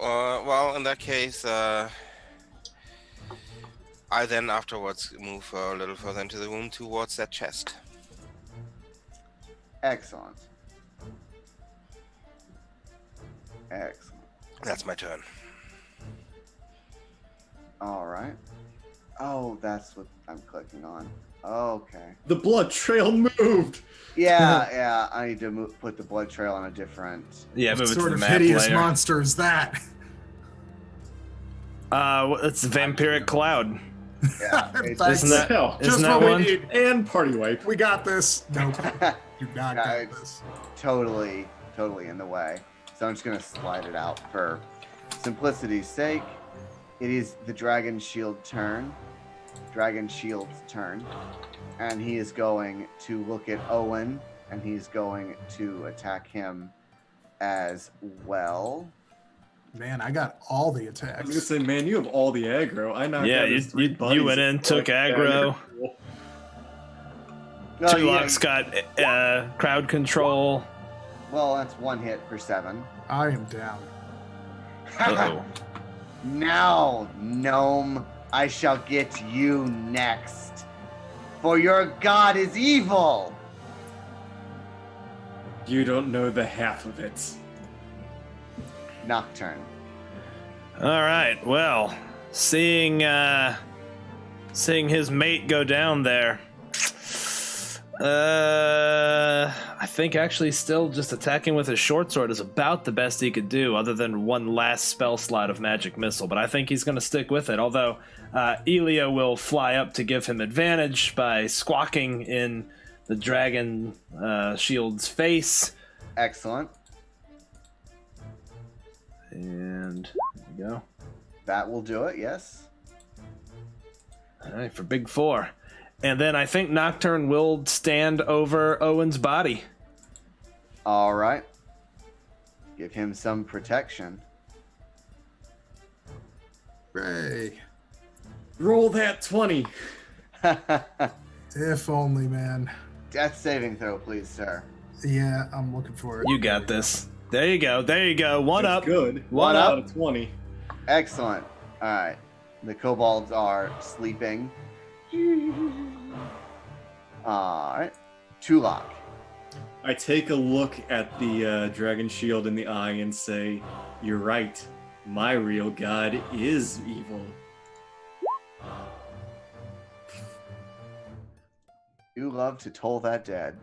Well, in that case, I then afterwards move a little further into the room towards that chest. Excellent. Excellent. That's my turn. All right. Oh, that's what I'm clicking on. Okay. The blood trail moved. Yeah, I need to put the blood trail on a different. Yeah, What move it to sort the of map hideous layer. monster is that? It's a vampiric cloud. Yeah, it's Thanks. Isn't that- Hell. Isn't Just that what we one? need. And party wipe. We got this. Nope. You not No, got it's- this. totally in the way. So I'm just gonna slide it out for simplicity's sake. It is the Dragon Shield's turn, and he is going to look at Owen, and he's going to attack him as well. Man, I got all the I was gonna attacks. say, man, you have all the aggro. I knocked Yeah, out you- his 3 you buddies. went in, took Yeah, aggro. you're cool. Oh, Tulak's got crowd control. well, that's 1 hit for 7. I am down. Uh-oh. Now, gnome, I shall get you next. For your god is evil. You don't know the half of it. Nocturne. All right. Well, seeing his mate go down there, I think actually still just attacking with his short sword is about the best he could do, other than one last spell slot of magic missile. But I think he's going to stick with it. Although Elia will fly up to give him advantage by squawking in the dragon shield's face. Excellent. And there we go. That will do it, yes. All right, for big 4. And then I think Nocturne will stand over Owen's body. All right. Give him some protection. Hooray. Roll that 20. If only, man. Death saving throw, please, sir. Yeah, I'm looking for it. You got this. There you go. There you go. One That's up. Good. One out up. of 20. Excellent. All right. The kobolds are sleeping. All right. Tulok. I take a look at the dragon shield in the eye and say, "You're right. My real god is evil." You love to toll that dead.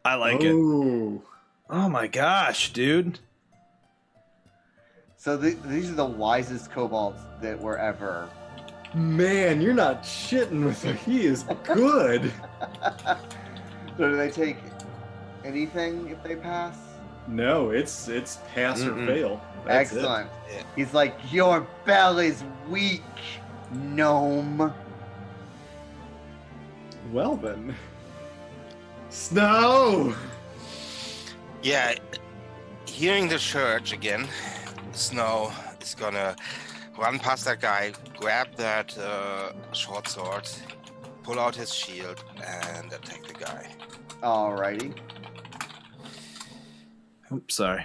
I like it. Ooh. Oh my gosh, dude. So these are the wisest kobolds that were ever. Man, you're not shitting with him. He is good. So do they take anything if they pass? No, it's pass or Mm-mm. fail. That's Excellent. Yeah. He's like, your bell is weak, gnome. It. Well then. Snow! Yeah, hearing the church again, Snow is gonna run past that guy, grab that short sword, pull out his shield, and attack the guy. Alrighty. Oops, sorry.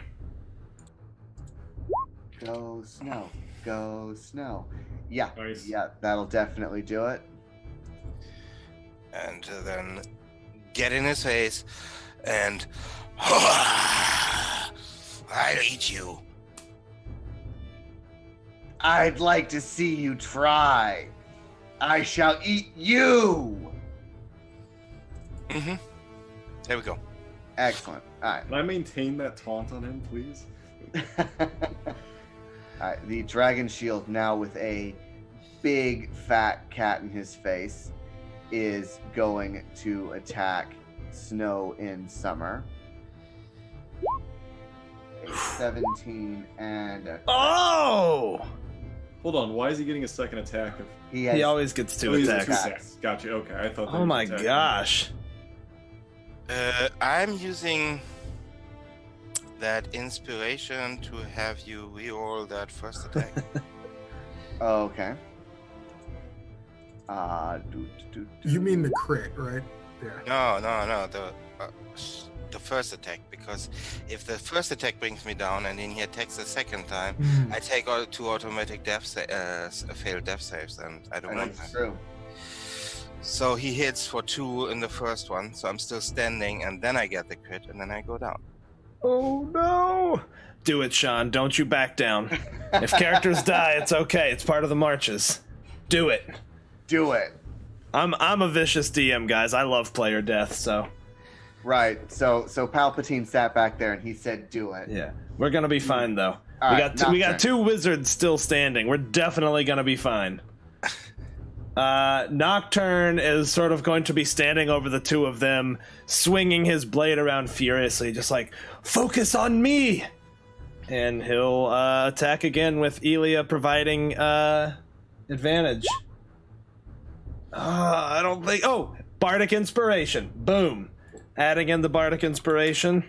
Go snow. Go snow. Yeah. Nice. Yeah, that'll definitely do it. And then get in his face and I'll eat you. I'd like to see you try. I shall eat you. Mm-hmm. There we go. Excellent. All Can I maintain that taunt on him, please? right. All right. The dragon shield, now with a big fat cat in his face, is going to attack Snow in Summer. A 17 and a, Oh! Hold on, why is he getting a second attack? If... he has He always gets 2 Oh, he's attacks. at 2 attacks. Gotcha, okay. I thought that Oh was my attack. gosh. I'm using that inspiration to have you reroll that first attack. okay. You mean the crit, right? Yeah. No, the first attack, because if the first attack brings me down and then he attacks the second time, Hmm. I take all 2 automatic failed death saves, and I don't want That's that. true. So he hits for 2 in the first one, so I'm still standing, and then I get the crit, and then I go down. Oh no! Do it, Sean. Don't you back down. If characters die, it's okay. It's part of the marches. Do it. Do it. I'm a vicious DM, guys. I love player death, so Right. So Palpatine sat back there and he said, "Do it." yeah. We're gonna be fine though. All we right, got we got Nocturne. 2 wizards still standing. We're definitely gonna be fine. Nocturne is sort of going to be standing over the 2 of them, swinging his blade around furiously, just like, focus on me! And he'll attack again with Elia providing advantage. I don't think... Oh! Bardic Inspiration. Boom. Adding in the Bardic Inspiration.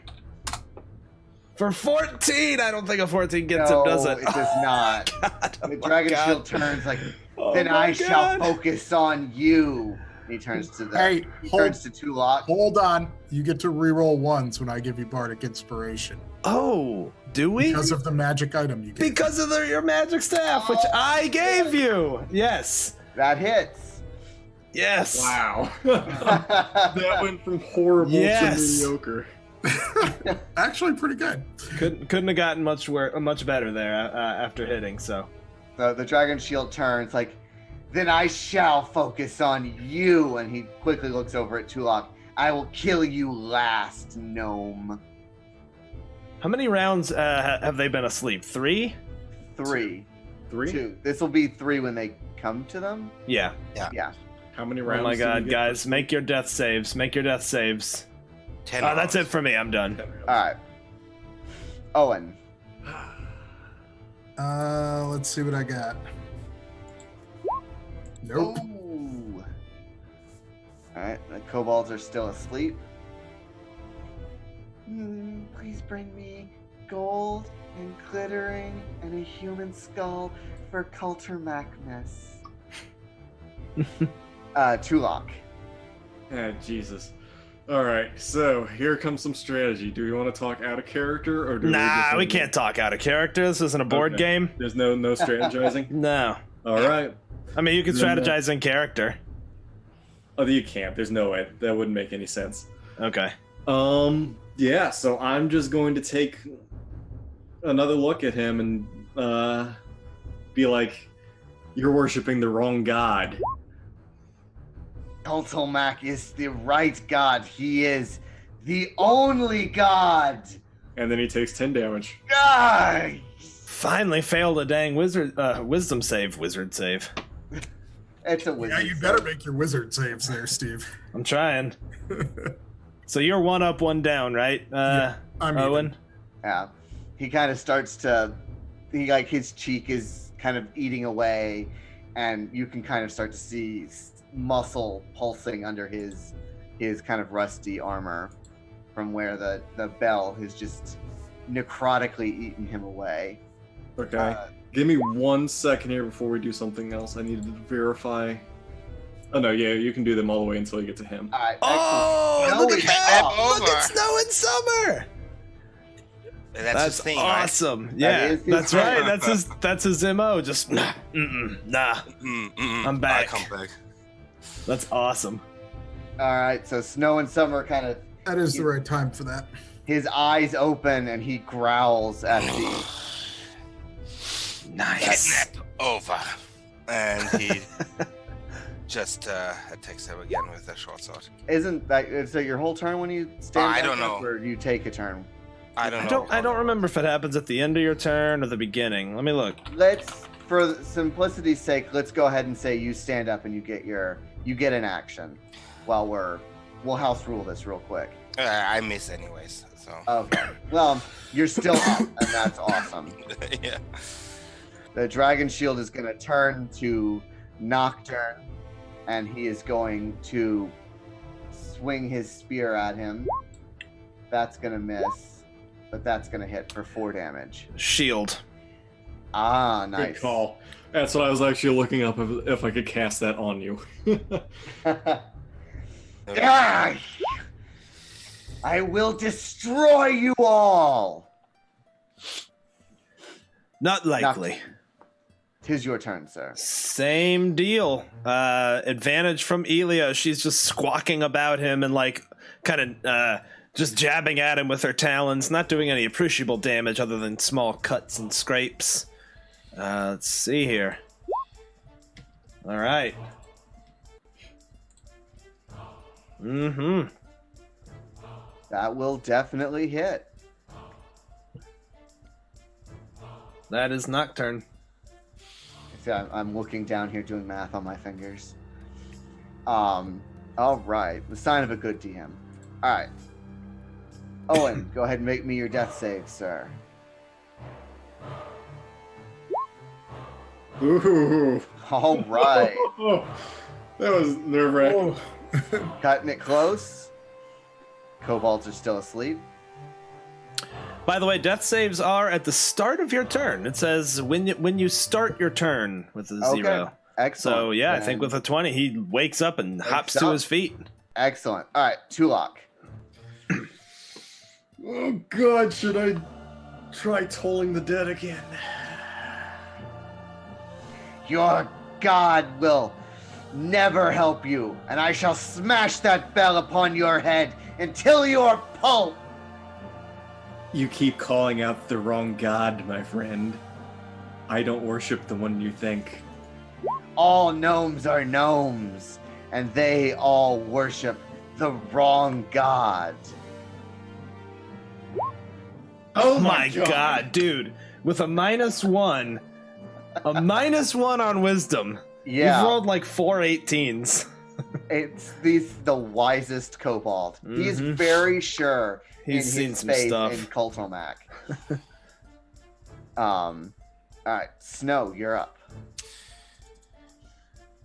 For 14! I don't think a 14 gets him, does it? it does not. God, oh The my dragon God. shield turns like, Oh then my I shall God. focus on you. And he turns to the. Hey, he hold- turns to Tulok. Hold on. You get to reroll ones when I give you Bardic Inspiration. Oh, do we? Because of the magic item you get. Because of your magic staff, which I gave you. Yes. That hits. Yes. Wow. That went from horrible Yes. to mediocre. Actually, pretty good. Couldn't have gotten much better there after hitting. So So the dragon shield turns like, then I shall focus on you. And he quickly looks over at Tulok. I will kill you last, gnome. how many rounds have they been asleep? 3? 3, 3? 2. This will be 3 when they come to them. Yeah. Yeah. How many Oh rounds? my did you God, get guys, for- make your death saves. Make your death saves. 10 That's it rounds. for me. I'm done. 10 rounds. All right. Owen. Let's see what I got. Nope. Ooh. Alright, the kobolds are still asleep. Please bring me gold and glittering and a human skull for Coulter Macness. Tulok. Ah, Jesus. All right, so here comes some strategy. Do we want to talk out of character, or do Nah, we can't talk out of character. This isn't a board Okay. game. There's no strategizing. No. All right. I mean, you can Then, strategize in character. Oh, you can't. There's no way. That wouldn't make any sense. Okay. Yeah. So I'm just going to take another look at him and be like, "You're worshiping the wrong god." Coulter is the right god. He is the only god. And then he takes 10 damage. God! Finally failed a dang wisdom save. Wizard save. It's a wizard. Yeah, you better make your wizard saves there, Steve. I'm trying. So you're 1 up, 1 down, right? I'm Owen? even. Yeah. He kind of starts to, his cheek is kind of eating away, and you can kind of start to see muscle pulsing under his kind of rusty armor from where the bell has just necrotically eaten him away. Okay. Give me 1 second here before we do something else. I need to verify. Oh no, yeah, you can do them all the way until you get to him. All right, Oh, excellent. look No, at he's that! off. Look at Snow and Summer! That's his thing, awesome. Yeah, is his that's thing. right. That's his MO. Just nah. right? I'm back. I come back. That's awesome. All right, so Snow and Summer kind of, That is the right time for that. his eyes open and he growls at the. Nice. Kidnap over. And he just attacks him again with a short sword. Isn't that is that your whole turn when you stand? I back don't up, know. Or do you take a turn? I don't know. I don't remember if it happens at the end of your turn or the beginning. Let me look. Let's, for simplicity's sake, let's go ahead and say you stand up and you get an action. While we'll house rule this real quick. I miss anyways, so. Okay. Well, you're still up, and that's awesome. Yeah. The dragon shield is going to turn to Nocturne, and he is going to swing his spear at him. That's going to miss, but that's going to hit for 4 damage. Shield. Ah, Good nice. call. That's what I was actually looking up if I could cast that on you. Ah! I will destroy you all. Not likely. Tis your turn, sir. Same deal. Advantage from Elia. She's just squawking about him and like kind of just jabbing at him with her talons, not doing any appreciable damage other than small cuts and scrapes. Let's see here. All right. Mm-hmm. That will definitely hit. That is Nocturne. See, I'm looking down here doing math on my fingers. All right. The sign of a good DM. All right. Owen, go ahead and make me your death save, sir. Ooh. All right. That was nerve-wracking. Cutting it close. Kobolds are still asleep. By the way, death saves are at the start of your turn. It says when you start your turn with a 0. Okay. Excellent. So yeah, I Then- think with a 20, he wakes up and hops to up. his feet. Excellent. All right, Tulok. Oh god, should I try tolling the dead again? Your god will never help you, and I shall smash that bell upon your head until you are pulp. You keep calling out the wrong god, my friend. I don't worship the one you think. All gnomes are gnomes, and they all worship the wrong god. Oh my god, dude. With a -1, a -1 on wisdom. Yeah, You've rolled like 4 18s. it's the wisest kobold. He is Mhm. very sure He's in seen his some faith stuff. in Kultomak. All right, Snow, you're up.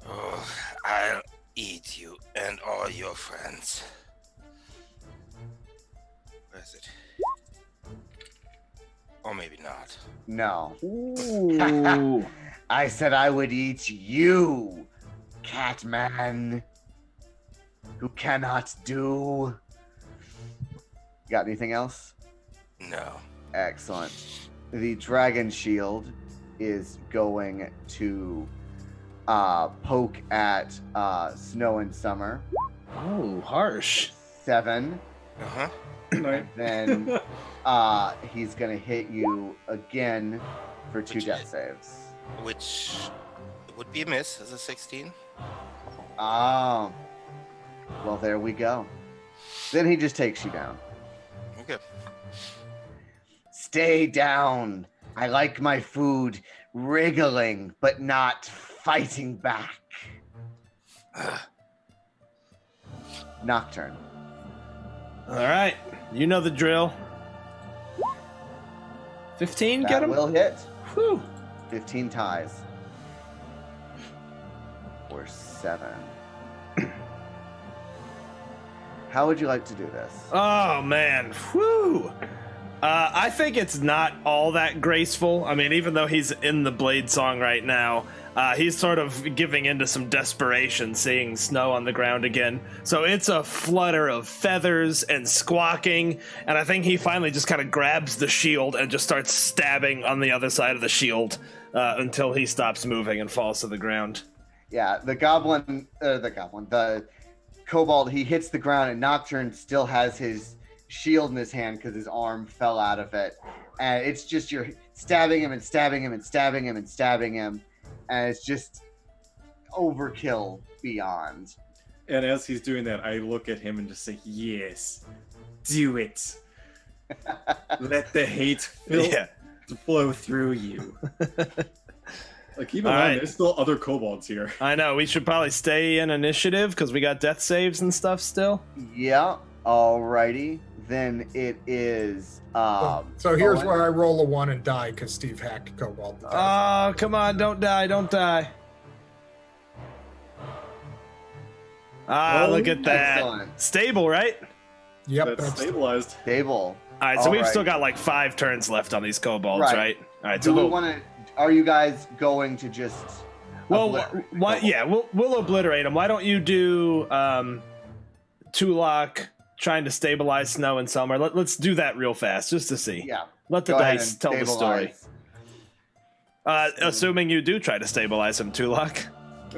Oh, I'll eat you and all your friends. Where is it? Or maybe not. No. Ooh. I said I would eat you, Catman, who cannot do. Got anything else? No. Excellent. The dragon shield is going to poke at Snow and Summer. Oh, harsh. 7. Uh-huh. Right. Then he's gonna hit you again for 2 death saves. Which would be a miss as a 16. Oh. Well, there we go. Then he just takes you down. Okay. Stay down. I like my food wriggling, but not fighting back. Nocturne. All right. You know the drill. 15, get That him? will hit. Whew. 15 ties. Or 7. How would you like to do this? Oh, man. Whew. I think it's not all that graceful. I mean, even though he's in the Blade Song right now, he's sort of giving into some desperation seeing Snow on the ground again. So it's a flutter of feathers and squawking, and I think he finally just kind of grabs the shield and just starts stabbing on the other side of the shield until he stops moving and falls to the ground. Yeah, the kobold, he hits the ground, and Nocturne still has his shield in his hand because his arm fell out of it. And it's just you're stabbing him and stabbing him and stabbing him and stabbing him. And it's just overkill beyond. And as he's doing that, I look at him and just say, yes, do it. Let the hate flow through you. Like, keep in All mind, right. there's still other kobolds here. I know, we should probably stay in initiative because we got death saves and stuff still. Yeah, alrighty. Then it is So here's Owen. where I roll a 1 and die because Steve hacked Kobold to death. Oh, come on, don't die, don't die. Ah, Oh, look at that. excellent. Stable, right? Yep, That's stabilized. Stable. All right, so All we've right. still got like 5 turns left on these kobolds, Right. right? All right, Do so we we'll, want to? Are you guys going to just? well, obliterate the why, kobold? yeah, we'll obliterate them. Why don't you do Tulok trying to stabilize Snow and Summer? Let's do that real fast just to see. Yeah. Let the Go ahead dice and tell the story. stabilize. Assuming you do try to stabilize him, Tulok.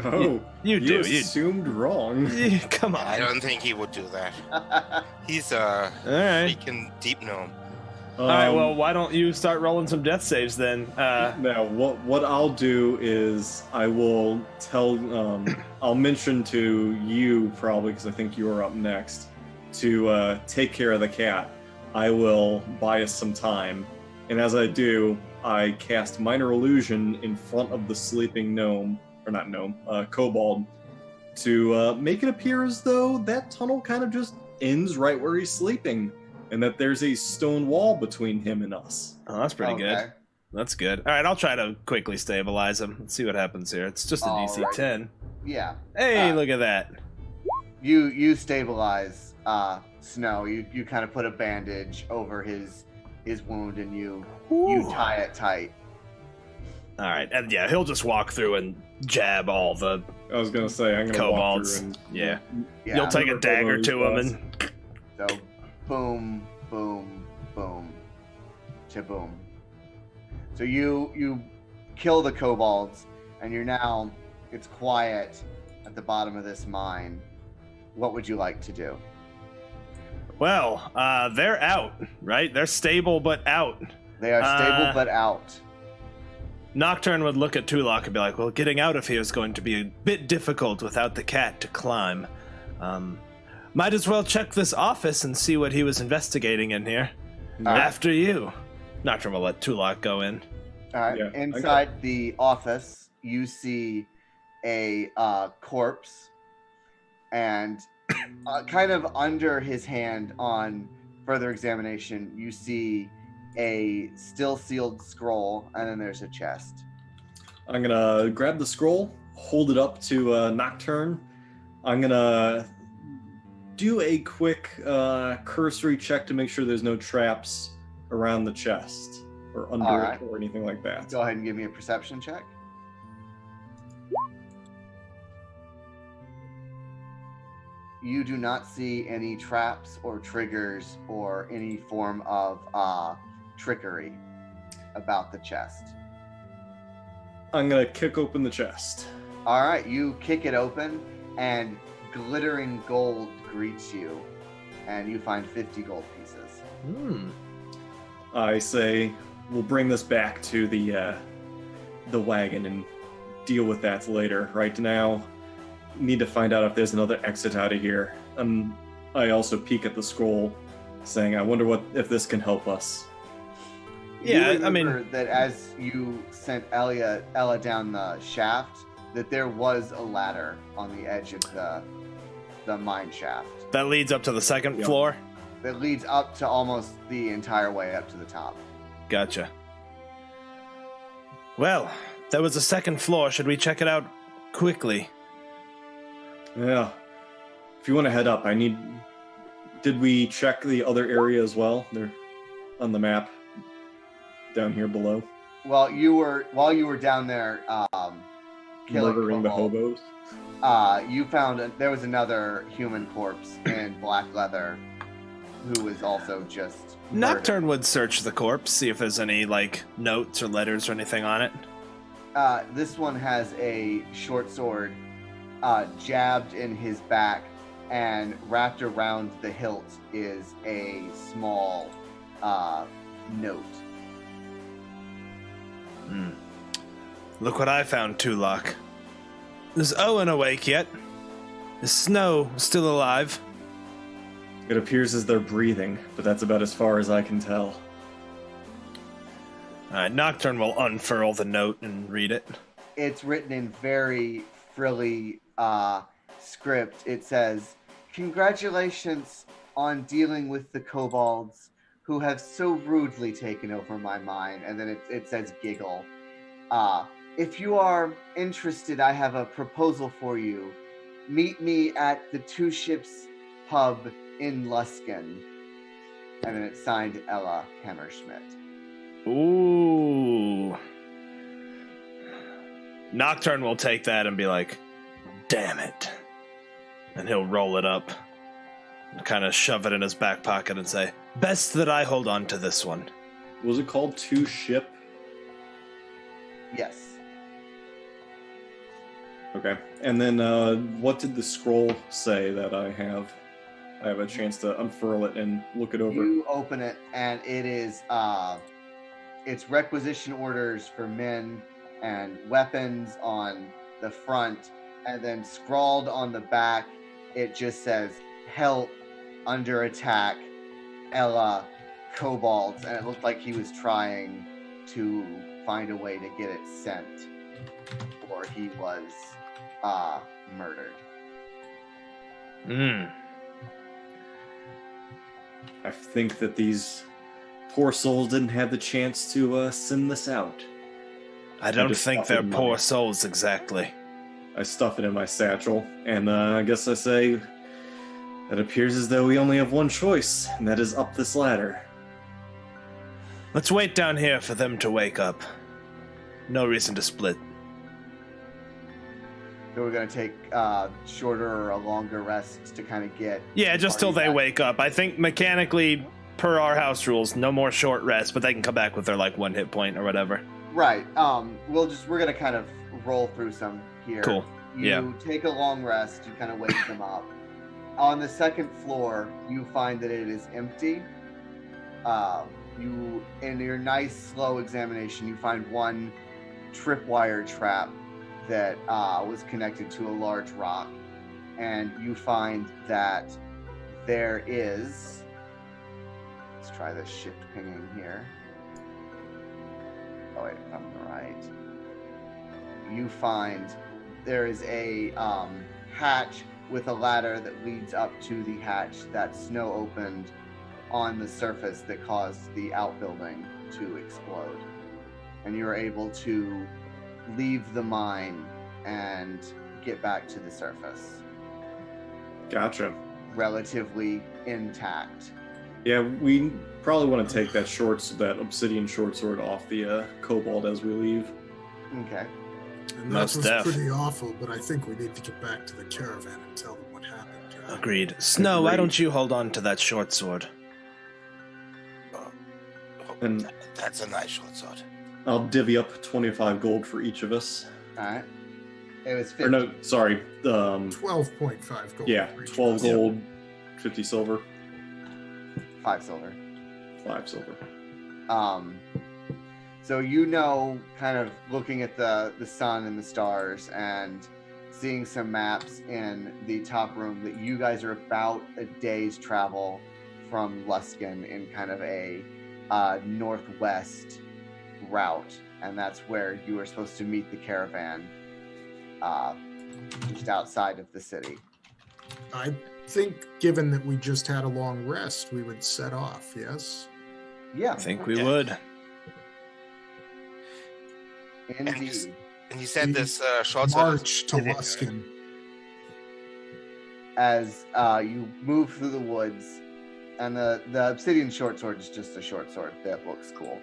Oh, You do. You assumed wrong. come on. I don't think he would do that. He's a All right. freaking deep gnome. All right. Well, why don't you start rolling some death saves then? Now, what I'll do is I will tell, I'll mention to you probably because I think you are up next to take care of the cat. I will buy us some time, and as I do, I cast Minor Illusion in front of the sleeping gnome, or not gnome, kobold, to make it appear as though that tunnel kind of just ends right where he's sleeping, and that there's a stone wall between him and us. Oh, that's pretty good. Okay. That's good. All right, I'll try to quickly stabilize him. Let's see what happens here. It's just a DC Alright. 10. Yeah. Hey, look at that. You stabilize Snow. You kind of put a bandage over his wound, and you tie it tight. All right, and yeah, he'll just walk through and jab all the I was gonna say I'm gonna walk kobolds. through and Yeah. Yeah. You'll take a Whoever dagger kobold to him was. and So, boom, boom, boom, chaboom. So you kill the kobolds, and you're now, it's quiet at the bottom of this mine. What would you like to do? well, they're out, right? They're stable but out. They are stable but out. Nocturne would look at Tulok and be like, well, getting out of here is going to be a bit difficult without the cat to climb. Might as well check this office and see what he was investigating in here. All right. After you. Nocturne will let Tulok go in. All right. Yeah, I Inside the office, you see a corpse, and kind of under his hand on further examination, you see a still sealed scroll, and then there's a chest. I'm gonna grab the scroll, hold it up to Nocturne. I'm gonna do a quick cursory check to make sure there's no traps around the chest or under All it right. or anything like that. Go ahead and give me a perception check. You do not see any traps or triggers or any form of trickery about the chest. I'm gonna kick open the chest. All right, you kick it open, and glittering gold greets you, and you find 50 gold pieces. I say we'll bring this back to the wagon and deal with that later. Right now, need to find out if there's another exit out of here. I also peek at the scroll, saying, "I wonder if this can help us." Yeah, You I mean- remember that as you sent Ella down the shaft, that there was a ladder on the edge of the mine shaft That leads up to the second Yeah. floor. that leads up to almost the entire way up to the top. Gotcha. Well, there was a second floor. Should we check it out quickly? Yeah. If you want to head up, Did we check the other area as well? They're on the map down here below. While you were down there, killing Murdering the kobolds, hobos. you found there was another human corpse in black leather, who was also just murdered. Nocturne would search the corpse, see if there's any, like, notes or letters or anything on it. This one has a short sword jabbed in his back, and wrapped around the hilt is a small note. Look what I found, Tulok. Is Owen awake yet? Is Snow still alive? It appears as they're breathing, but that's about as far as I can tell. Nocturne will unfurl the note and read it. It's written in very frilly script. It says, "Congratulations on dealing with the kobolds who have so rudely taken over my mine." And then it says giggle. "If you are interested, I have a proposal for you. Meet me at the Two Ships pub in Luskin." And then it's signed Ella Hammerschmidt. Ooh. Nocturne will take that and be like, damn it. And he'll roll it up and kind of shove it in his back pocket and say, best that I hold on to this one. Was it called Two Ship? Yes. Okay. And then what did the scroll say that I have? I have a chance to unfurl it and look it over. You open it, and it is it's requisition orders for men and weapons on the front, and then scrawled on the back, it just says "Help, under attack, Ella, kobolds," and it looked like he was trying to find a way to get it sent, or he was murdered. I think that these poor souls didn't have the chance to send this out. I don't just think stuff they're in poor money. souls exactly. I stuff it in my satchel, and I guess I say, it appears as though we only have one choice, and that is up this ladder. Let's wait down here for them to wake up. No reason to split. So we're gonna take shorter or a longer rest to kind of get. Yeah, just till party they back. wake up. I think mechanically, per our house rules, no more short rest, but they can come back with their like 1 hit point or whatever. Right. We're gonna kind of roll through some here. Cool. You Yeah. take a long rest. You kind of wake them up. On the second floor, you find that it is empty. You, in your nice slow examination, you find one tripwire trap that was connected to a large rock, and you find that there is. Let's try this shift pinging here. Oh wait, if I'm right. You find there is a hatch with a ladder that leads up to the hatch that Snow opened on the surface that caused the outbuilding to explode. And you're able to leave the mine and get back to the surface Gotcha. relatively intact. Yeah, we probably want to take that obsidian short sword off the kobold as we leave. Okay. And that Most was def. pretty awful, but I think we need to get back to the caravan and tell them what happened. Agreed. Snow, why Agreed. don't you hold on to that short sword? And That's a nice short sword. I'll divvy up 25 gold for each of us. All right. It was 50. Or no, sorry. 12.5 gold. Yeah, for each of 12 us. gold, 50 silver, 5 silver. 5 silver. So you know, kind of looking at the sun and the stars and seeing some maps in the top room that you guys are about a day's travel from Luskin in kind of a northwest route, and that's where you are supposed to meet the caravan, just outside of the city. I think, given that we just had a long rest, we would set off, yes? Yeah, I think we Yeah. would. indeed. And you said We this short sword. March to Luskin. As you move through the woods, and the obsidian short sword is just a short sword that looks cool.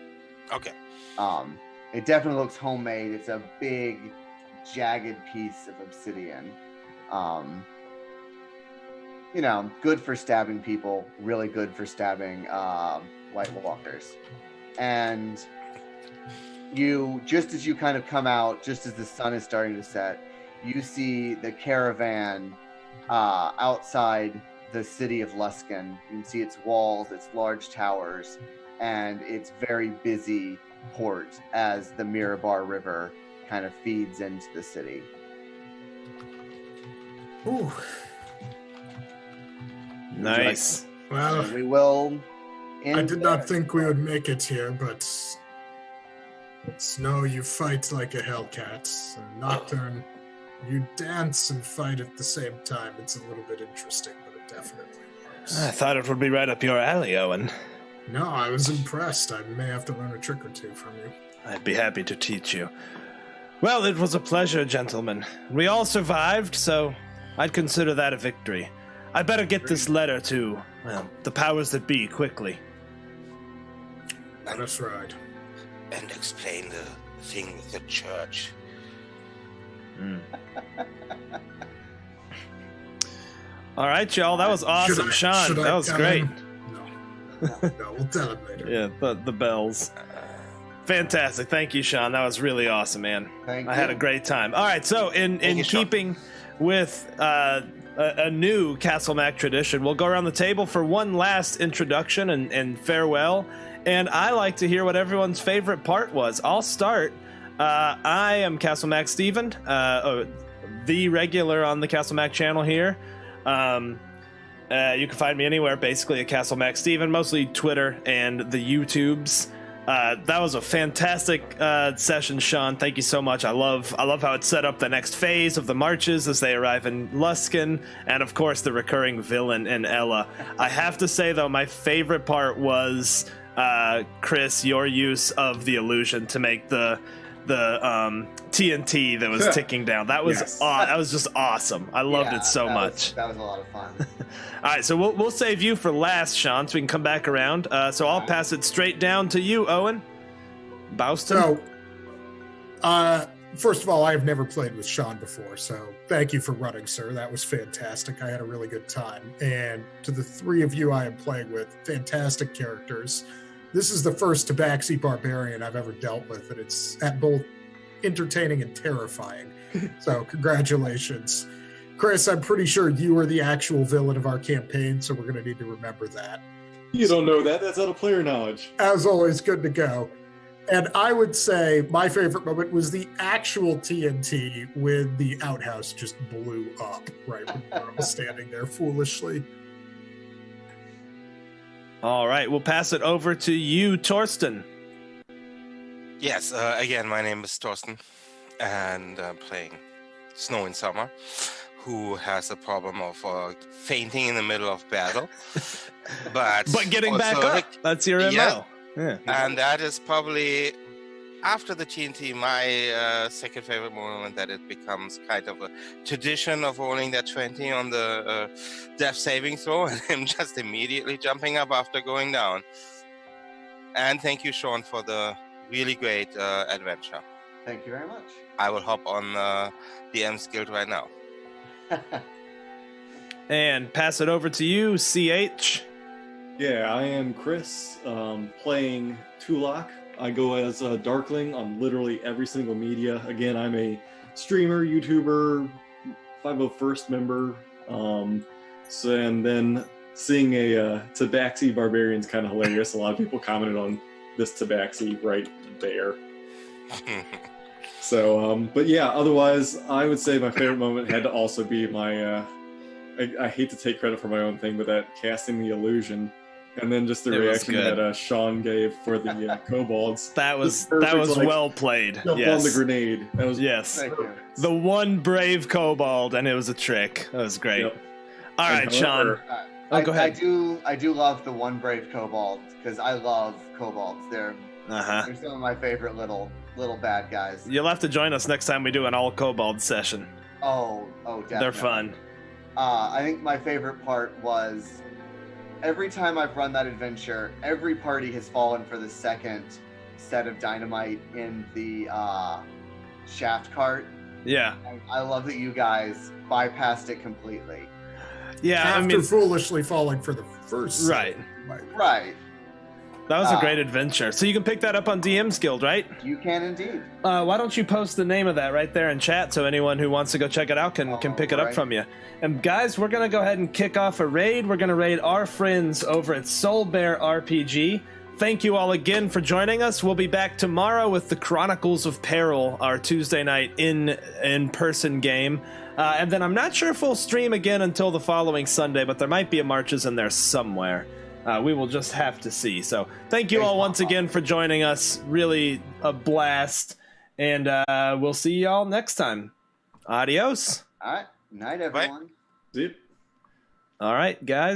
Okay. It definitely looks homemade. It's a big, jagged piece of obsidian. You know, good for stabbing people, really good for stabbing White Walkers. And you, just as you kind of come out, just as the sun is starting to set, you see the caravan outside the city of Luskin. You can see its walls, its large towers, and its very busy port as the Mirabar River kind of feeds into the city. Ooh, Nice. well, So we will. I did not think we would make it here, but Snow, you fight like a Hellcat. And Nocturne, you dance and fight at the same time. It's a little bit interesting, but it definitely works. I thought it would be right up your alley, Owen. No, I was impressed. I may have to learn a trick or two from you. I'd be happy to teach you. Well, it was a pleasure, gentlemen. We all survived, so I'd consider that a victory. I better get this letter to, well, the powers that be quickly. Let us ride. And explain the thing with the church. All right, y'all. That was awesome. Sean, should I that was come great. in? No, we'll tell him later. Yeah, the bells. Fantastic. Thank you, Sean. That was really awesome, man. Thank I had you. a great time. All right, so in you, Sean. keeping with a new Castle Mac tradition, we'll go around the table for one last introduction and farewell. And I like to hear what everyone's favorite part was. I'll start. I am Castle Mac Steven, the regular on the Castle Mac channel here. You can find me anywhere, basically, at Castle Mac Steven, mostly Twitter and the YouTubes. That was a fantastic session, Sean. Thank you so much. I love how it set up the next phase of the marches as they arrive in Luskin, and of course the recurring villain in Ella. I have to say though, my favorite part was Chris, your use of the illusion to make the TNT that was ticking down. That was Yes. that was just awesome. I loved it so much. That was a lot of fun. All right, so we'll save you for last, Sean, so we can come back around. So I'll pass it straight down to you, Owen. Bouston. So, first of all, I've never played with Sean before, so thank you for running, sir. That was fantastic. I had a really good time. And to the three of you I am playing with, fantastic characters. This is the first Tabaxi Barbarian I've ever dealt with, and it's at both entertaining and terrifying. So, congratulations. Chris, I'm pretty sure you are the actual villain of our campaign, so we're going to need to remember that. You don't know that. That's out of player knowledge. As always, good to go. And I would say my favorite moment was the actual TNT when the outhouse just blew up right when I was standing there foolishly. All right, we'll pass it over to you, Torsten. Yes, again, my name is Torsten, and I'm playing Snow in Summer, who has a problem of fainting in the middle of battle. But getting back also, up. That's your Yeah. MO. Yeah. and that is probably after the TNT my second favorite moment, that it becomes kind of a tradition of rolling that 20 on the death saving throw and him just immediately jumping up after going down. And thank you, Sean, for the really great adventure. Thank you very much. I will hop on the M's Guild right now. And pass it over to you, CH. Yeah, I am Chris, playing Tulak. I go as a Darkling on literally every single media. Again, I'm a streamer, YouTuber, 501st member. And then seeing a Tabaxi Barbarian's kind of hilarious. A lot of people commented on this Tabaxi right there. So, but yeah, otherwise, I would say my favorite moment had to also be my, I hate to take credit for my own thing, but that casting the illusion. And then just the It was reaction good. that Sean gave for the kobolds. That was perfect, like, well played. Jump on the Yes. grenade. That was Yes. Thank you. The one brave kobold, and it was a trick. That was great. Yep. All And right, Sean. however, Oh, go ahead. I do love the one brave kobold because I love kobolds. They're Uh-huh. some of my favorite little bad guys. You'll have to join us next time we do an all kobold session. Oh, definitely. They're fun. I think my favorite part was every time I've run that adventure, every party has fallen for the second set of dynamite in the shaft cart. Yeah. And I love that you guys bypassed it completely. Yeah, I After mean, foolishly falling for the first. right. Right. That was a great adventure. So you can pick that up on DM's Guild, right? You can indeed. Why don't you post the name of that right there in chat so anyone who wants to go check it out can pick it up Alright. from you. And guys, we're going to go ahead and kick off a raid. We're going to raid our friends over at Soul Bear RPG. Thank you all again for joining us. We'll be back tomorrow with the Chronicles of Peril, our Tuesday night in-person game. And then I'm not sure if we'll stream again until the following Sunday, but there might be a Marches in there somewhere. We will just have to see. So thank you all once again for joining us. Really a blast. And we'll see y'all next time. Adios. All right. Night, everyone. Zip. All right, guys.